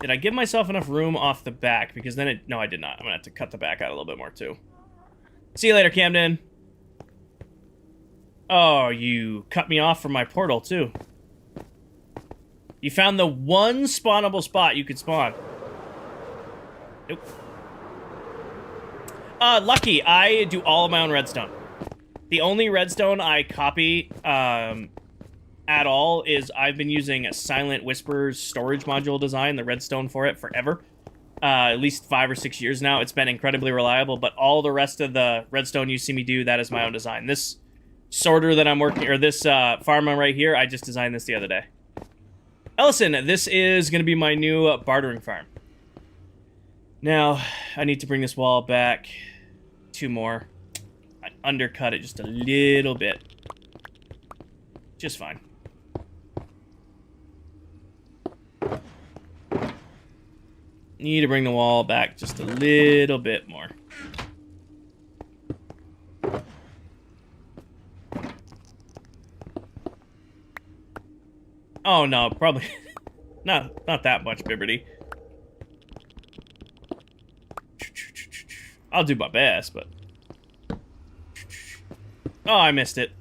Did I give myself enough room off the back? Because then it... No, I did not. I'm gonna have to cut the back out a little bit more, too. See you later, Camden. Oh, you cut me off from my portal, too. You found the one spawnable spot you could spawn. Nope. Lucky, I do all of my own redstone. The only redstone I copy, at all is I've been using a Silent Whisper's storage module design, the redstone for it, forever. At least 5 or 6 years now. It's been incredibly reliable, but all the rest of the redstone you see me do, that is my own design. This sorter that I'm working, or this farm on right here, I just designed this the other day. Ellison, this is going to be my new bartering farm. Now, I need to bring this wall back 2 more. I undercut it just a little bit. Just fine. Need to bring the wall back just a little bit more. Oh no, probably not that much, Bibberty. I'll do my best, but... Oh, I missed it.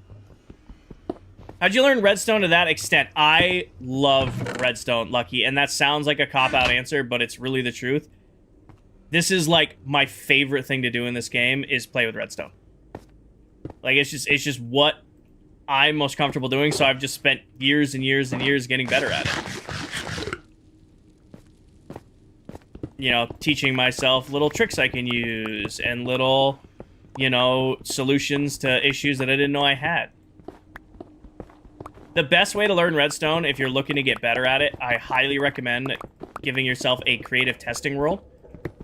How'd you learn redstone to that extent? I love redstone, Lucky, and that sounds like a cop-out answer, but it's really the truth. This is, like, my favorite thing to do in this game, is play with redstone. Like, it's just what I'm most comfortable doing, so I've just spent years and years and years getting better at it. You know, teaching myself little tricks I can use, and little, you know, solutions to issues that I didn't know I had. The best way to learn redstone, if you're looking to get better at it, I highly recommend giving yourself a creative testing world.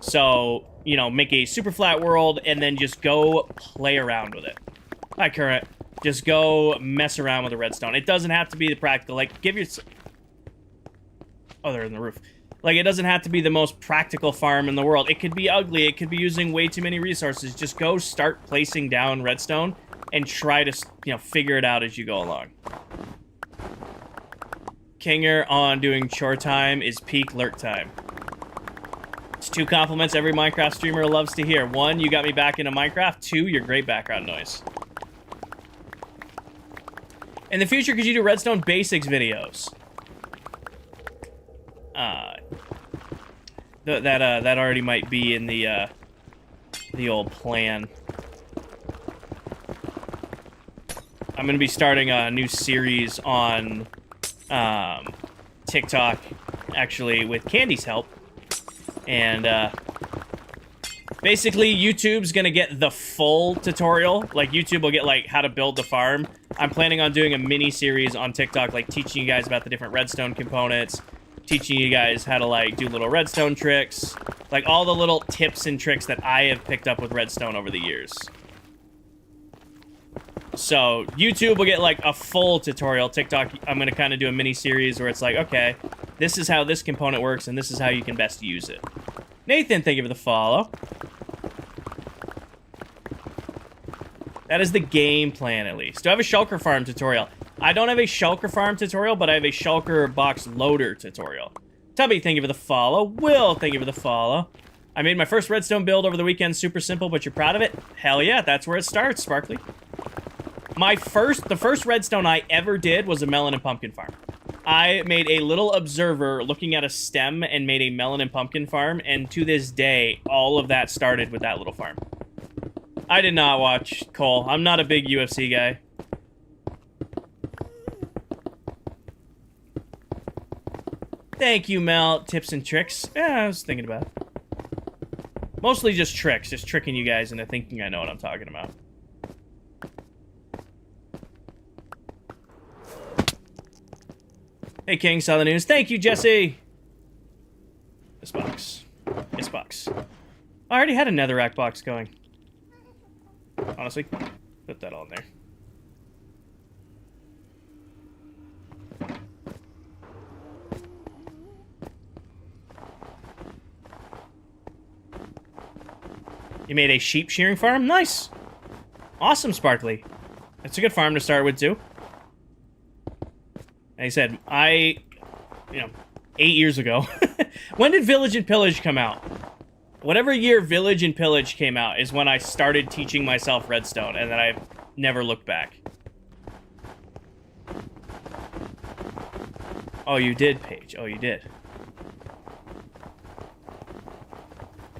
So, you know, make a super flat world and then just go play around with it. Hi, Current. Just go mess around with the redstone. It doesn't have to be the practical. Like, give yourself... Oh, they're in the roof. Like, it doesn't have to be the most practical farm in the world. It could be ugly. It could be using way too many resources. Just go start placing down redstone and try to, you know, figure it out as you go along. Kinger on doing chore time is peak lurk time. It's 2 compliments every Minecraft streamer loves to hear. 1, you got me back into Minecraft. 2, your great background noise. In the future, could you do redstone basics videos? That already might be in the old plan. I'm gonna be starting a new series on TikTok, actually, with Candy's help, and Basically, YouTube's gonna get the full tutorial. Like, YouTube will get, like, how to build the farm. I'm planning on doing a mini-series on TikTok, like, teaching you guys about the different redstone components, teaching you guys how to, like, do little redstone tricks, like, all the little tips and tricks that I have picked up with redstone over the years. So, YouTube will get, like, a full tutorial. TikTok, I'm gonna kind of do a mini-series where it's like, okay, this is how this component works, and this is how you can best use it. Nathan, thank you for the follow. That is the game plan, at least. Do I have a shulker farm tutorial? I don't have a shulker farm tutorial, but I have a shulker box loader tutorial. Tubby, thank you for the follow. Will, thank you for the follow. I made my first redstone build over the weekend. Super simple, but you're proud of it? Hell yeah, that's where it starts, Sparkly. The first redstone I ever did was a melon and pumpkin farm. I made a little observer looking at a stem and made a melon and pumpkin farm, and to this day, all of that started with that little farm. I did not watch Cole. I'm not a big UFC guy. Thank you, Mel. Tips and tricks. Yeah, I was thinking about it. Mostly just tricks. Just tricking you guys into thinking I know what I'm talking about. Hey, King, saw the news. Thank you, Jesse. This box. This box. I already had a netherrack box going. Honestly, put that all in there. You made a sheep shearing farm? Nice. Awesome, Sparkly. That's a good farm to start with, too. And he said, 8 years ago. When did Village and Pillage come out? Whatever year Village and Pillage came out is when I started teaching myself redstone, and then I've never looked back. Oh, you did, Paige. Oh, you did.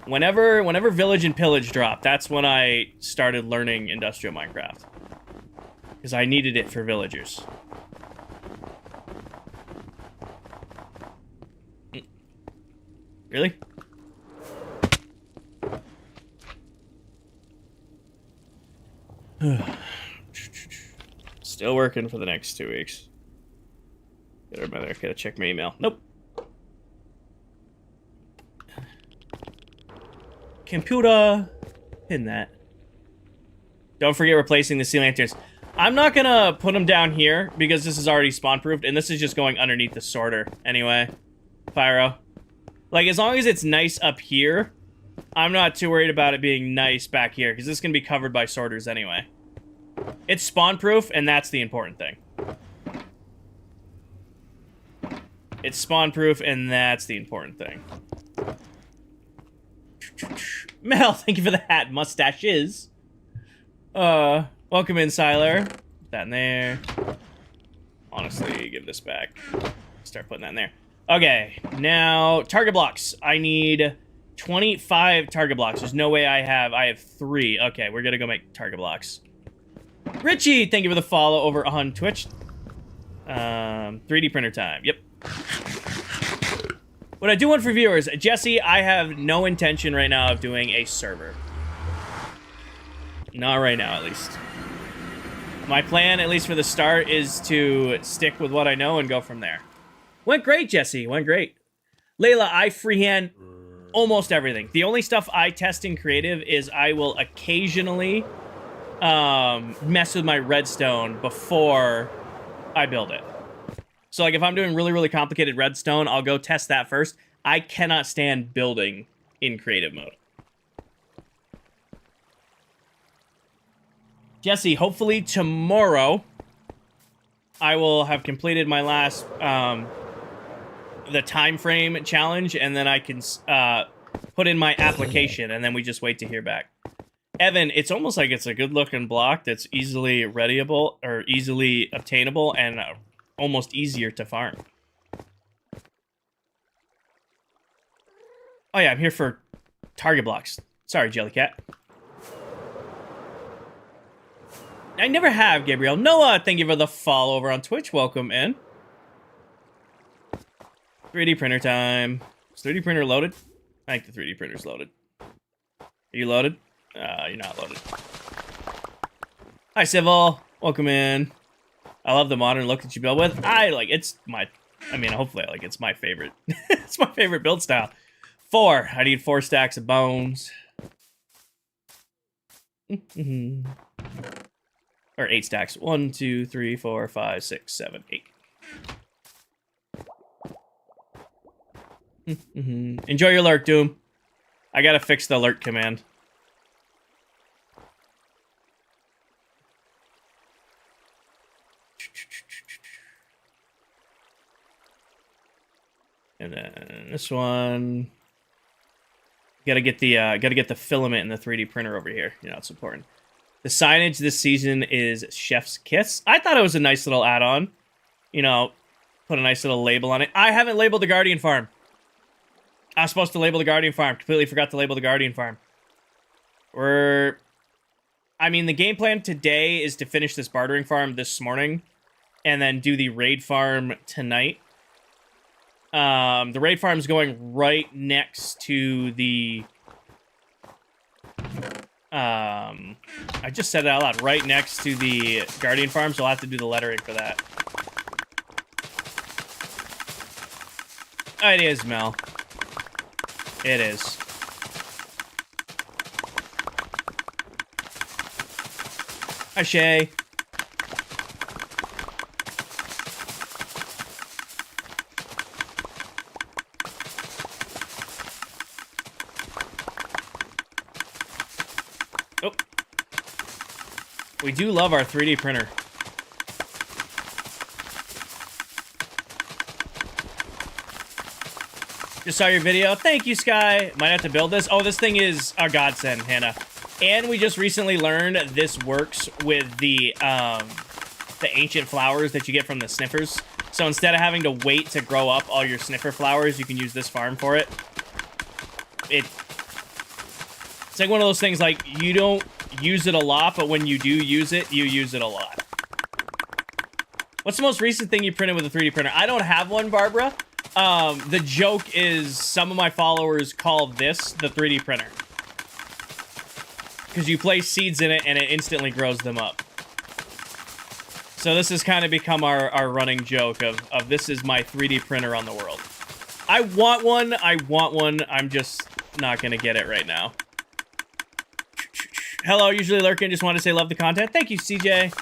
Whenever Village and Pillage dropped, that's when I started learning Industrial Minecraft. Because I needed it for villagers. Really? Still working for the next 2 weeks. Gotta check my email. Nope. Computer. Pin that. Don't forget replacing the sea lanterns. I'm not gonna put them down here because this is already spawn-proofed, and this is just going underneath the sorter anyway. Pyro. Like, as long as it's nice up here, I'm not too worried about it being nice back here, because this is going to be covered by sorters anyway. It's spawn-proof, and that's the important thing. It's spawn-proof, and that's the important thing. Mel, thank you for the hat. Mustaches. Welcome in, Siler. Put that in there. Honestly, give this back. Start putting that in there. Okay, now, target blocks. I need 25 target blocks. There's no way I have 3. Okay, we're gonna go make target blocks. Richie, thank you for the follow over on Twitch. 3D printer time, yep. What I do want for viewers, Jesse, I have no intention right now of doing a server. Not right now, at least. My plan, at least for the start, is to stick with what I know and go from there. Went great, Jesse. Went great. Layla, I freehand almost everything. The only stuff I test in creative is I will occasionally mess with my redstone before I build it. So, like, if I'm doing really, really complicated redstone, I'll go test that first. I cannot stand building in creative mode. Jesse, hopefully tomorrow I will have completed my last the time frame challenge, and then I can put in my application, and then we just wait to hear back. Evan, it's almost like it's a good-looking block that's easily readyable or easily obtainable and almost easier to farm. Oh yeah, I'm here for target blocks. Sorry, Jellycat. I never have, Gabriel. Noah, thank you for the follow over on Twitch. Welcome in. 3D printer time. Is 3D printer loaded? I think the 3D printer's loaded. Are you loaded? You're not loaded. Hi, Civil. Welcome in. I love the modern look that you build with. Hopefully it's my favorite. It's my favorite build style. 4. I need 4 stacks of bones. Or 8 stacks. 1, 2, 3, 4, 5, 6, 7, 8. Enjoy your lurk, Doom. I gotta fix the lurk command. And then this one. Gotta get the filament in the 3D printer over here. You know, it's important. The signage this season is Chef's Kiss. I thought it was a nice little add-on. You know, put a nice little label on it. I haven't labeled the Guardian Farm. I was supposed to label the Guardian Farm. Completely forgot to label the Guardian Farm. The game plan today is to finish this bartering farm this morning and then do the raid farm tonight. The raid farm is going right next to the... I just said it out loud. Right next to the Guardian farm, so I'll have to do the lettering for that. It is, Mel. It is. Hi, Shay. Oh. We do love our 3D printer. Just saw your video. Thank you, Sky. Might have to build this. Oh, this thing is a godsend, Hannah. And we just recently learned this works with the ancient flowers that you get from the sniffers. So instead of having to wait to grow up all your sniffer flowers, you can use this farm for it. It's like one of those things, like, you don't use it a lot, but when you do use it, you use it a lot. What's the most recent thing you printed with a 3D printer? I don't have one, Barbara. The joke is some of my followers call this the 3D printer. Because you place seeds in it and it instantly grows them up. So this has kind of become our running joke of this is my 3D printer on the world. I want one. I'm just not going to get it right now. Hello, usually lurking. Just want to say love the content. Thank you, CJ.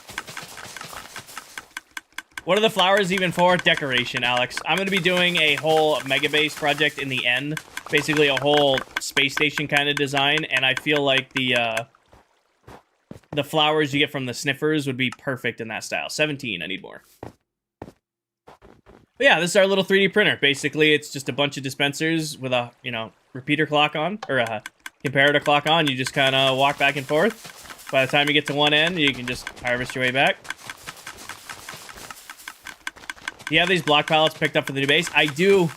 What are the flowers even for? Decoration, Alex. I'm going to be doing a whole Mega Base project in the end. Basically a whole space station kind of design. And I feel like the flowers you get from the sniffers would be perfect in that style. 17, I need more. But yeah, this is our little 3D printer. Basically, it's just a bunch of dispensers with a, repeater clock on. Or a comparator clock on. You just kind of walk back and forth. By the time you get to one end, you can just harvest your way back. Do you have these block pallets picked up for the new base? I do,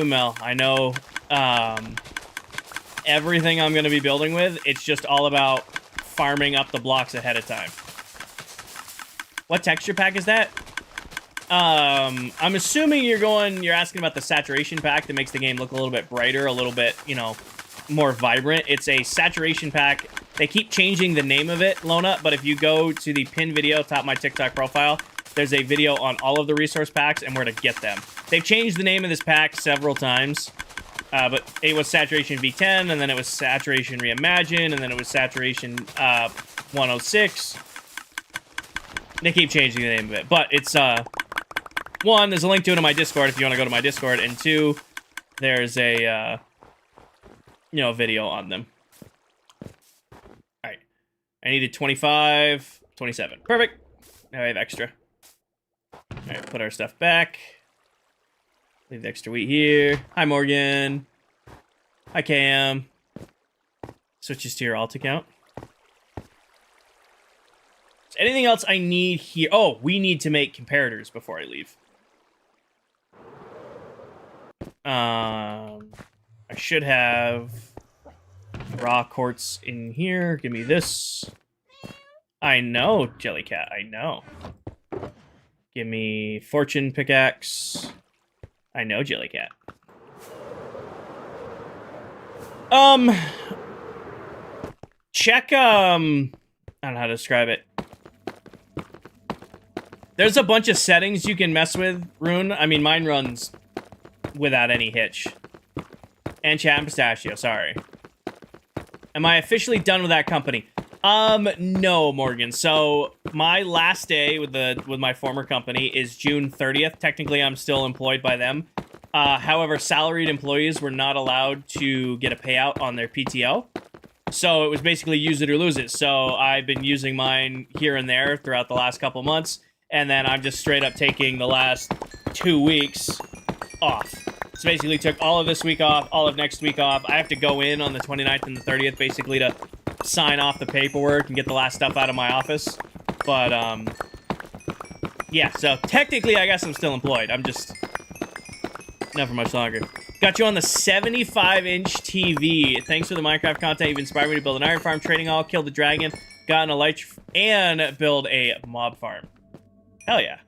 Mel. I know everything I'm going to be building with. It's just all about farming up the blocks ahead of time. What texture pack is that? I'm assuming you're asking about the saturation pack that makes the game look a little bit brighter, a little bit, more vibrant. It's a saturation pack. They keep changing the name of it, Lona, but if you go to the pinned video top of my TikTok profile, there's a video on all of the resource packs and where to get them. They've changed the name of this pack several times, but it was Saturation V10, and then it was Saturation Reimagined, and then it was Saturation 106. They keep changing the name of it, but it's, one, there's a link to it in my Discord if you want to go to my Discord, and 2, there's a, video on them. Alright. I needed 25, 27. Perfect. Now I have extra. Alright, put our stuff back. Leave the extra wheat here. Hi, Morgan. Hi, Cam. Switches to your alt account. Is anything else I need here? Oh, we need to make comparators before I leave. I should have raw quartz in here. Give me this. I know, Jellycat. I know. Give me fortune pickaxe. I know, Jellycat. check, I don't know how to describe it. There's a bunch of settings you can mess with, Rune. I mean, mine runs without any hitch. And Chat and Pistachio, sorry. Am I officially done with that company? No, Morgan. So my last day with my former company is June 30th. Technically, I'm still employed by them. However, salaried employees were not allowed to get a payout on their PTO. So it was basically use it or lose it. So I've been using mine here and there throughout the last couple months. And then I'm just straight up taking the last 2 weeks off. So basically took all of this week off, all of next week off. I have to go in on the 29th and the 30th basically to sign off the paperwork and get the last stuff out of my office. But, yeah, so technically I guess I'm still employed. I'm just not for much longer. Got you on the 75-inch TV. Thanks for the Minecraft content. You've inspired me to build an iron farm, trading hall, kill the dragon, gotten a light, and build a mob farm. Hell yeah.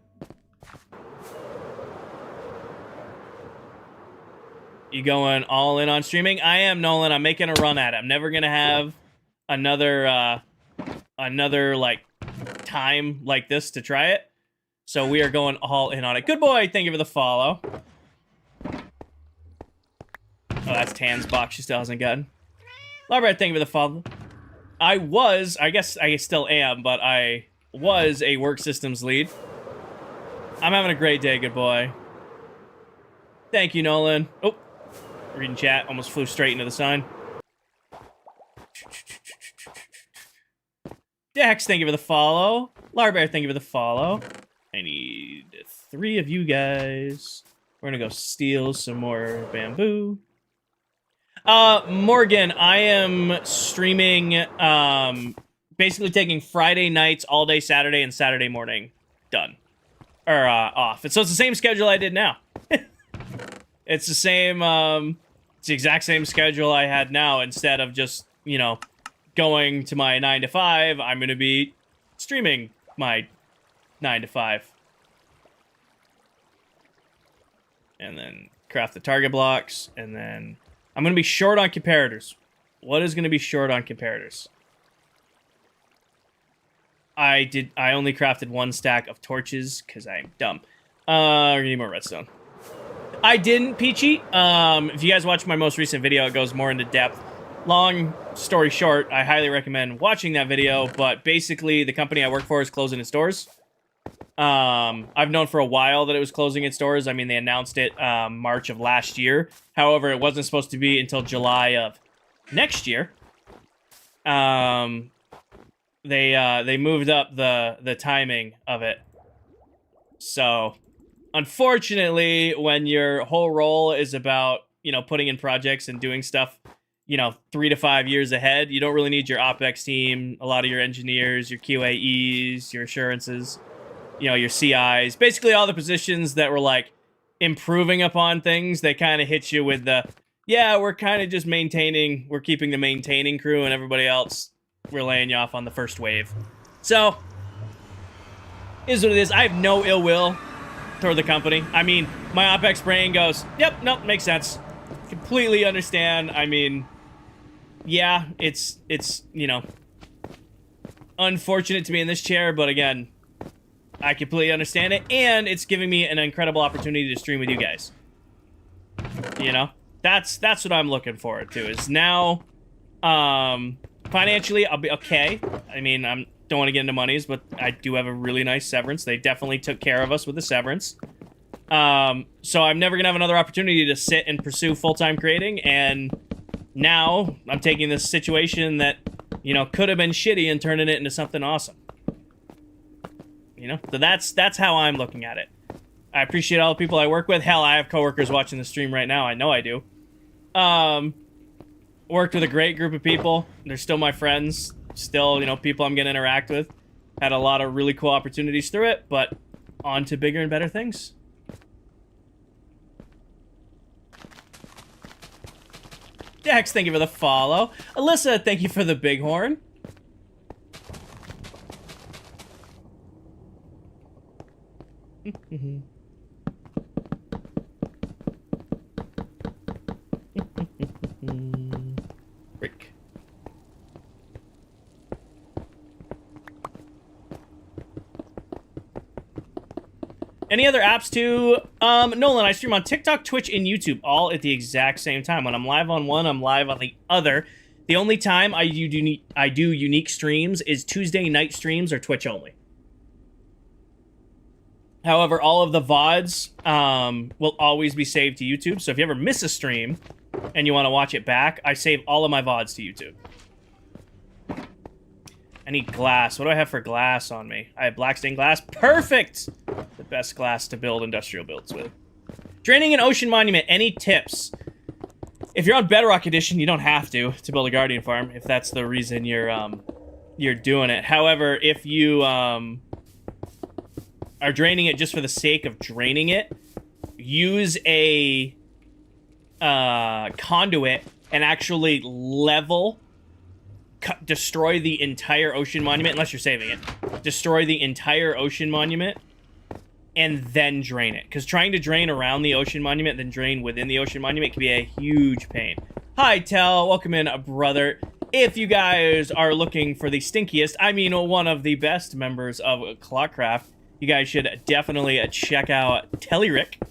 You going all in on streaming? I am, Nolan. I'm making a run at it. I'm never gonna have another like time like this to try it. So we are going all in on it. Good boy. Thank you for the follow. Oh, that's Tan's box she still hasn't gotten. Alright, thank you for the follow. I guess I still am, but I was a work systems lead. I'm having a great day, good boy. Thank you, Nolan. Oh, reading chat. Almost flew straight into the sign. Dex, thank you for the follow. Larbear, thank you for the follow. I need 3 of you guys. We're gonna go steal some more bamboo. Morgan, I am streaming, basically taking Friday nights, all day Saturday, and Saturday morning. Done. Or, off. So it's the same schedule I did now. It's the same, it's the exact same schedule I had now. Instead of just, you know, going to my 9 to 5, I'm gonna be streaming my 9 to 5. And then craft the target blocks, and then I'm going to be short on comparators. What is going to be short on comparators? I only crafted 1 stack of torches because I'm dumb. We're going to need more redstone. I didn't, Peachy. If you guys watch my most recent video, it goes more into depth. Long story short, I highly recommend watching that video, but basically the company I work for is closing its doors. I've known for a while that it was closing its doors. I mean, they announced it March of last year. However, it wasn't supposed to be until July of next year. They moved up the timing of it. So, unfortunately, when your whole role is about, you know, putting in projects and doing stuff, you know, 3 to 5 years ahead, you don't really need your OpEx team, a lot of your engineers, your QAEs, your assurances, you know, your CIs, basically all the positions that were like improving upon things. They kind of hit you with the, yeah, we're kind of just maintaining, we're keeping the maintaining crew, and everybody else, we're laying you off on the first wave. So, is what it is. I have no ill will toward the company. I mean, my OpEx brain goes, yep, nope, makes sense. Completely understand. I mean, yeah, it's you know, unfortunate to be in this chair, but again, I completely understand it, and it's giving me an incredible opportunity to stream with you guys. You know? That's what I'm looking forward to, is now, financially, I'll be okay. I mean, don't want to get into monies, but I do have a really nice severance. They definitely took care of us with the severance. So I'm never gonna have another opportunity to sit and pursue full-time creating, and now I'm taking this situation that, you know, could have been shitty and turning it into something awesome. You know, so that's how I'm looking at it. I appreciate all the people I work with. Hell, I have coworkers watching the stream right now. I know I do. Worked with a great group of people. They're still my friends. Still, you know, people I'm gonna interact with. Had a lot of really cool opportunities through it, but on to bigger and better things. Dex, thank you for the follow. Alyssa, thank you for the bighorn. Break. Any other apps too? Nolan, I stream on TikTok, Twitch, and YouTube all at the exact same time. When I'm live on one, I'm live on the other. The only time I do unique streams is Tuesday night streams or Twitch only. However, all of the VODs will always be saved to YouTube. So if you ever miss a stream and you want to watch it back, I save all of my VODs to YouTube. I need glass. What do I have for glass on me? I have black stained glass. Perfect! The best glass to build industrial builds with. Draining an ocean monument. Any tips? If you're on Bedrock Edition, you don't have to build a Guardian farm, if that's the reason you're doing it. However, if you are draining it just for the sake of draining it, use a conduit and actually destroy the entire ocean monument, unless you're saving it. Destroy the entire ocean monument and then drain it. Because trying to drain around the ocean monument, then drain within the ocean monument can be a huge pain. Hi, Tel. Welcome in, brother. If you guys are looking for the stinkiest, I mean one of the best members of ClockCraft, you guys should definitely check out Tellyrick.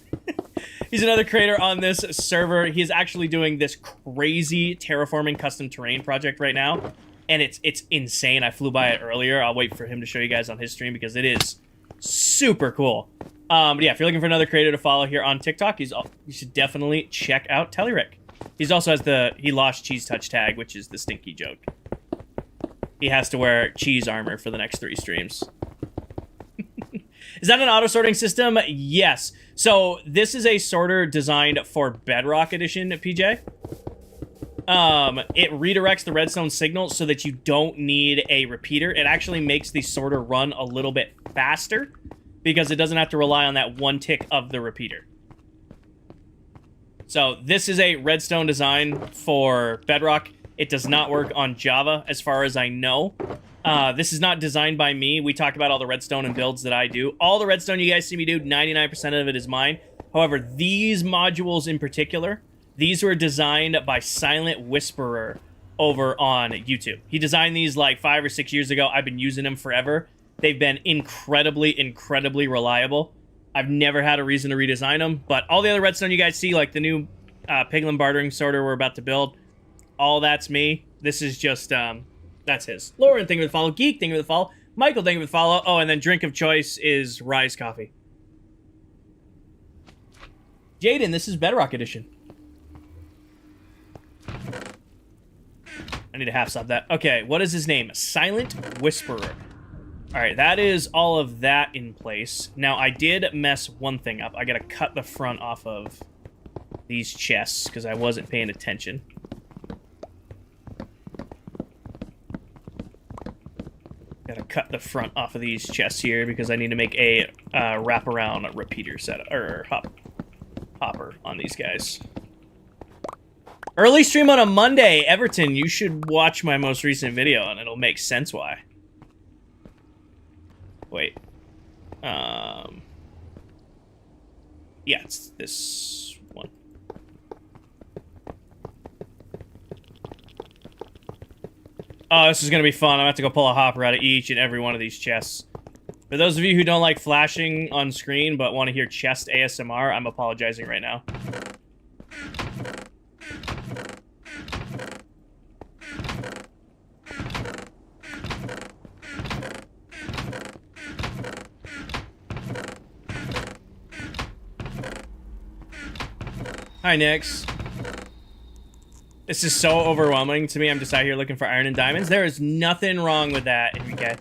He's another creator on this server. He is actually doing this crazy terraforming custom terrain project right now, and it's insane. I flew by it earlier. I'll wait for him to show you guys on his stream because it is super cool. But yeah, if you're looking for another creator to follow here on TikTok, you should definitely check out Tellyrick. He's also has the he lost cheese touch tag, which is the stinky joke. He has to wear cheese armor for the next 3 streams. Is that an auto-sorting system? Yes. So this is a sorter designed for Bedrock Edition, PJ. It redirects the redstone signal so that you don't need a repeater. It actually makes the sorter run a little bit faster because it doesn't have to rely on that one tick of the repeater. So this is a redstone design for Bedrock. It does not work on Java as far as I know. This is not designed by me. We talk about all the redstone and builds that I do. All the redstone you guys see me do, 99% of it is mine. However, these modules in particular, these were designed by Silent Whisperer over on YouTube. He designed these like 5 or 6 years ago. I've been using them forever. They've been incredibly, incredibly reliable. I've never had a reason to redesign them, but all the other redstone you guys see, like the new Piglin bartering sorter we're about to build, all that's me. This is just, that's his. Lauren, thank you for the follow. Geek, thank you for the follow. Michael, thank you for the follow. Oh, and then drink of choice is Rise Coffee. Jaden, this is Bedrock Edition. I need to half stop that. Okay, what is his name? Silent Whisperer. Alright, that is all of that in place. Now, I did mess one thing up. I gotta cut the front off of these chests, because I wasn't paying attention. Gotta cut the front off of these chests here, because I need to make a wraparound repeater set, or hopper on these guys. Early stream on a Monday. Everton, you should watch my most recent video, and it'll make sense why. Wait. Yeah, it's this one. Oh, this is gonna be fun. I'm gonna have to go pull a hopper out of each and every one of these chests. For those of you who don't like flashing on screen but want to hear chest ASMR, I'm apologizing right now. Hi, Nix. This is so overwhelming to me. I'm just out here looking for iron and diamonds. There is nothing wrong with that, Enrique.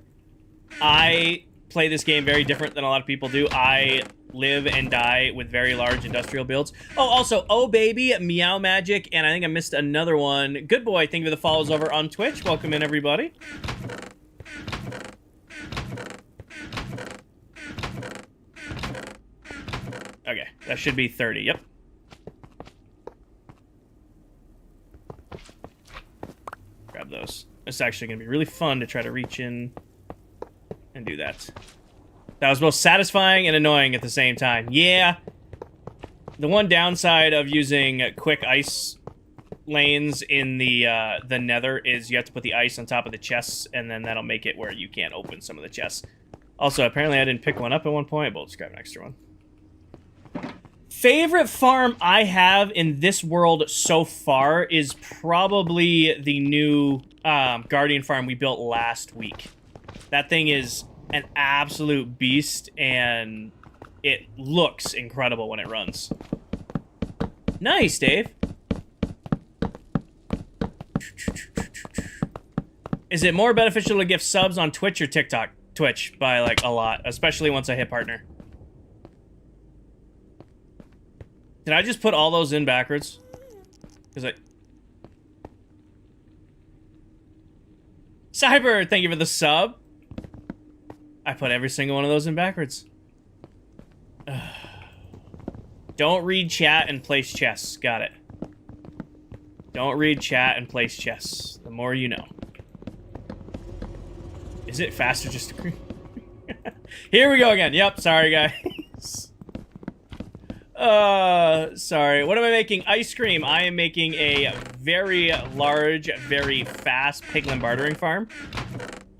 I play this game very different than a lot of people do. I live and die with very large industrial builds. Oh, also, Oh Baby, Meow Magic, and I think I missed another one. Good boy, thank you for the follows over on Twitch. Welcome in, everybody. Okay, that should be 30, yep. Grab those. It's actually going to be really fun to try to reach in and do that. That was both satisfying and annoying at the same time. Yeah. The one downside of using quick ice lanes in the nether is you have to put the ice on top of the chests, and then that'll make it where you can't open some of the chests. Also, apparently I didn't pick one up at one point, but let's grab an extra one. Favorite farm I have in this world so far is probably the new Guardian farm we built last week. That thing is an absolute beast, and it looks incredible when it runs. Nice, Dave. Is it more beneficial to gift subs on Twitch or TikTok? Twitch, by, like, a lot. Especially once I hit partner. Did I just put all those in backwards? Because Cyber, thank you for the sub. I put every single one of those in backwards. Don't read chat and place chess. Got it. Don't read chat and place chess. The more you know. Is it faster just to... Here we go again. Yep, sorry, guys. Sorry. What am I making? Ice cream. I am making a very large, very fast piglin bartering farm.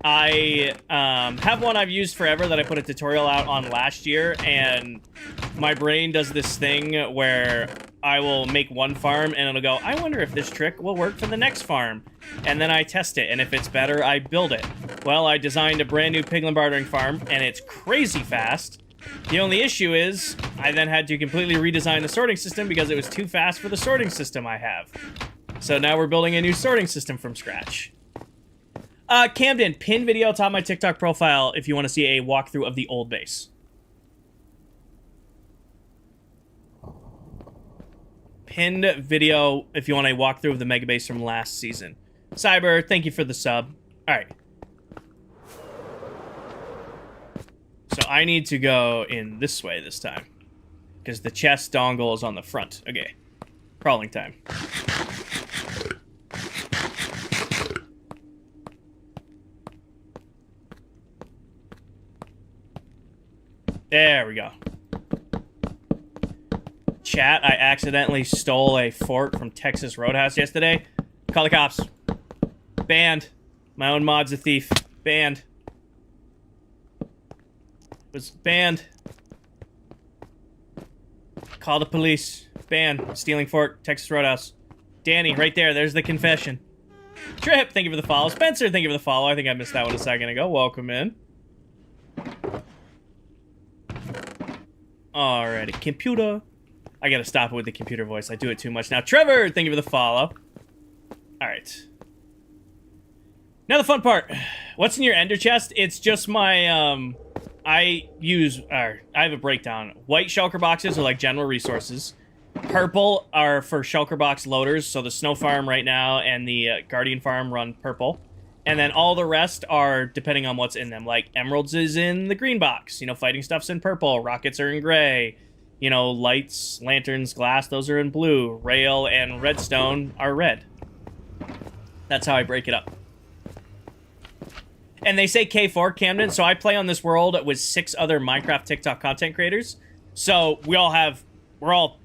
I have one I've used forever that I put a tutorial out on last year, and my brain does this thing where I will make one farm and it'll go, I wonder if this trick will work for the next farm. And then I test it, and if it's better, I build it. Well, I designed a brand new piglin bartering farm, and it's crazy fast. The only issue is, I then had to completely redesign the sorting system because it was too fast for the sorting system I have. So now we're building a new sorting system from scratch. Camden, pin video top of my TikTok profile if you want to see a walkthrough of the old base. Pinned video if you want a walkthrough of the mega base from last season. Cyber, thank you for the sub. Alright. So I need to go in this way this time. Because the chest dongle is on the front. Okay. Crawling time. There we go. Chat, I accidentally stole a fork from Texas Roadhouse yesterday. Call the cops. Banned. My own mod's a thief. Banned. Was banned. Call the police. Banned. Stealing fork. Texas Roadhouse. Danny, right there. There's the confession. Trip, thank you for the follow. Spencer, thank you for the follow. I think I missed that one a second ago. Welcome in. Alrighty, computer. I gotta stop it with the computer voice. I do it too much now. Trevor, thank you for the follow. Alright. Now the fun part. What's in your ender chest? It's just my, I have a breakdown. White shulker boxes are like general resources. Purple are for shulker box loaders, so the snow farm right now and the guardian farm run purple. And then all the rest are depending on what's in them. Like emeralds is in the green box. You know, fighting stuff's in purple. Rockets are in gray. You know, lights, lanterns, glass, those are in blue. Rail and redstone are red. That's how I break it up. And they say K4, Camden, so I play on this world with 6 other Minecraft TikTok content creators. So we're all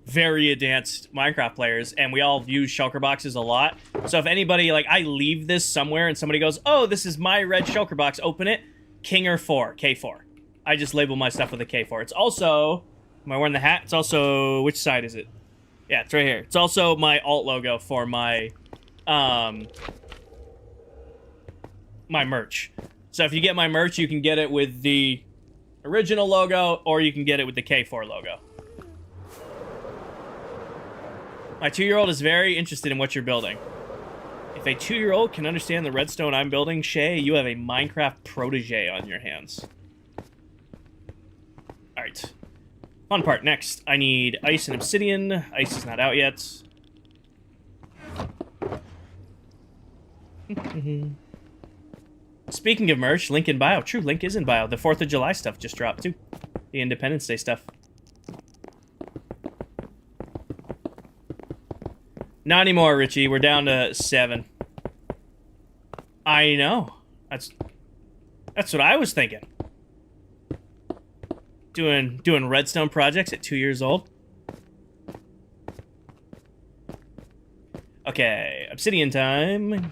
very advanced Minecraft players, and we all use shulker boxes a lot. So if anybody, like, I leave this somewhere and somebody goes, oh, this is my red shulker box, open it, King or 4, K4. I just label my stuff with a K4. It's also, am I wearing the hat? It's also, which side is it? Yeah, it's right here. It's also my alt logo for my, my merch. So if you get my merch, you can get it with the original logo, or you can get it with the K4 logo. My 2-year-old is very interested in what you're building. If a 2-year-old can understand the redstone I'm building, Shay, you have a Minecraft protege on your hands. Alright. Fun part, next. I need ice and obsidian. Ice is not out yet. Speaking of merch, link in bio. True, link is in bio. The 4th of July stuff just dropped, too. The Independence Day stuff. Not anymore, Richie. We're down to 7. I know. That's what I was thinking. Doing redstone projects at 2 years old. Okay, obsidian time.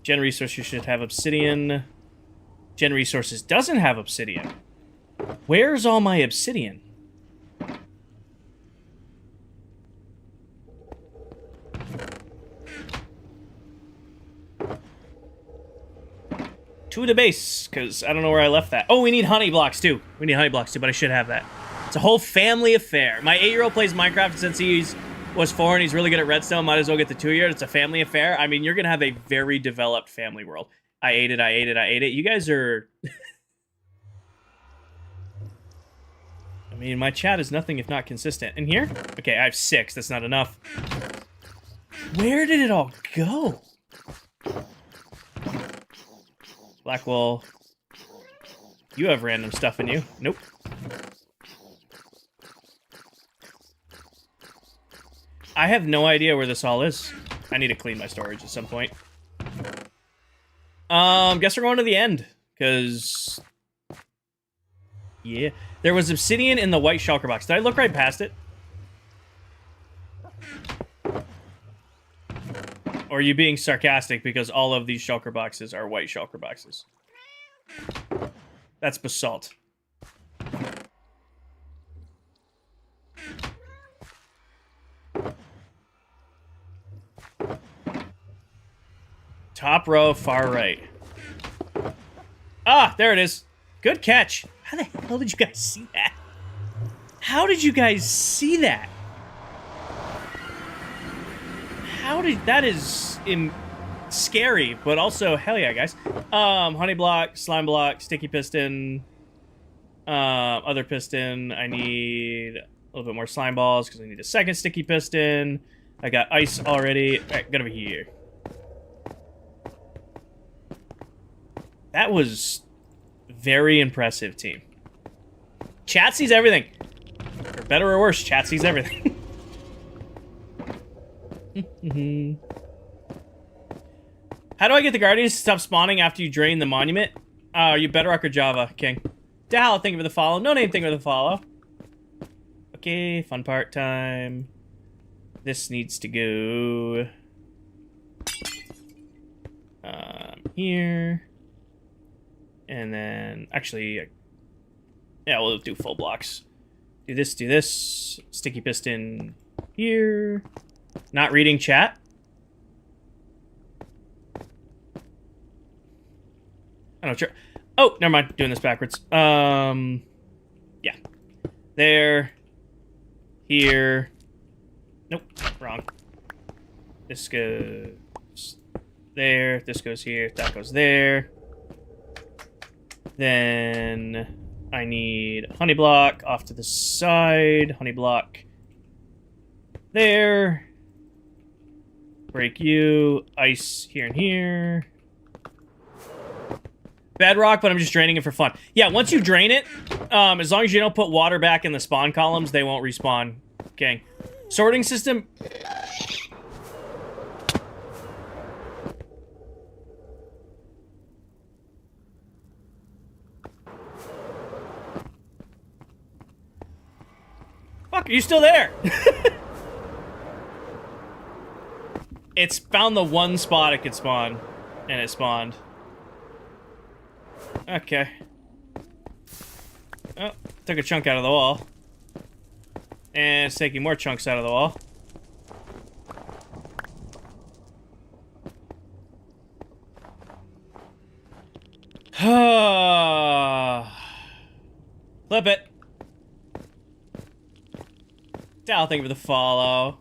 Gen Resources should have obsidian. Gen Resources doesn't have obsidian. Where's all my obsidian? To the base, because I don't know where I left that. Oh, we need honey blocks, too. We need honey blocks, too, but I should have that. It's a whole family affair. My 8-year-old plays Minecraft, and since he was 4 and he's really good at redstone, might as well get the 2-year. It's a family affair. I mean, you're going to have a very developed family world. I ate it, I ate it, I ate it. You guys are... I mean, my chat is nothing if not consistent. In here? Okay, I have 6. That's not enough. Where did it all go? Blackwall. You have random stuff in you. Nope. I have no idea where this all is. I need to clean my storage at some point. Guess we're going to the end. Because... yeah. There was obsidian in the white shulker box. Did I look right past it? Or are you being sarcastic because all of these shulker boxes are white shulker boxes? That's basalt. Top row, far right. Ah, there it is. Good catch. How the hell did you guys see that? How did you guys see that? How did... that is scary, but also, hell yeah, guys. Honey block, slime block, sticky piston, other piston. I need a little bit more slime balls because I need a second sticky piston. I got ice already. All right, get over here. That was very impressive, team. Chat sees everything. For better or worse, chat sees everything. How do I get the Guardians to stop spawning after you drain the monument? Are you Bedrock or Java, King? Dal, thank you for the follow. No name, thank you for the follow. Okay, fun part time. This needs to go... here. And then, actually, yeah, we'll do full blocks. Do this. Sticky piston here. Not reading chat. I don't know. Oh, never mind. Doing this backwards. Yeah. There. Here. Nope. Wrong. This goes there. This goes here. That goes there. Then I need honey block off to the side. Honey block there. Break you. Ice here and here. Bedrock, but I'm just draining it for fun. Yeah, once you drain it, as long as you don't put water back in the spawn columns, they won't respawn. Okay. Sorting system. Fuck, are you still there? It's found the one spot it could spawn, and it spawned. Okay. Oh, took a chunk out of the wall. And it's taking more chunks out of the wall. Flip it. Dal, thank you for the follow.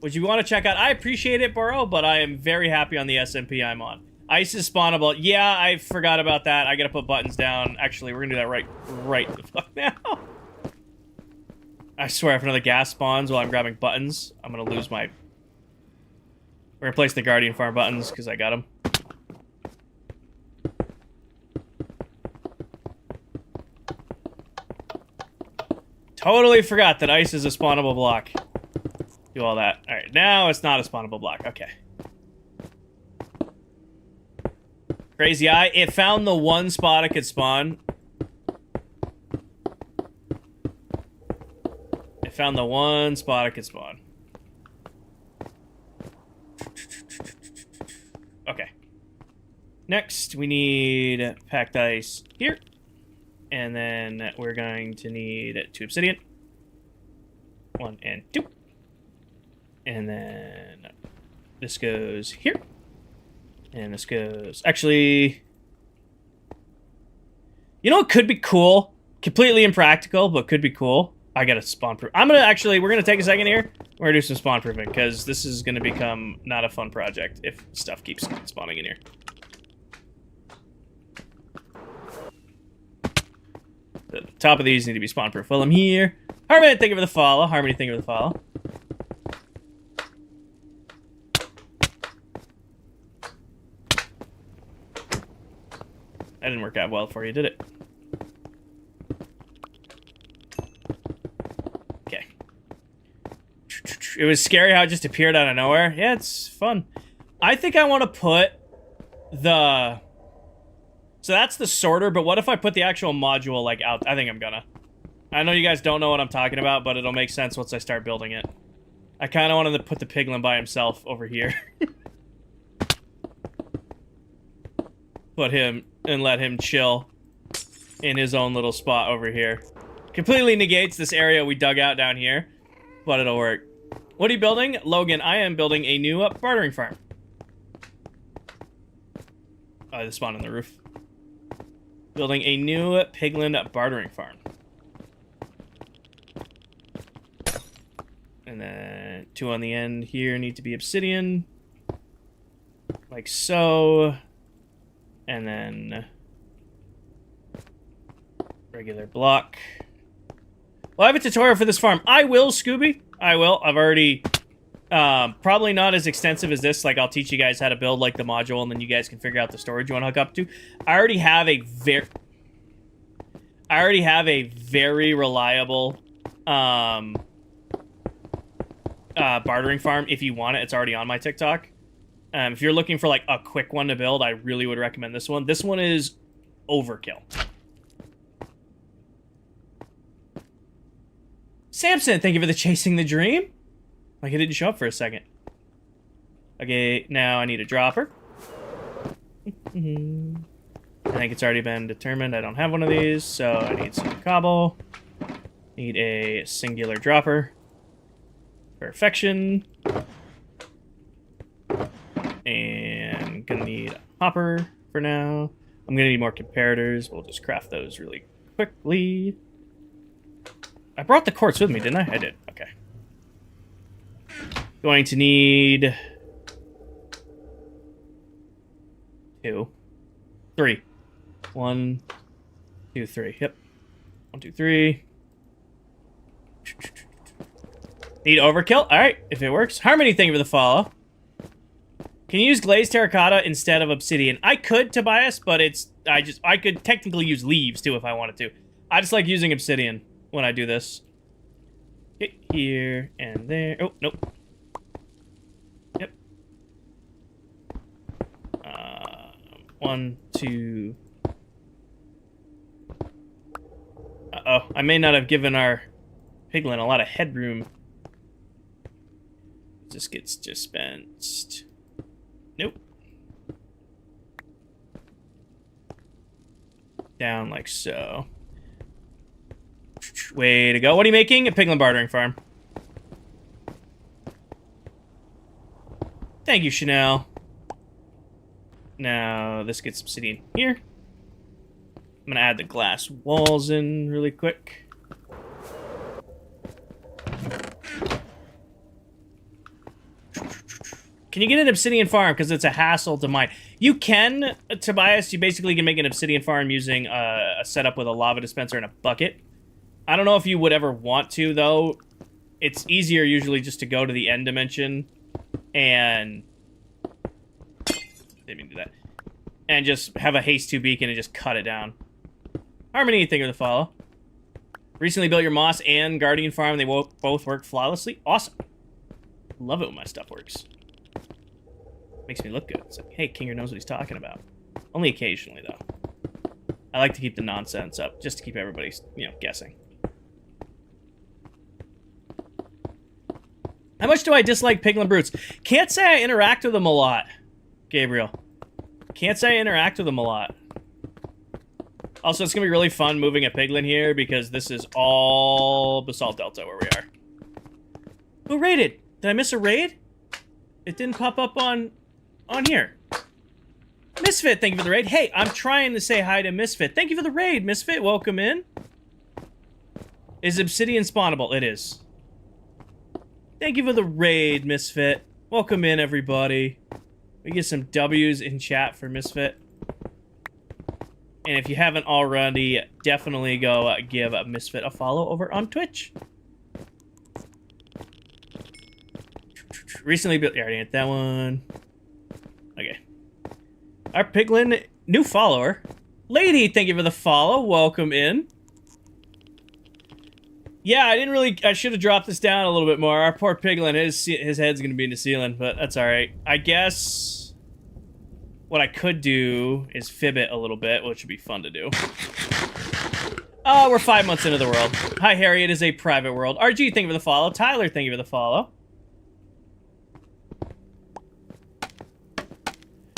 Would you want to check out? I appreciate it, Burrow, but I am very happy on the SMP I'm on. Ice is spawnable. Yeah, I forgot about that. I gotta put buttons down. Actually, we're gonna do that right the fuck now. I swear, if another gas spawns while I'm grabbing buttons, I'm gonna lose my... We're gonna place the Guardian Farm buttons, because I got them. Totally forgot that ice is a spawnable block. Do all that. Alright, now it's not a spawnable block. Okay. Crazy Eye. It found the one spot it could spawn. It found the one spot it could spawn. Okay. Next, we need packed ice here. And then we're going to need 2 obsidian. 1 and 2. And then this goes here. And this goes... Actually... You know what could be cool? Completely impractical, but could be cool. I got a spawn proof. I'm gonna actually... We're gonna take a second here. We're gonna do some spawn proofing, because this is gonna become not a fun project if stuff keeps spawning in here. The top of these need to be spawn proof. Well, I'm here. Harmony, thank you for the follow. Harmony, thank you for the follow. That didn't work out well for you, did it? Okay. It was scary how it just appeared out of nowhere. Yeah, it's fun. I think I want to put the... So that's the sorter, but what if I put the actual module, like, out? I think I'm gonna. I know you guys don't know what I'm talking about, but it'll make sense once I start building it. I kind of wanted to put the piglin by himself over here. Put him and let him chill in his own little spot over here. Completely negates this area we dug out down here, but it'll work. What are you building? Logan, I am building a new bartering farm. Oh, they spawned on the roof. Building a new piglin bartering farm. And then 2 on the end here need to be obsidian. Like so. And then regular block. Well, I have a tutorial for this farm. I will, Scooby. I will. I've already... probably not as extensive as this. Like, I'll teach you guys how to build, like, the module, and then you guys can figure out the storage you want to hook up to. I already have a very reliable bartering farm. If you want it, it's already on my TikTok. If you're looking for, like, a quick one to build, I really would recommend this one. This one is overkill. Samson, thank you for the chasing the dream. Like, it didn't show up for a second. Okay, now I need a dropper. I think it's already been determined I don't have one of these, so I need some cobble. Need a singular dropper. Perfection. And gonna need a hopper for now. I'm gonna need more comparators. We'll just craft those really quickly. I brought the quartz with me, didn't I? I did. Okay. Going to need 2, 3. 1, 2, 3. Yep. 1, 2, 3. Need overkill? Alright, if it works. Harmony, thank you for the follow. Can you use glazed terracotta instead of obsidian? I could, Tobias, but it's... I could technically use leaves, too, if I wanted to. I just like using obsidian when I do this. Okay, here and there. Oh, nope. Yep. 1, 2... Uh-oh. I may not have given our piglin a lot of headroom. This gets dispensed. Nope. Down like so. Way to go. What are you making? A piglin bartering farm. Thank you, Chanel. Now, this gets obsidian here. I'm gonna add the glass walls in really quick. Can you get an obsidian farm? Because it's a hassle to mine. You can, Tobias. You basically can make an obsidian farm using a setup with a lava dispenser and a bucket. I don't know if you would ever want to, though. It's easier usually just to go to the end dimension and... Didn't mean to do that. And just have a haste 2 beacon and just cut it down. Harmony, thank you for the follow. Recently built your moss and guardian farm. They both work flawlessly. Awesome. Love it when my stuff works. Makes me look good. It's like, hey, Kinger knows what he's talking about. Only occasionally, though. I like to keep the nonsense up, just to keep everybody, you know, guessing. How much do I dislike piglin brutes? Can't say I interact with them a lot, Gabriel. Can't say I interact with them a lot. Also, it's gonna be really fun moving a piglin here because this is all Basalt Delta where we are. Who raided? Did I miss a raid? It didn't pop up on here. Misfit, thank you for the raid. Hey, I'm trying to say hi to Misfit. Thank you for the raid, Misfit. Welcome in. Is Obsidian spawnable? It is. Thank you for the raid, Misfit. Welcome in, everybody. We get some W's in chat for Misfit. And if you haven't already, definitely go give Misfit a follow over on Twitch. Recently built... I already hit that one. Okay. Our piglin, new follower. Lady, thank you for the follow. Welcome in. Yeah, I should have dropped this down a little bit more. Our poor piglin, his head's going to be in the ceiling, but that's alright. I guess... what I could do is fib it a little bit, which would be fun to do. Oh, we're 5 months into the world. Hi, Harry. It is a private world. RG, thank you for the follow. Tyler, thank you for the follow.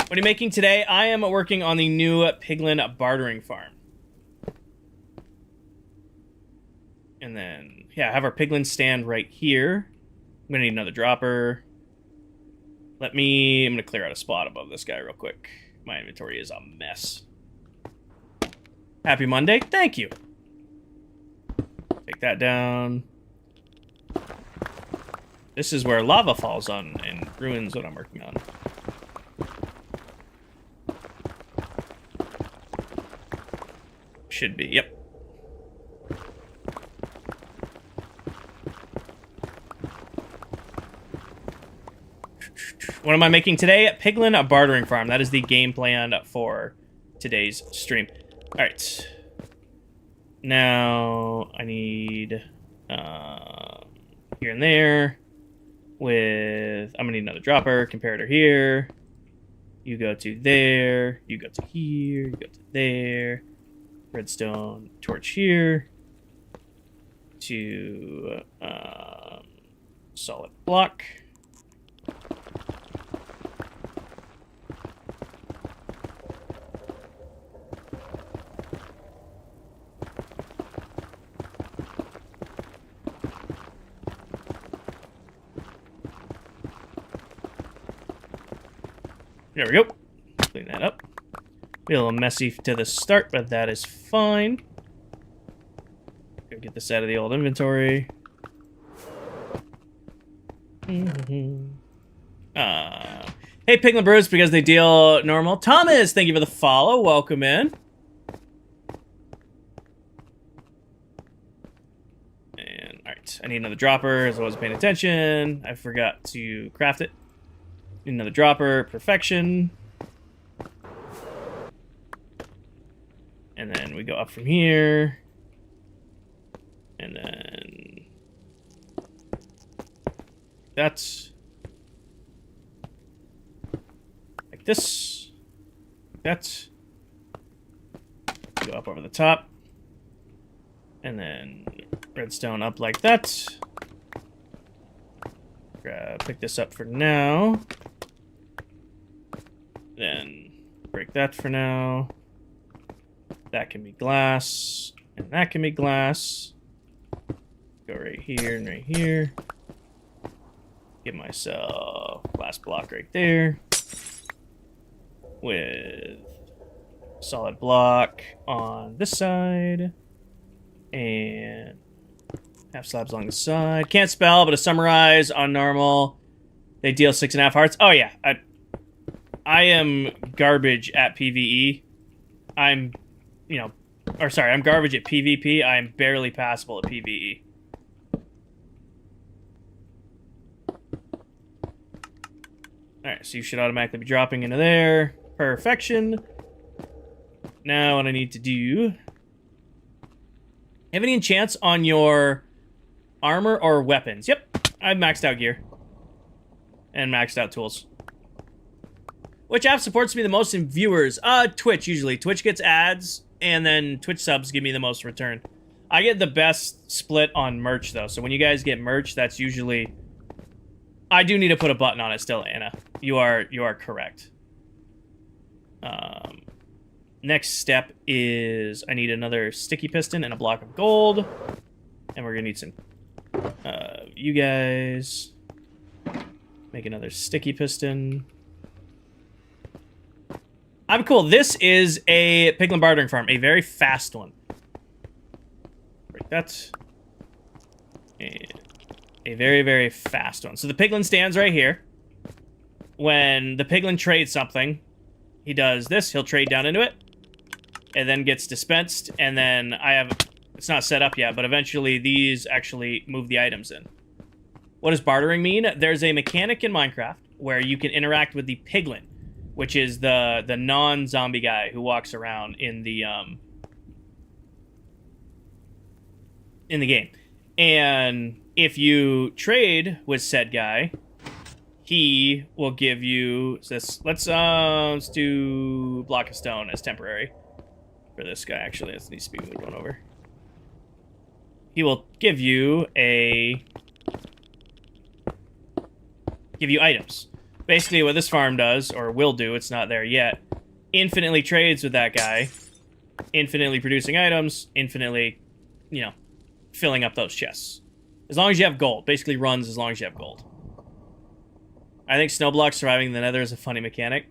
What are you making today? I am working on the new piglin bartering farm. And then, yeah, I have our piglin stand right here. I'm gonna need another dropper. I'm gonna clear out a spot above this guy real quick. My inventory is a mess. Happy Monday. Thank you. Take that down. This is where lava falls on and ruins what I'm working on. Should be, yep. What am I making today? Piglin bartering farm. That is the game plan for today's stream. All right. Now I need here and there with... I'm gonna need another dropper. Comparator here. You go to there. You go to here. You go to there. Redstone torch here. To solid block. There we go. Clean that up. Be a little messy to the start, but that is fine. Go get this out of the old inventory. Hey, Piglin Brews, because they deal normal. Thomas, thank you for the follow. Welcome in. And, alright. I need another dropper, as I wasn't paying attention. I forgot to craft it. Need another dropper. Perfection. And then we go up from here. And then... that's... like this. That's... go up over the top. And then redstone up like that. Pick this up for now. Then break that for now. That can be glass, and that can be glass. Go right here and right here. Give myself glass block right there. With solid block on this side. And half slabs along the side. Can't spell, but to summarize, on normal, they deal 6.5 hearts. Oh yeah, I am garbage at PvE. I'm garbage at PvP. I'm barely passable at PvE. Alright, so you should automatically be dropping into there. Perfection. Now what I need to do... have any enchants on your armor or weapons? Yep, I've maxed out gear. And maxed out tools. Which app supports me the most in viewers? Twitch, usually. Twitch gets ads, and then Twitch subs give me the most return. I get the best split on merch, though. So when you guys get merch, that's usually... I do need to put a button on it still, Anna. You are correct. Next step is I need another sticky piston and a block of gold. And we're going to need some... you guys... Make another sticky piston. I'm cool. This is a piglin bartering farm. A very fast one. Break that. And a very, very fast one. So the piglin stands right here. When the piglin trades something, he does this. He'll trade down into it. And then gets dispensed. And then I have... It's not set up yet, but eventually these actually move the items in. What does bartering mean? There's a mechanic in Minecraft where you can interact with the piglin, which is the non-zombie guy who walks around in the game. And if you trade with said guy, he will give you this. Let's do block of stone as temporary for this guy. Actually, this needs to be moved on over. He will give you items. Basically, what this farm does, or will do, it's not there yet, infinitely trades with that guy, infinitely producing items, infinitely, you know, filling up those chests. As long as you have gold. Basically runs as long as you have gold. I think Snowblock surviving the nether is a funny mechanic.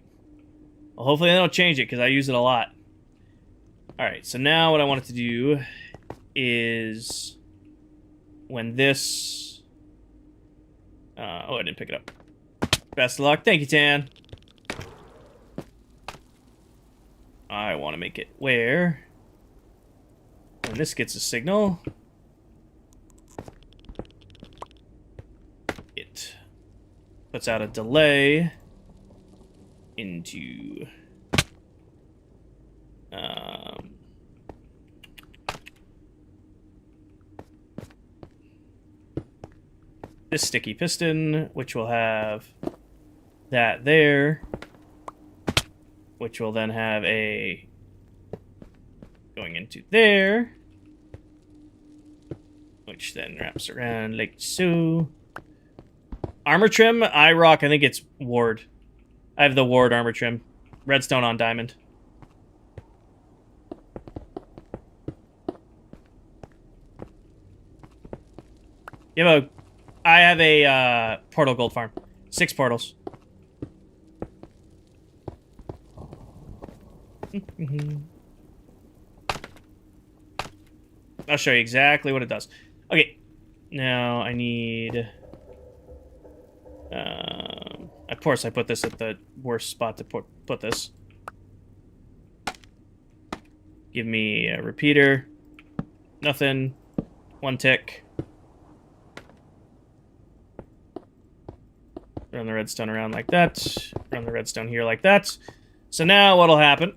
Well, hopefully they don't change it, because I use it a lot. Alright, so now what I wanted to do is when this... oh, I didn't pick it up. Best of luck. Thank you, Tan. I want to make it where when this gets a signal, it puts out a delay into this sticky piston, which will have that there, which will then have a going into there, which then wraps around like so. Armor trim, I rock, I think it's ward. I have the ward armor trim. Redstone on diamond. I have a portal gold farm. 6 portals. I'll show you exactly what it does. Okay, now I need... of course, I put this at the worst spot to put this. Give me a repeater. Nothing. 1 tick. Run the redstone around like that. Run the redstone here like that. So now what'll happen...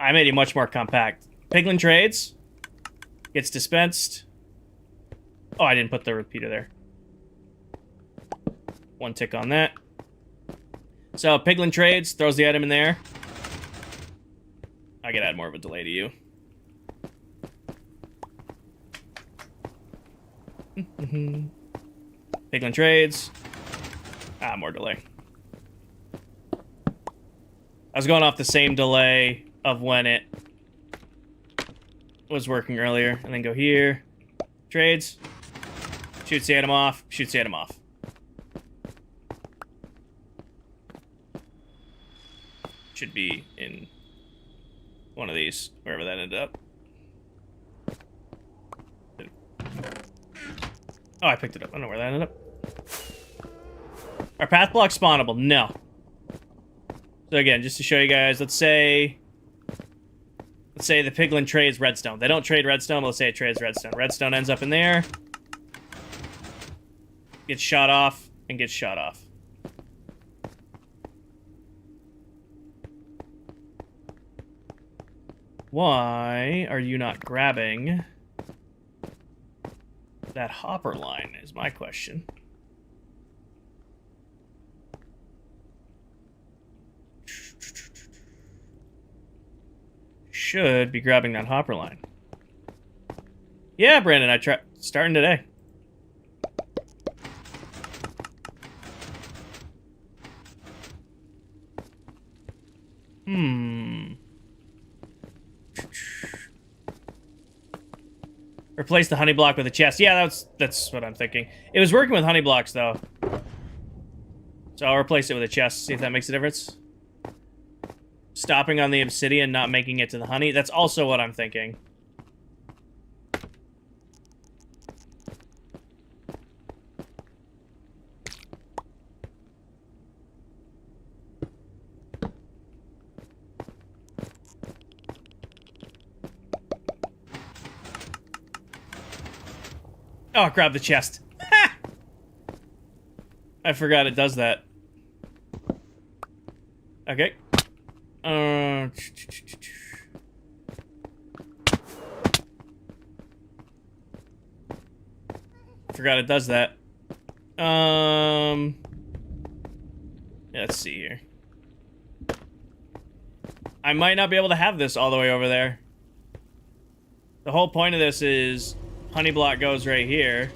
I made it much more compact. Piglin trades. Gets dispensed. Oh, I didn't put the repeater there. 1 tick on that. So, Piglin trades, throws the item in there. I could add more of a delay to you. Piglin trades. More delay. I was going off the same delay of when it was working earlier. And then go here. Trades. Shoots the item off. Shoots the item off. Should be in one of these, wherever that ended up. Oh, I picked it up. I don't know where that ended up. Are path blocks spawnable? No. So again, just to show you guys, let's say the piglin trades redstone. They don't trade redstone, but let's say it trades redstone. Redstone ends up in there. Gets shot off, and gets shot off. Why are you not grabbing that hopper line is my question. Should be grabbing that hopper line. Yeah, Brandon, I tried starting today. Replace the honey block with a chest. Yeah, that's what I'm thinking. It was working with honey blocks, though. So I'll replace it with a chest, see if that makes a difference. Stopping on the obsidian, not making it to the honey. That's also what I'm thinking. Oh, grab the chest. Ha! I forgot it does that. Okay. Forgot it does that. Yeah, let's see here. I might not be able to have this all the way over there. The whole point of this is honey block goes right here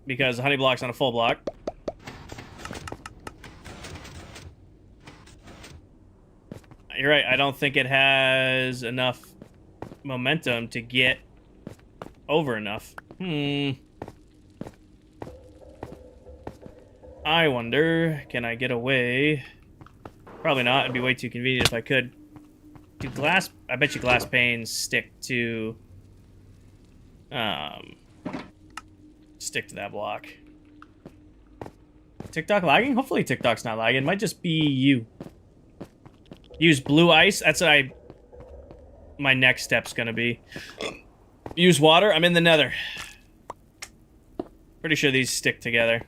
because the honey block's on a full block. You're right, I don't think it has enough momentum to get over enough. I wonder, can I get away? Probably not, it'd be way too convenient if I could. Do glass, I bet you glass panes stick to that block. TikTok lagging? Hopefully TikTok's not lagging. It might just be you. Use blue ice. That's what my next step's gonna be. Use water. I'm in the nether. Pretty sure these stick together.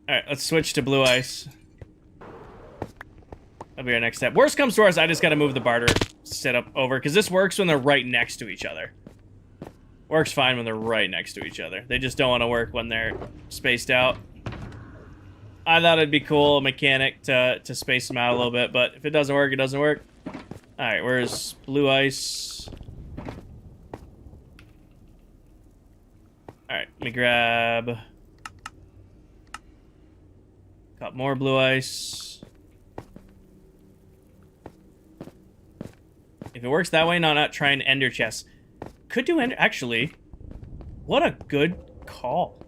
Alright, let's switch to blue ice. That'll be our next step. Worst comes to worst, I just gotta move the barter setup over, because this works when they're right next to each other. Works fine when they're right next to each other. They just don't want to work when they're spaced out. I thought it'd be cool mechanic to space them out a little bit, but if it doesn't work, it doesn't work. Alright, where's blue ice? Alright, let me grab... Got more blue ice. If it works that way, not try an ender chest. Could do ender... Actually, what a good call.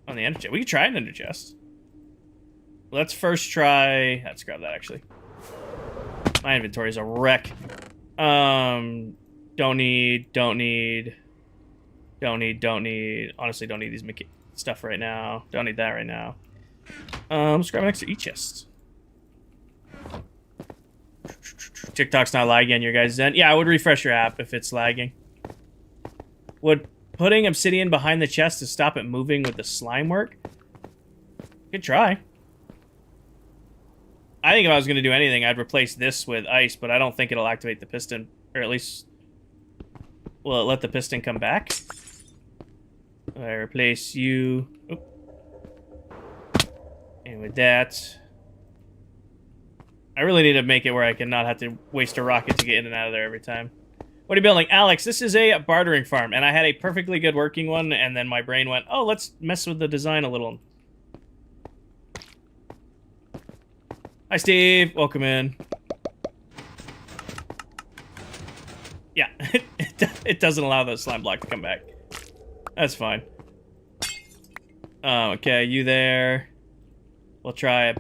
On the ender chest. We could try an ender chest. Let's first try... Let's grab that, actually. My inventory is a wreck. Don't need. Honestly, don't need these stuff right now. Don't need that right now. Let's grab an extra e-chest. TikTok's not lagging on your guys' end. Yeah, I would refresh your app if it's lagging. Would putting obsidian behind the chest to stop it moving with the slime work? Good try. I think if I was going to do anything, I'd replace this with ice, but I don't think it'll activate the piston. Or at least... Will it let the piston come back? I replace you... Oop. And with that... I really need to make it where I can not have to waste a rocket to get in and out of there every time. What are you building? Alex, this is a bartering farm, and I had a perfectly good working one, and then my brain went, oh, let's mess with the design a little. Hi, Steve. Welcome in. Yeah, it doesn't allow the slime block to come back. That's fine. Okay, you there. We'll try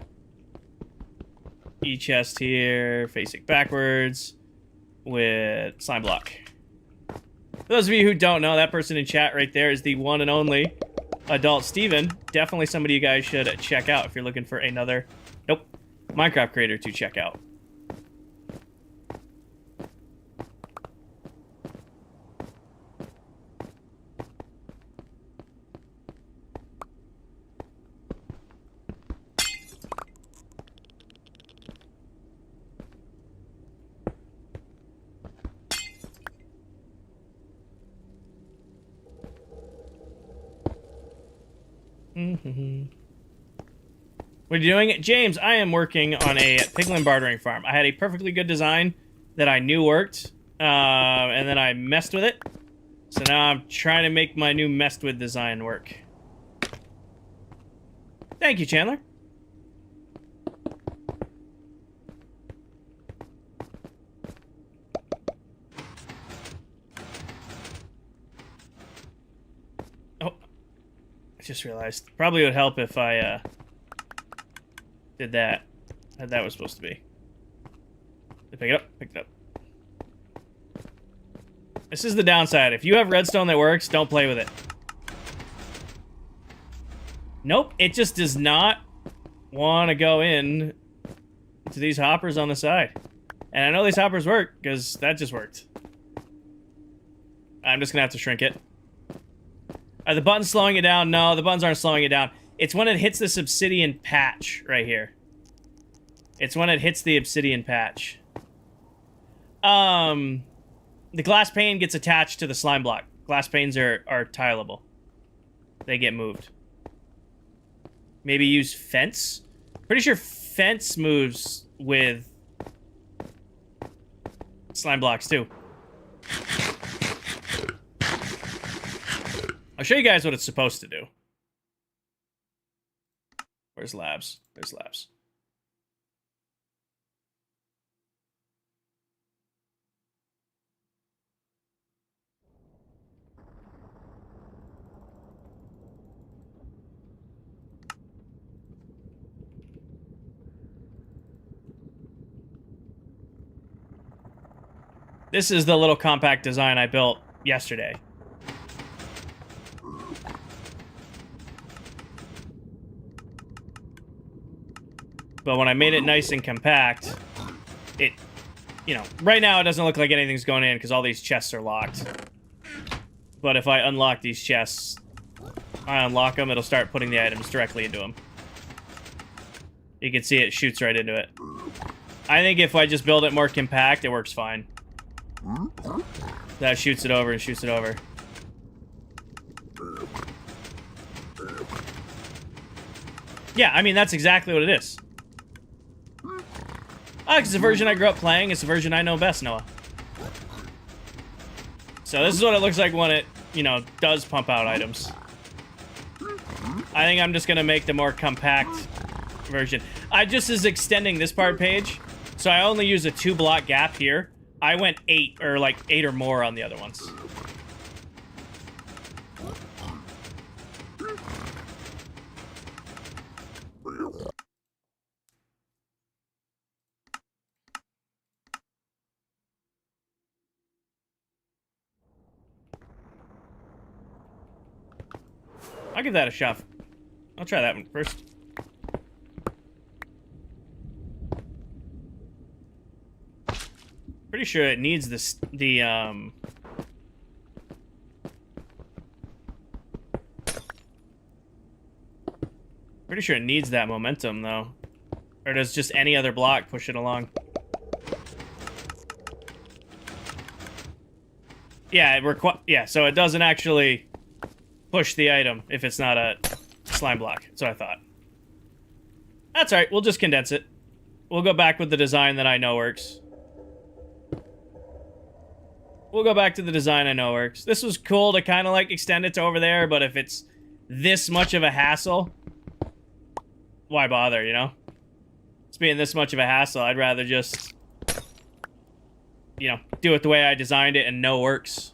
E-chest here, facing backwards, with slime block. For those of you who don't know, that person in chat right there is the one and only adult Steven. Definitely somebody you guys should check out if you're looking for another, Minecraft creator to check out. What are you doing? James, I am working on a piglin bartering farm. I had a perfectly good design that I knew worked, And then I messed with it. So now I'm trying to make my new messed with design work. Thank you, Chandler. Oh, I just realized. Probably would help if I did that. That was supposed to be. Pick it up, pick it up. This is the downside. If you have redstone that works, don't play with it. Nope, it just does not want to go in to these hoppers on the side. And I know these hoppers work, because that just worked. I'm just going to have to shrink it. Are the buttons slowing it down? No, the buttons aren't slowing it down. It's when it hits this obsidian patch right here. It's when it hits the obsidian patch. The glass pane gets attached to the slime block. Glass panes are tileable. They get moved. Maybe use fence? Pretty sure fence moves with slime blocks too. I'll show you guys what it's supposed to do. Where's labs? There's labs. This is the little compact design I built yesterday. But when I made it nice and compact, it, you know, right now it doesn't look like anything's going in because all these chests are locked. But if I unlock these chests, I unlock them, it'll start putting the items directly into them. You can see it shoots right into it. I think if I just build it more compact, it works fine. That shoots it over and shoots it over. Yeah, I mean, that's exactly what it is. Oh, it's the version I grew up playing. It's the version I know best, Noah. So this is what it looks like when it, you know, does pump out items. I think I'm just going to make the more compact version. I just is extending this part page, so I only use a 2-block gap here. I went 8 or more on the other ones. I'll give that a shot. I'll try that one first. Pretty sure it needs this, pretty sure it needs that momentum, though. Or does just any other block push it along? Yeah, so it doesn't actually push the item if it's not a slime block. That's what I thought. That's alright, we'll just condense it. We'll go back with the design that I know works. We'll go back to the design I know works. This was cool to kind of like extend it to over there, but if it's this much of a hassle, why bother, you know? It's being this much of a hassle, I'd rather just, you know, do it the way I designed it and know works.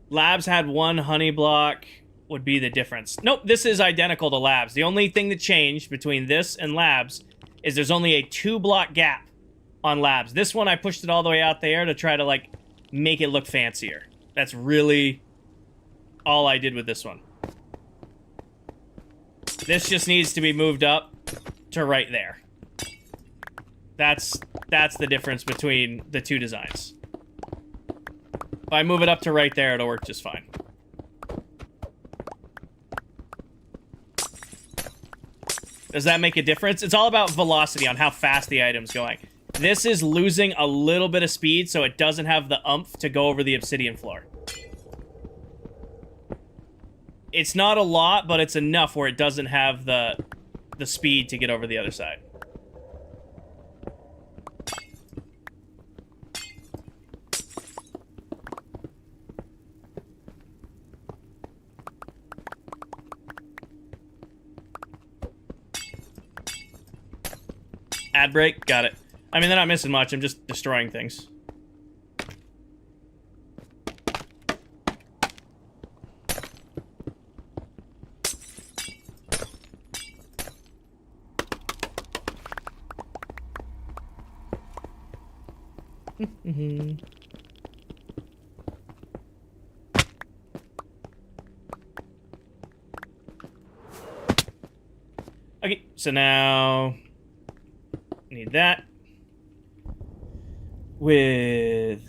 Labs had 1 honey block would be the difference. Nope, this is identical to Labs. The only thing that changed between this and Labs is there's only a 2-block gap on Labs. This one, I pushed it all the way out there to try to, like, make it look fancier. That's really all I did with this one. This just needs to be moved up to right there. That's the difference between the two designs. If I move it up to right there, it'll work just fine. Does that make a difference? It's all about velocity on how fast the item's going. This is losing a little bit of speed, so it doesn't have the oomph to go over the obsidian floor. It's not a lot, but it's enough where it doesn't have the speed to get over the other side. Ad break, got it. I mean, they're not missing much. I'm just destroying things. Okay, so now need that with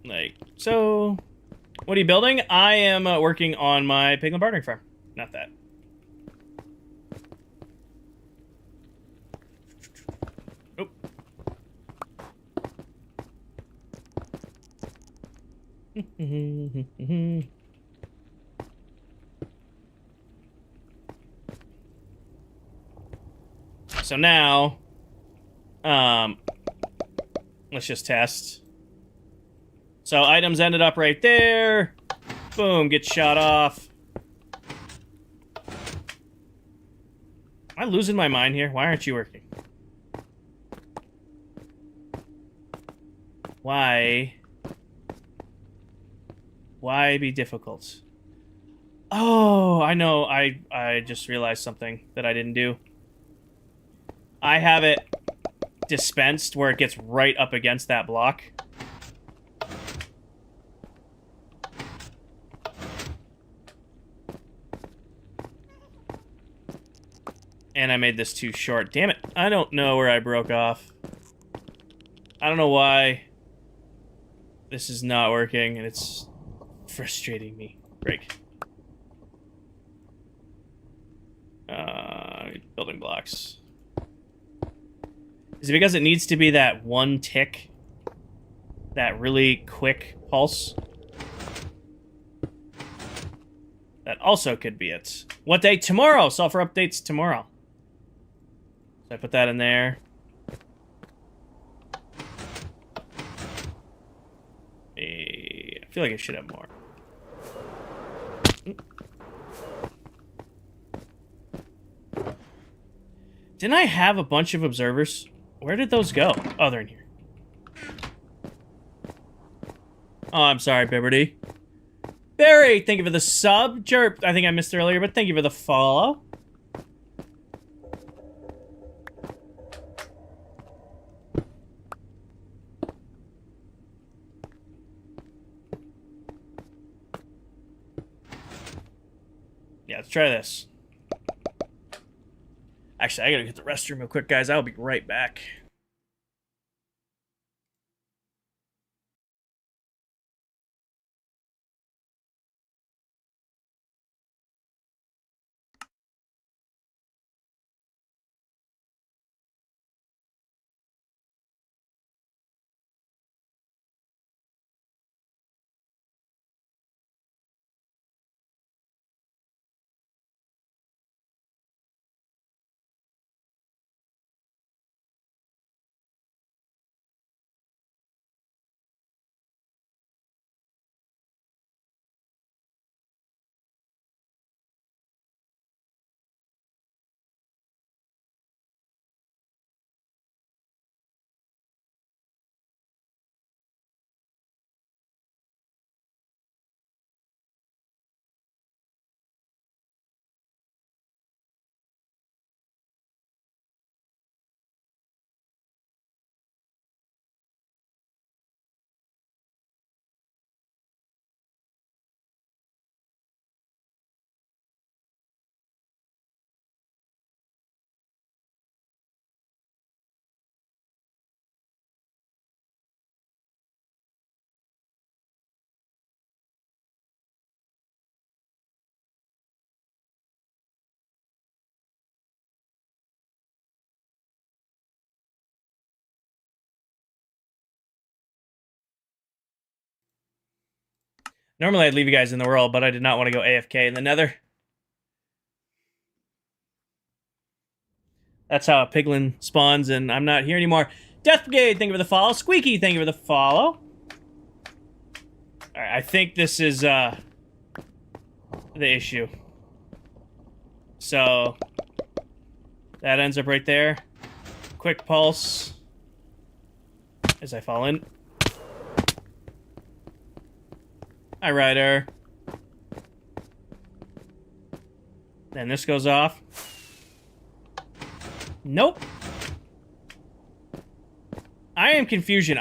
like so. What are you building? I am working on my piglin bartering farm. Not that. Nope. So now, let's just test. So items ended up right there. Boom, get shot off. Am I losing my mind here? Why aren't you working? Why? Why be difficult? Oh, I know. I just realized something that I didn't do. I have it dispensed where it gets right up against that block. And I made this too short. Damn it. I don't know where I broke off. I don't know why this is not working, and it's frustrating me. Break. Building blocks. Is it because it needs to be that one tick? That really quick pulse? That also could be it. What day? Tomorrow! Software updates tomorrow. So I put that in there. I feel like I should have more. Didn't I have a bunch of observers? Where did those go? Oh, they're in here. Oh, I'm sorry, Bibberty. Barry, thank you for the sub. Jerp, I think I missed it earlier, but thank you for the follow. Yeah, let's try this. Actually, I gotta get the restroom real quick, guys. I'll be right back. Normally I'd leave you guys in the world, but I did not want to go AFK in the nether. That's how a piglin spawns, and I'm not here anymore. Death Brigade, thank you for the follow. Squeaky, thank you for the follow. Alright, I think this is, the issue. So that ends up right there. Quick pulse as I fall in. Hi, Ryder. Then this goes off. Nope. I am confusion.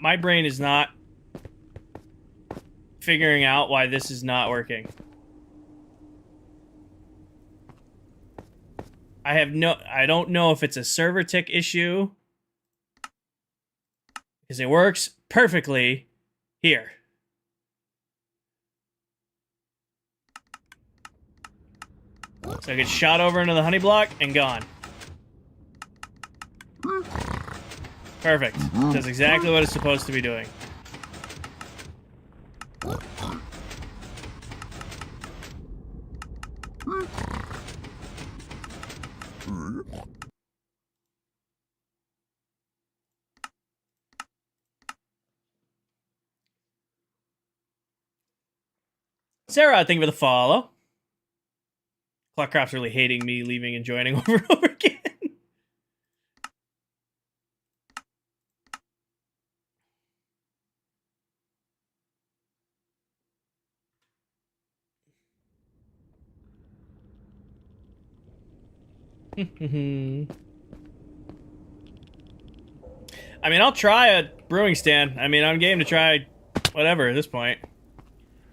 My brain is not figuring out why this is not working. I don't know if it's a server tick issue, because it works perfectly here. So I get shot over into the honey block and gone. Perfect. Does exactly what it's supposed to be doing. Sarah, thank you for the follow. ClockCraft's really hating me leaving and joining over and over again. I mean, I'll try a brewing stand. I mean, I'm game to try whatever at this point.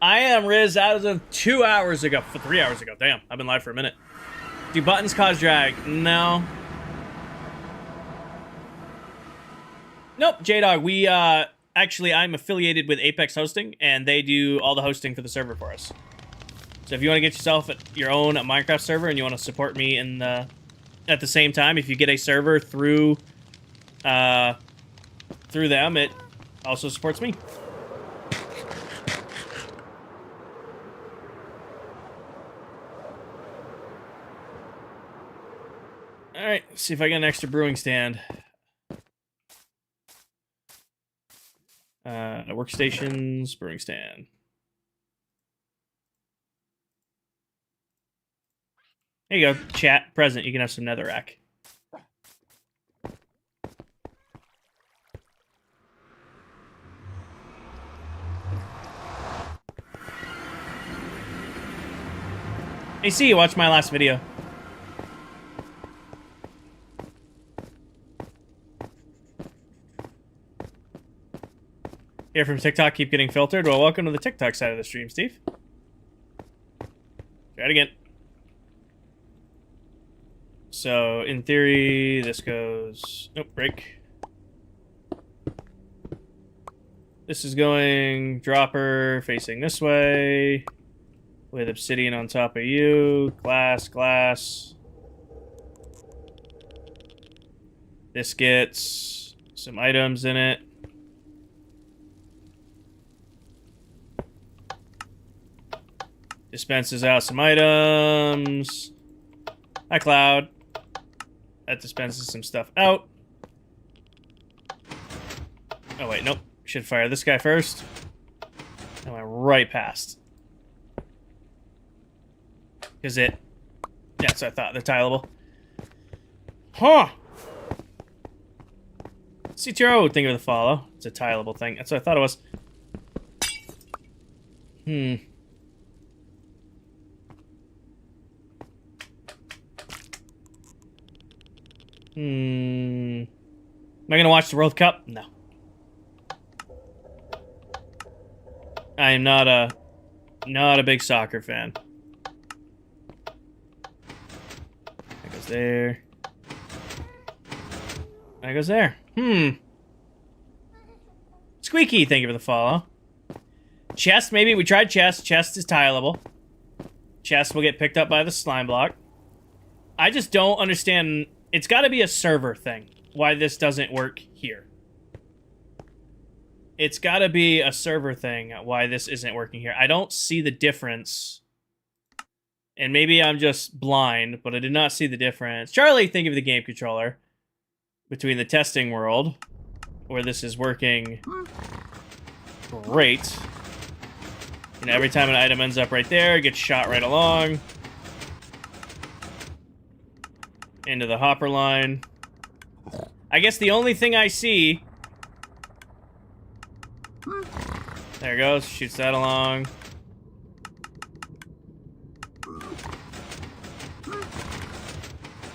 I am Riz as of 2 hours ago. 3 hours ago. Damn, I've been live for a minute. Do buttons cause drag? No. Nope, J-Dog. We, actually, I'm affiliated with Apex Hosting, and they do all the hosting for the server for us. So if you want to get yourself your own Minecraft server and you want to support me in the... At the same time, if you get a server through them, it also supports me. Alright, let's see if I get an extra brewing stand. Workstations, brewing stand. There you go, chat, present, you can have some netherrack. Hey, see you watched my last video. Here from TikTok, keep getting filtered. Well, welcome to the TikTok side of the stream, Steve. Try it again. So, in theory, this goes... Nope, break. This is going dropper facing this way. With obsidian on top of you. Glass, glass. This gets some items in it. Dispenses out some items. Hi, Cloud. That dispenses some stuff out. Oh, wait, nope. Should fire this guy first. I went right past. Because it... Yeah, that's what I thought. They're tileable. Huh! CTRO, thank you for the follow. It's a tileable thing. That's what I thought it was. Am I gonna watch the World Cup? No. I am not a big soccer fan. That goes there. That goes there. Squeaky, thank you for the follow. Chest, maybe. We tried chest. Chest is tileable. Chest will get picked up by the slime block. I just don't understand... It's got to be a server thing, why this doesn't work here. It's got to be a server thing, why this isn't working here. I don't see the difference. And maybe I'm just blind, but I did not see the difference. Charlie, think of the game controller. Between the testing world, where this is working great. And every time an item ends up right there, it gets shot right along. Into the hopper line. I guess the only thing I see... There it goes. Shoots that along.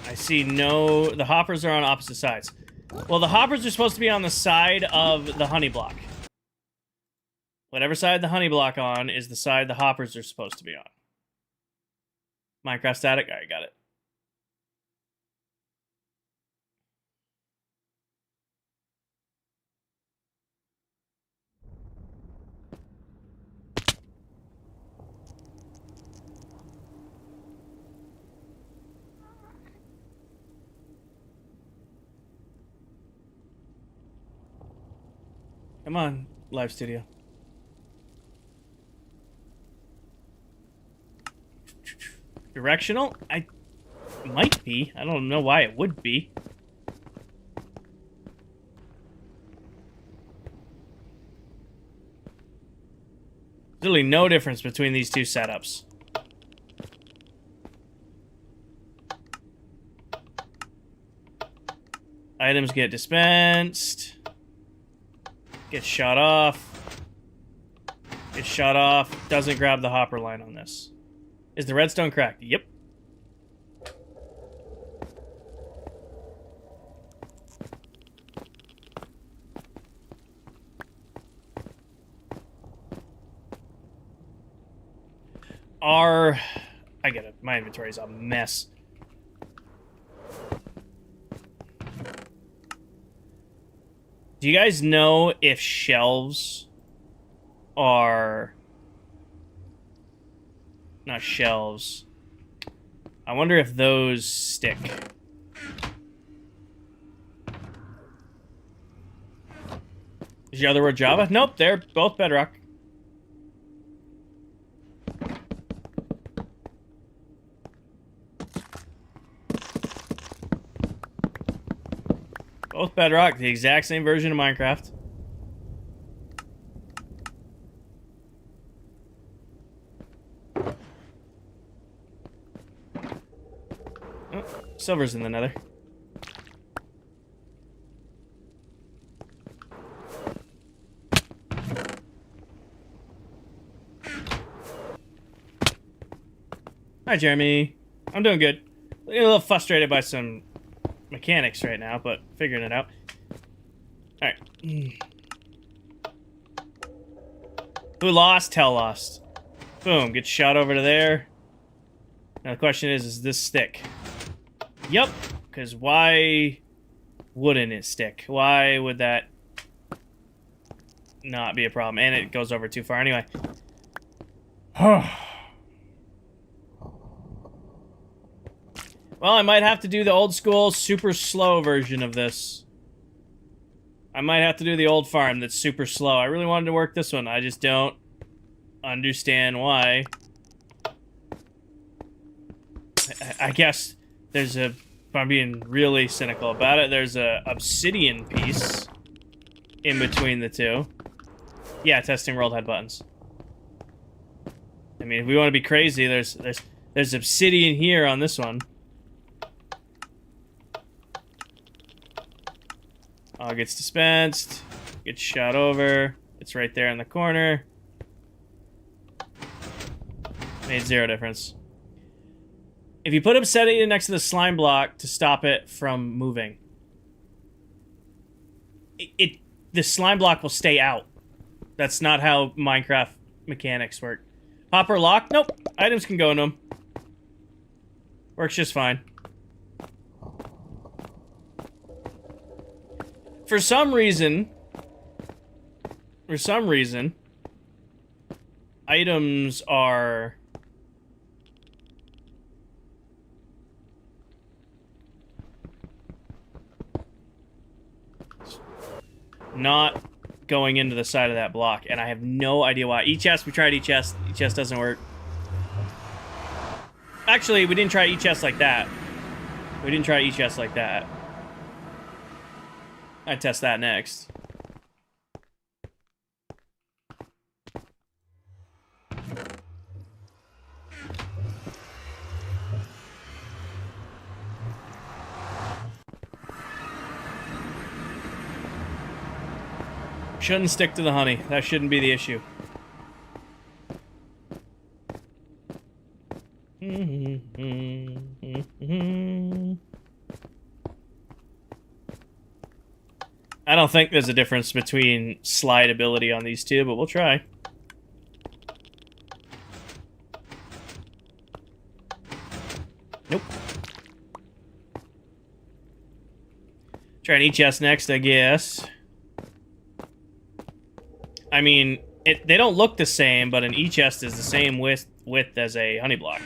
I see no... The hoppers are on opposite sides. Well, the hoppers are supposed to be on the side of the honey block. Whatever side the honey block on is the side the hoppers are supposed to be on. Minecraft static? Alright, got it. Come on, live studio. Directional? I might be. I don't know why it would be. There's really no difference between these two setups. Items get dispensed. Gets shot off. Gets shot off. Doesn't grab the hopper line on this. Is the redstone cracked? Yep. I get it. My inventory's a mess. Do you guys know if shelves are... Not shelves. I wonder if those stick. Is the other word Java? Nope, they're both Bedrock. Both Bedrock, the exact same version of Minecraft. Oh, silver's in the nether. Hi, Jeremy. I'm doing good. A little frustrated by some mechanics right now, but figuring it out. Alright. Who lost? Hell lost. Boom, gets shot over to there. Now the question is this stick? Yep, because why wouldn't it stick? Why would that not be a problem? And it goes over too far anyway. Well, I might have to do the old school, super slow version of this. I might have to do the old farm that's super slow. I really wanted to work this one. I just don't understand why. I guess there's a... If I'm being really cynical about it, there's a obsidian piece in between the two. Yeah, testing world head buttons. I mean, if we want to be crazy, there's obsidian here on this one. All gets dispensed, gets shot over. It's right there in the corner. Made zero difference. If you put obsidian next to the slime block to stop it from moving, the slime block will stay out. That's not how Minecraft mechanics work. Hopper lock? Nope. Items can go in them. Works just fine. For some reason, items are not going into the side of that block, and I have no idea why. E-chest, we tried E-chest. E-chest doesn't work. Actually, we didn't try E-chest like that. We didn't try E-chest like that. I'd test that next. Shouldn't stick to the honey. That shouldn't be the issue. I don't think there's a difference between slide ability on these two, but we'll try. Nope. Try an E-chest next, I guess. I mean, they don't look the same, but an E-chest is the same width as a honey block.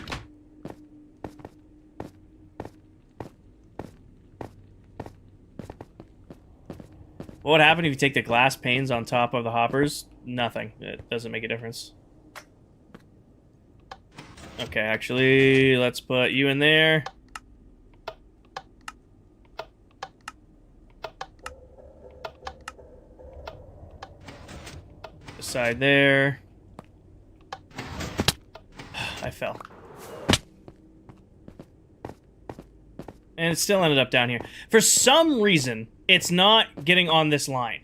What would happen if you take the glass panes on top of the hoppers? Nothing. It doesn't make a difference. Okay, actually, let's put you in there. Side there. I fell. And it still ended up down here. For some reason, it's not getting on this line.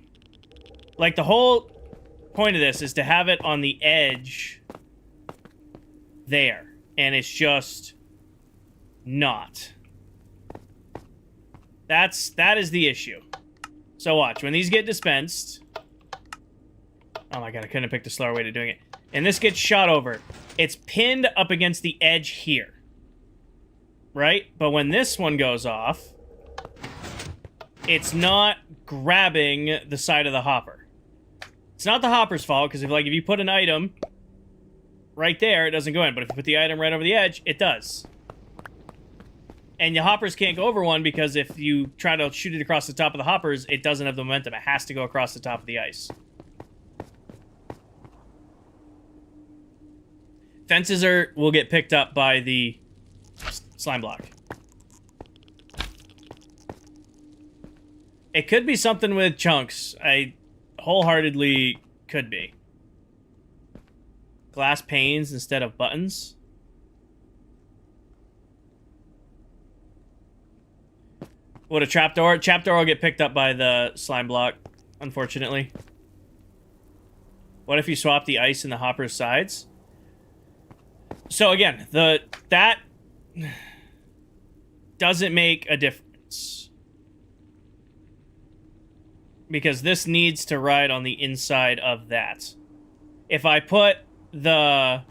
Like, the whole point of this is to have it on the edge there. And it's just not. That is the issue. So watch, when these get dispensed... Oh my god, I couldn't have picked a slower way to doing it. And this gets shot over. It's pinned up against the edge here. Right? But when this one goes off, it's not grabbing the side of the hopper. It's not the hopper's fault, because if you put an item right there, it doesn't go in. But if you put the item right over the edge, it does. And the hoppers can't go over one, because if you try to shoot it across the top of the hoppers, it doesn't have the momentum. It has to go across the top of the ice. Fences will get picked up by the slime block. It could be something with chunks. I wholeheartedly could be. Glass panes instead of buttons. What, a trapdoor? Trapdoor will get picked up by the slime block, unfortunately. What if you swap the ice and the hopper's sides? So again, that doesn't make a difference. Because this needs to ride on the inside of that. If I put the...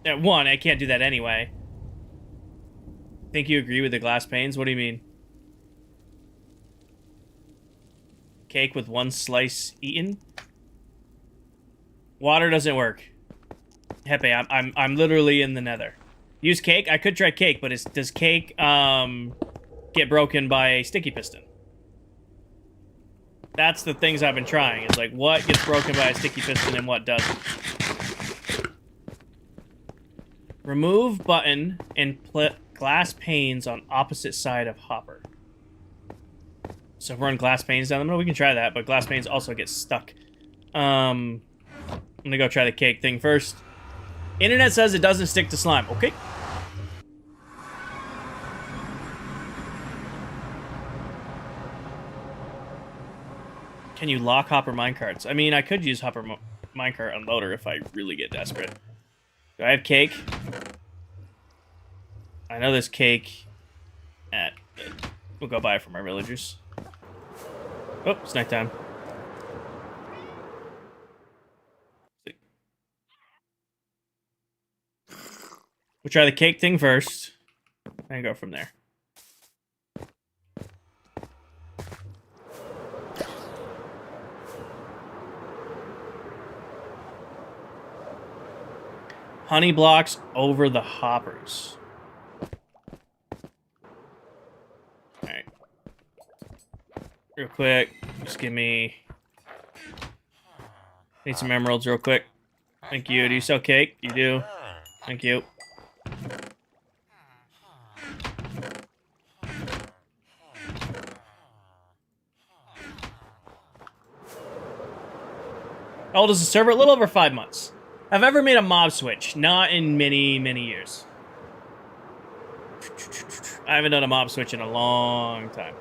One, I can't do that anyway. Think you agree with the glass panes? What do you mean? Cake with one slice eaten? Water doesn't work. Hepe, I'm literally in the nether. Use cake? I could try cake, but does cake get broken by a sticky piston? That's the things I've been trying. It's like, what gets broken by a sticky piston and what doesn't? Remove button and put glass panes on opposite side of hopper. So if we're on glass panes down the middle, we can try that, but glass panes also get stuck. I'm gonna go try the cake thing first. Internet says it doesn't stick to slime. Okay. Can you lock hopper minecarts? I mean, I could use hopper minecart unloader if I really get desperate. Do I have cake? I know there's cake at... We'll go buy it from our villagers. Oh, it's nighttime. We'll try the cake thing first, and go from there. Honey blocks over the hoppers. Alright. Real quick, just give me... Need some emeralds real quick. Thank you. Do you sell cake? You do. Thank you. How old is the server? A little over 5 months. I've ever made a mob switch. Not in many, many years. I haven't done a mob switch in a long time.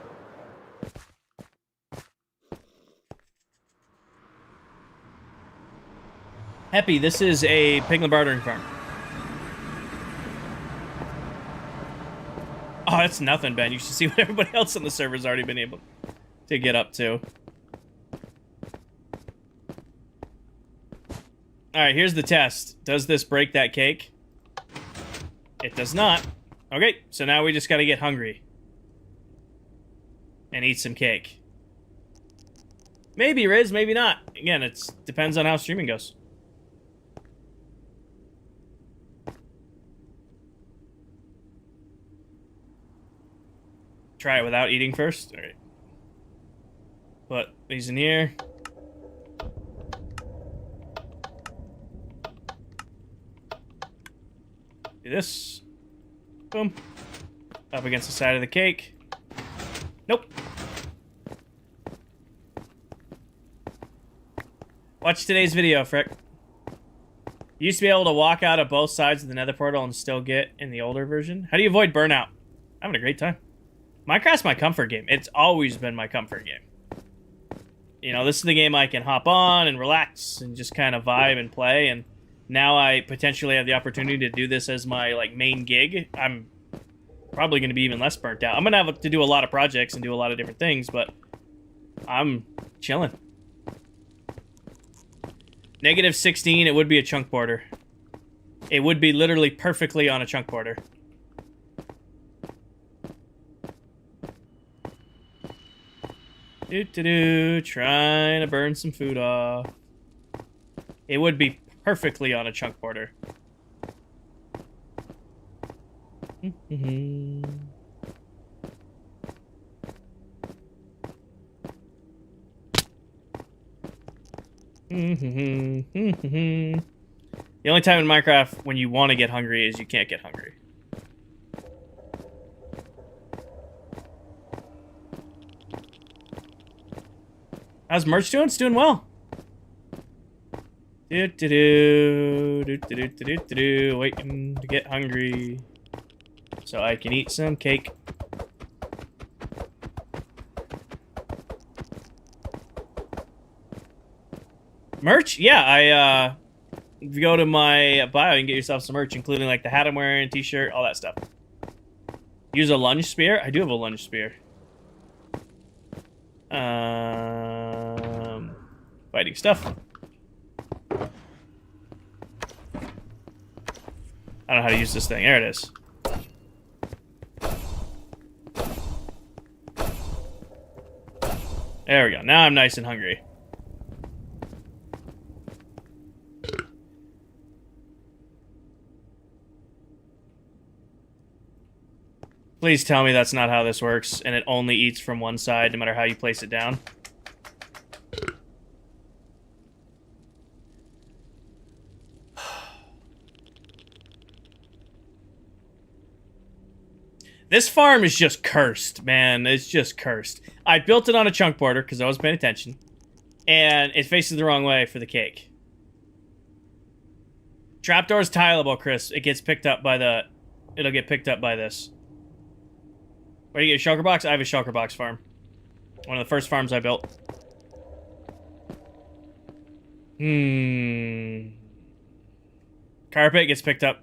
Happy, this is a piglin bartering farm. Oh, that's nothing, Ben. You should see what everybody else on the server's already been able to get up to. Alright, here's the test. Does this break that cake? It does not. Okay, so now we just gotta get hungry. And eat some cake. Maybe, Riz, maybe not. Again, it depends on how streaming goes. Try it without eating first. Alright. Put these in here. Do this. Boom. Up against the side of the cake. Nope. Watch today's video, Frick. You used to be able to walk out of both sides of the nether portal and still get in the older version. How do you avoid burnout? I'm having a great time. Minecraft's my comfort game. It's always been my comfort game. You know, this is the game I can hop on and relax and just kind of vibe and play. And now I potentially have the opportunity to do this as my, like, main gig. I'm probably going to be even less burnt out. I'm going to have to do a lot of projects and do a lot of different things, but I'm chilling. -16, it would be a chunk border. It would be literally perfectly on a chunk border. Trying to burn some food off. It would be perfectly on a chunk border. The only time in Minecraft when you want to get hungry is you can't get hungry. How's merch doing? It's doing well. Waiting to get hungry so I can eat some cake. Merch? Yeah, if you go to my bio, you can get yourself some merch, including like the hat I'm wearing, t-shirt, all that stuff. Use a lunge spear? I do have a lunge spear. Fighting stuff. I don't know how to use this thing. There it is. There we go. Now I'm nice and hungry. Please tell me that's not how this works, and it only eats from one side, no matter how you place it down. This farm is just cursed, man. It's just cursed. I built it on a chunk border, because I was paying attention. And it faces the wrong way for the cake. Trapdoor's tileable, Chris. It gets picked up by the... It'll get picked up by this. Where do you get a shulker box? I have a shulker box farm. One of the first farms I built. Carpet gets picked up.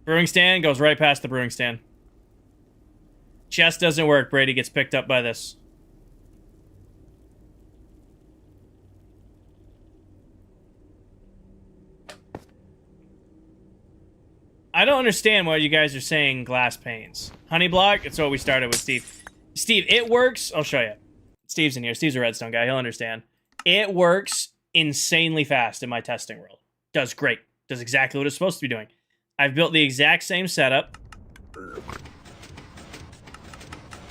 Brewing stand goes right past the brewing stand. Chest doesn't work. Brady gets picked up by this. I don't understand why you guys are saying glass panes. Honey block, it's what we started with, Steve. Steve, it works. I'll show you. Steve's in here. Steve's a redstone guy. He'll understand. It works insanely fast in my testing world. Does great. Does exactly what it's supposed to be doing. I've built the exact same setup.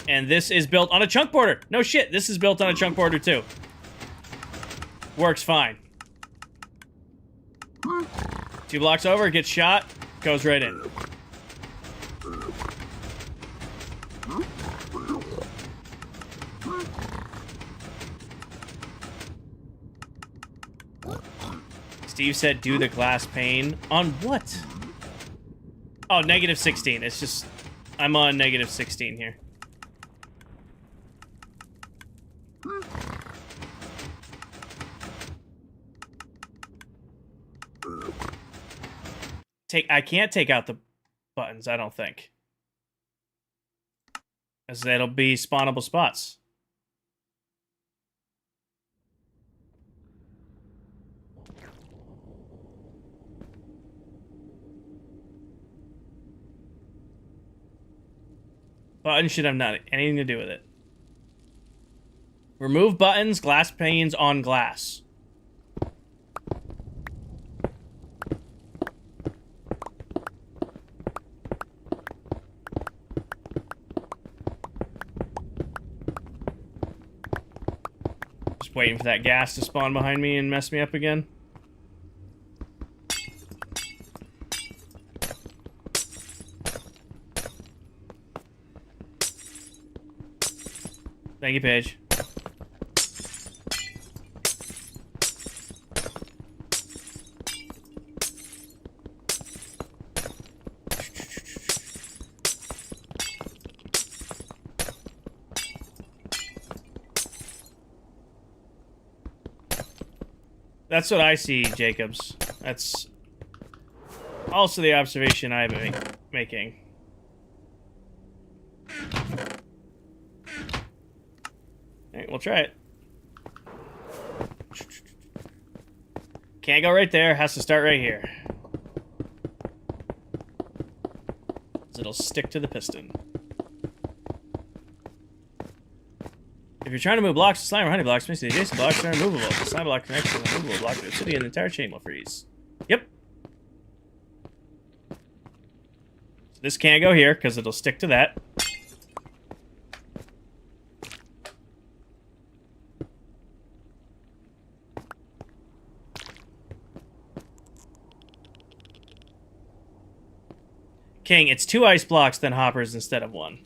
And this is built on a chunk border. No shit, this is built on a chunk border too. Works fine. 2 blocks over, gets shot, goes right in. Steve said do the glass pane. On what? Oh, -16. It's just... I'm on -16 here. I can't take out the buttons, I don't think. As that'll be spawnable spots. Buttons should have not anything to do with it. Remove buttons, glass panes on glass. Just waiting for that gas to spawn behind me and mess me up again. Thank you, Paige. That's what I see, Jacobs. That's also the observation I've been making. Alright, we'll try it. Can't go right there, has to start right here. So it'll stick to the piston. If you're trying to move blocks, the slime or honey blocks makes the adjacent blocks are immovable. If the slime block connects to the movable block of the city, and the entire chain will freeze. Yep. So this can't go here, because it'll stick to that. King, it's 2 ice blocks, then hoppers instead of 1.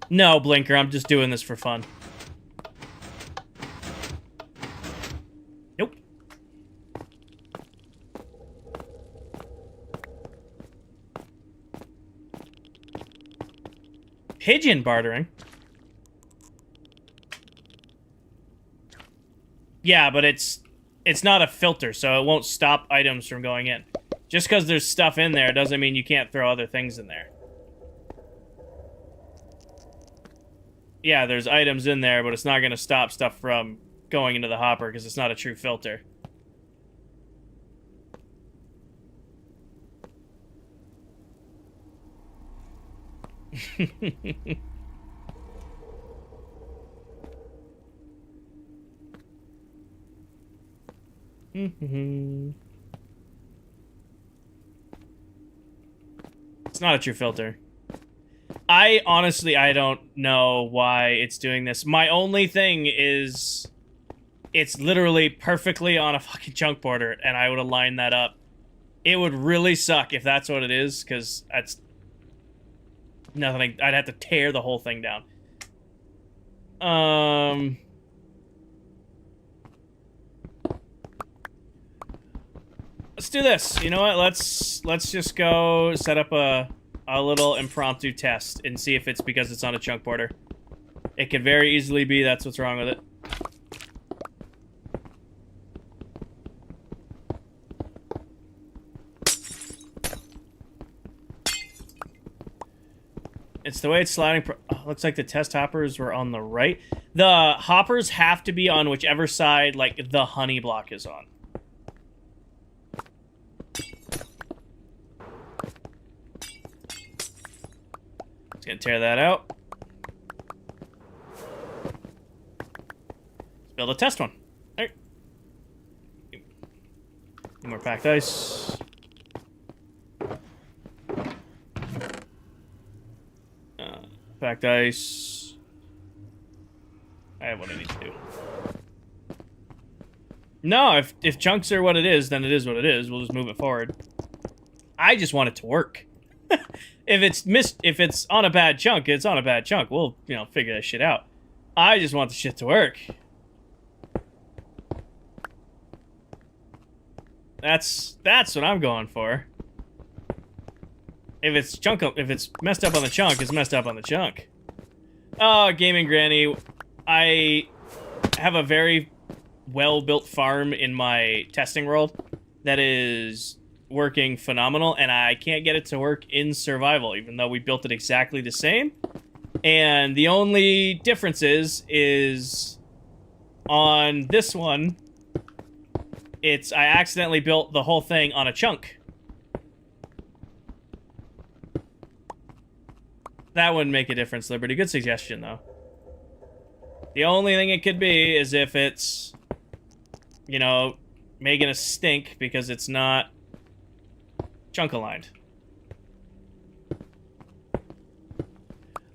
No, Blinker, I'm just doing this for fun. Nope. Pigeon bartering? Yeah, but it's not a filter, so it won't stop items from going in. Just because there's stuff in there doesn't mean you can't throw other things in there. Yeah, there's items in there, but it's not going to stop stuff from going into the hopper because it's not a true filter. It's not a true filter. I don't know why it's doing this. My only thing is it's literally perfectly on a fucking chunk border, and I would align that up. It would really suck if that's what it is, because that's nothing. I'd have to tear the whole thing down. Let's do this. You know what? Let's just go set up a little impromptu test and see if it's because it's on a chunk border. It could very easily be that's what's wrong with it. It's the way it's sliding. Looks like the test hoppers were on the right. The hoppers have to be on whichever side, like, the honey block is on. Just gonna tear that out. Let's build a test one. All right. Need more packed ice. Packed ice. I have what I need to do. No, if chunks are what it is, then it is what it is. We'll just move it forward. I just want it to work. If it's on a bad chunk, it's on a bad chunk. We'll, figure that shit out. I just want the shit to work. That's what I'm going for. If it's messed up on the chunk, it's messed up on the chunk. Oh, Gaming Granny, I have a very well-built farm in my testing world that is working phenomenal, and I can't get it to work in survival, even though we built it exactly the same. And the only difference is on this one, I accidentally built the whole thing on a chunk. That wouldn't make a difference, Liberty. Good suggestion, though. The only thing it could be is if it's, you know, making a stink because it's not chunk aligned.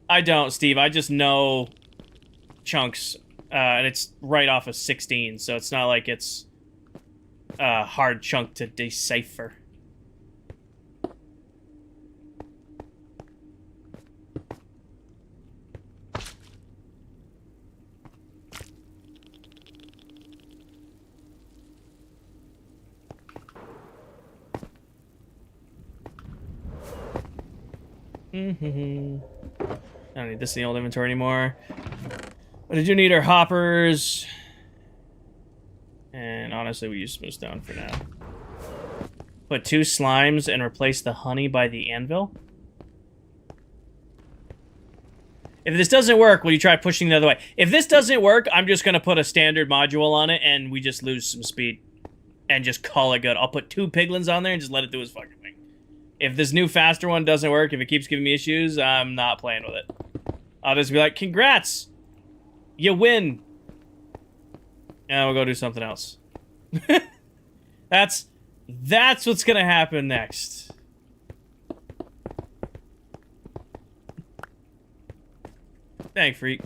I don't, Steve. I just know chunks, and it's right off of 16, so it's not like it's a hard chunk to decipher. I don't need this in the old inventory anymore. But I do need our hoppers. And honestly, we use smooth stone for now. Put 2 slimes and replace the honey by the anvil. If this doesn't work, will you try pushing the other way? If this doesn't work, I'm just going to put a standard module on it and we just lose some speed. And just call it good. I'll put 2 piglins on there and just let it do its fucking thing. If this new faster one doesn't work, if it keeps giving me issues, I'm not playing with it. I'll just be like, congrats! You win! And we'll go do something else. That's what's gonna happen next. Thank freak.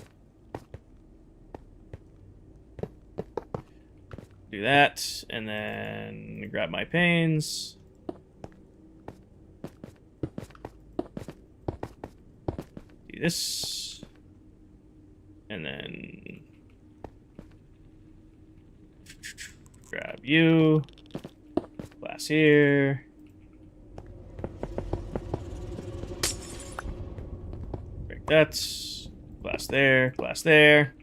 Do that, and then grab my panes. Do this. And then grab you. Glass here. Break that. Glass there. Glass there.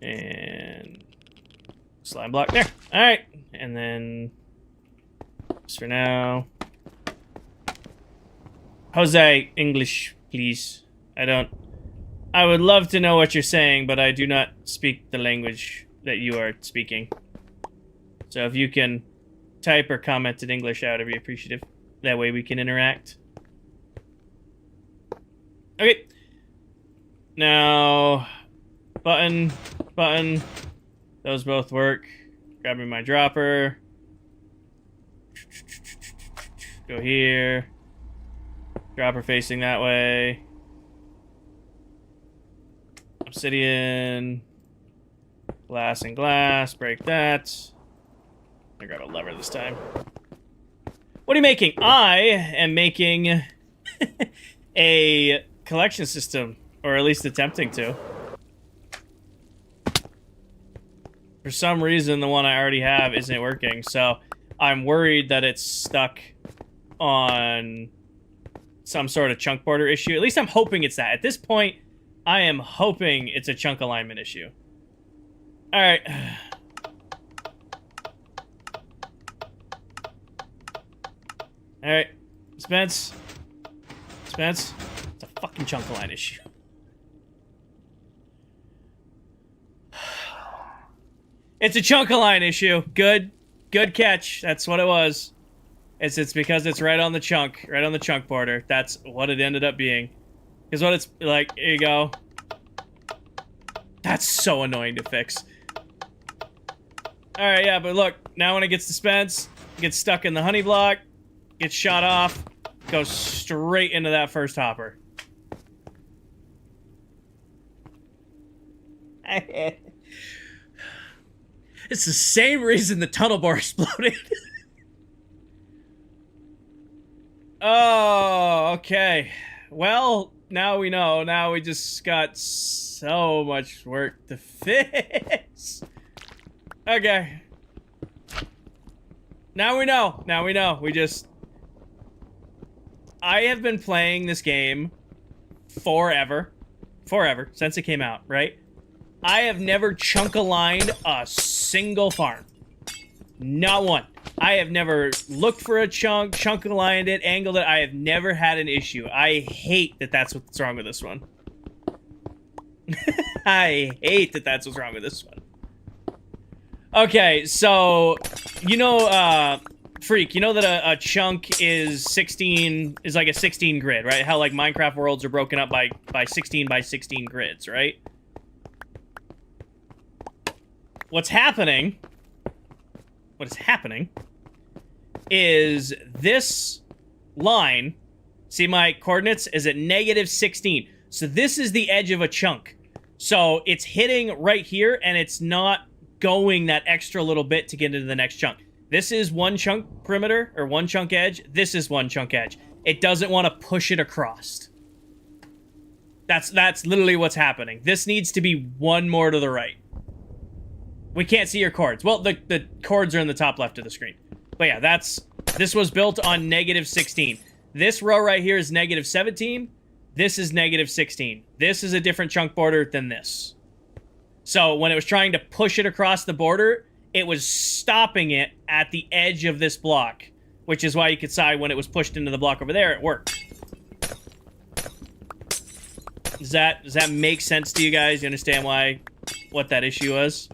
And slime block there. Alright. And then just for now. Jose, English, please. I would love to know what you're saying, but I do not speak the language that you are speaking. So if you can type or comment in English, I would be appreciative. That way we can interact. Okay. Now, button. Those both work. Grabbing my dropper. Go here. Dropper facing that way. Obsidian. Glass and glass. Break that. I grab a lever this time. What are you making? I am making a collection system. Or at least attempting to. For some reason, the one I already have isn't working. So I'm worried that it's stuck on some sort of chunk border issue. At least I'm hoping it's that. At this point, I am hoping it's a chunk alignment issue. Alright. Alright. Spence. It's a fucking chunk align issue. It's a chunk align issue. Good catch. That's what it was. It's because it's right on the chunk border. That's what it ended up being. Because what it's like, here you go. That's so annoying to fix. Alright, yeah, but look, now when it gets to Spence, gets stuck in the honey block, gets shot off, goes straight into that first hopper. It's the same reason the tunnel bar exploded. Oh, okay. Well, now we know. Now we just got so much work to fix. Okay. Now we know. I have been playing this game forever, since it came out, right? I have never chunk-aligned a single farm. Not one. I have never looked for a chunk-aligned it, angled it. I have never had an issue. I hate that that's what's wrong with this one. I hate that that's what's wrong with this one. Okay, so, you know, Freak, you know that a chunk is 16, is like a 16 grid, right? How, like, Minecraft worlds are broken up by 16 by 16 grids, right? What is happening is this line, see my coordinates, is at -16. So this is the edge of a chunk. So it's hitting right here, and it's not going that extra little bit to get into the next chunk. This is one chunk perimeter, or one chunk edge. This is one chunk edge. It doesn't want to push it across. That's literally what's happening. This needs to be one more to the right. We can't see your chords. Well, the chords are in the top left of the screen. But yeah, this was built on -16. This row right here is -17. This is -16. This is a different chunk border than this. So when it was trying to push it across the border, it was stopping it at the edge of this block, which is why you could see when it was pushed into the block over there, it worked. Does that make sense to you guys? You understand what that issue was?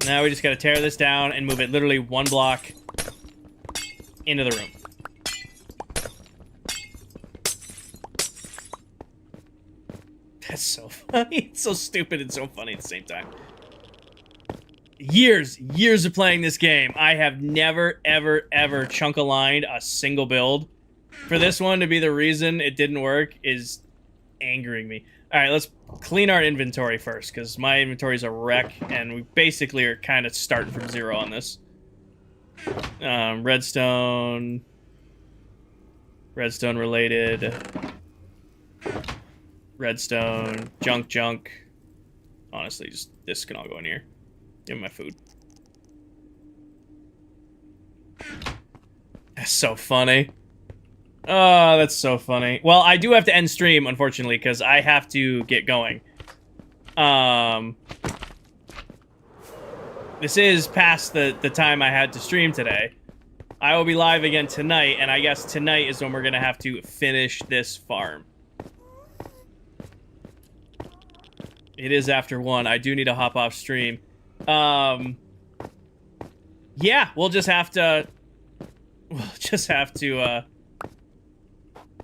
Now we just gotta tear this down and move it literally one block into the room. That's so funny. It's so stupid and so funny at the same time. Years of playing this game, I have never, ever chunk-aligned a single build. For this one to be the reason it didn't work is angering me. Alright, let's clean our inventory first, because my inventory is a wreck, and we basically are kind of starting from zero on this. Redstone related. Redstone, junk. Honestly, just this can all go in here. Give me my food. That's so funny. Oh, that's so funny. Well, I do have to end stream, unfortunately, because I have to get going. This is past the time I had to stream today. I will be live again tonight, and I guess tonight is when we're going to have to finish this farm. It is after 1. I do need to hop off stream. Yeah, we'll just have to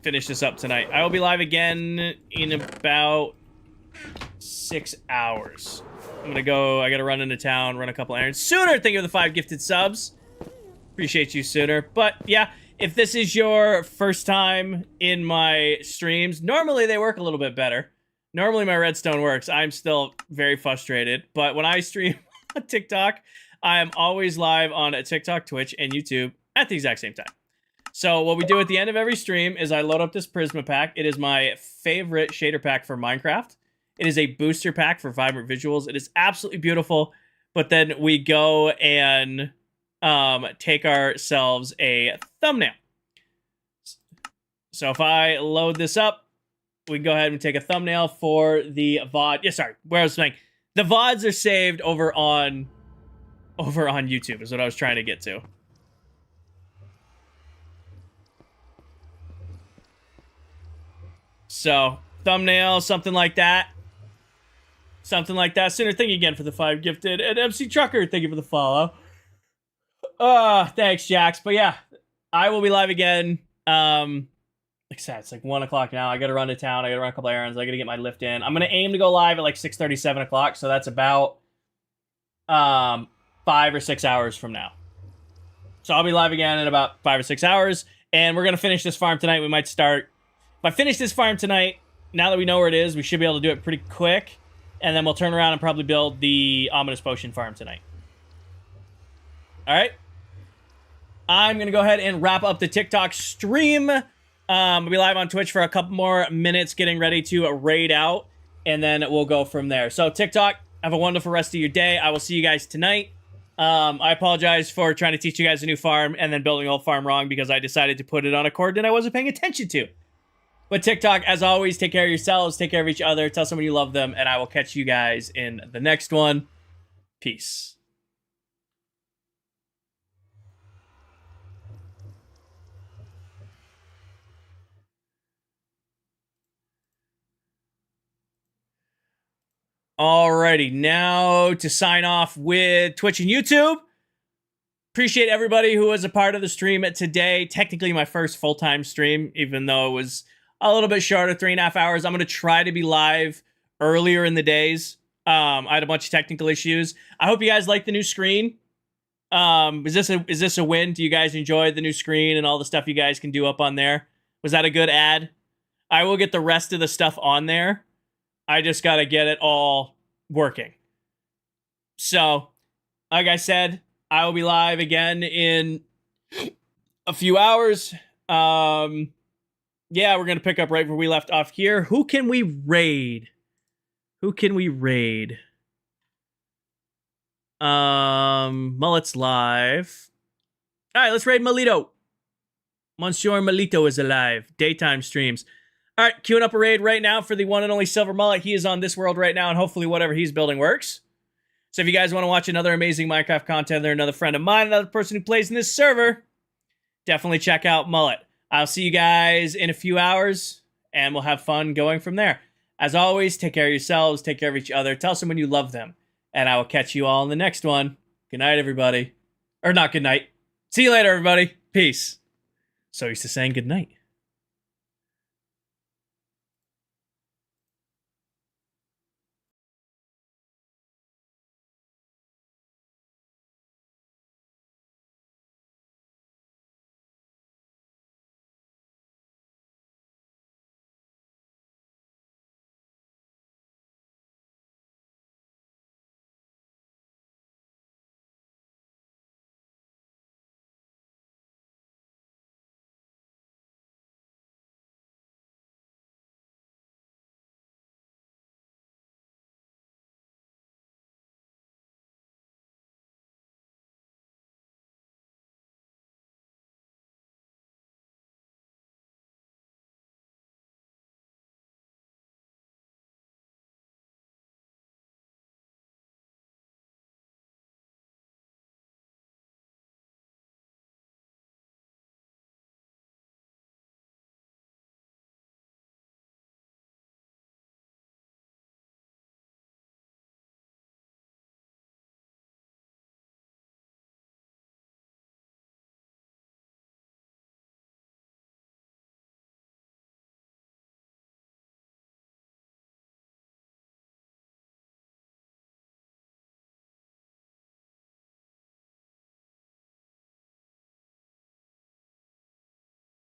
finish this up tonight. I will be live again in about 6 hours. I gotta run into town, run a couple errands. Sooner, thank you for the 5 gifted subs. Appreciate you, Sooner. But yeah, if this is your first time in my streams, normally they work a little bit better. Normally my redstone works. I'm still very frustrated. But when I stream on TikTok, I am always live on TikTok, Twitch, and YouTube at the exact same time. So what we do at the end of every stream is I load up this Prisma pack. It is my favorite shader pack for Minecraft. It is a booster pack for vibrant visuals. It is absolutely beautiful. But then we go and take ourselves a thumbnail. So if I load this up, we can go ahead and take a thumbnail for the VOD. Yeah, sorry, where I was saying. The VODs are saved over on YouTube is what I was trying to get to. So, thumbnail, something like that. Something like that. Sooner, thank you again for the 5 gifted. And MC Trucker, thank you for the follow. Thanks, Jax. But yeah, I will be live again. Like I said, it's like 1 o'clock now. I gotta run to town. I gotta run a couple errands. I gotta get my lift in. I'm gonna aim to go live at like 6:30, 7 o'clock. So that's about 5 or 6 hours from now. So I'll be live again in about 5 or 6 hours. And we're gonna finish this farm tonight. We might start. If I finish this farm tonight, now that we know where it is, we should be able to do it pretty quick. And then we'll turn around and probably build the Ominous Potion farm tonight. Alright. I'm gonna go ahead and wrap up the TikTok stream. We'll be live on Twitch for a couple more minutes, getting ready to raid out, and then we'll go from there. So TikTok, have a wonderful rest of your day. I will see you guys tonight. I apologize for trying to teach you guys a new farm and then building an old farm wrong because I decided to put it on a coordinate I wasn't paying attention to. But TikTok, as always, take care of yourselves, take care of each other, tell someone you love them, and I will catch you guys in the next one. Peace. Alrighty, now to sign off with Twitch and YouTube. Appreciate everybody who was a part of the stream today. Technically my first full-time stream, even though it was a little bit shorter, 3.5 hours. I'm going to try to be live earlier in the days. I had a bunch of technical issues. I hope you guys like the new screen. Is this a win? Do you guys enjoy the new screen and all the stuff you guys can do up on there? Was that a good ad? I will get the rest of the stuff on there. I just got to get it all working. So, like I said, I will be live again in a few hours. Yeah, we're going to pick up right where we left off here. Who can we raid? Mullet's live. All right, let's raid Melito. Monsieur Melito is alive. Daytime streams. All right, queuing up a raid right now for the one and only Silver Mullet. He is on this world right now, and hopefully whatever he's building works. So if you guys want to watch another amazing Minecraft content, they're another friend of mine, another person who plays in this server, definitely check out Mullet. I'll see you guys in a few hours, and we'll have fun going from there. As always, take care of yourselves, take care of each other, tell someone you love them, and I will catch you all in the next one. Good night, everybody. Or not good night. See you later, everybody. Peace. So used to saying good night.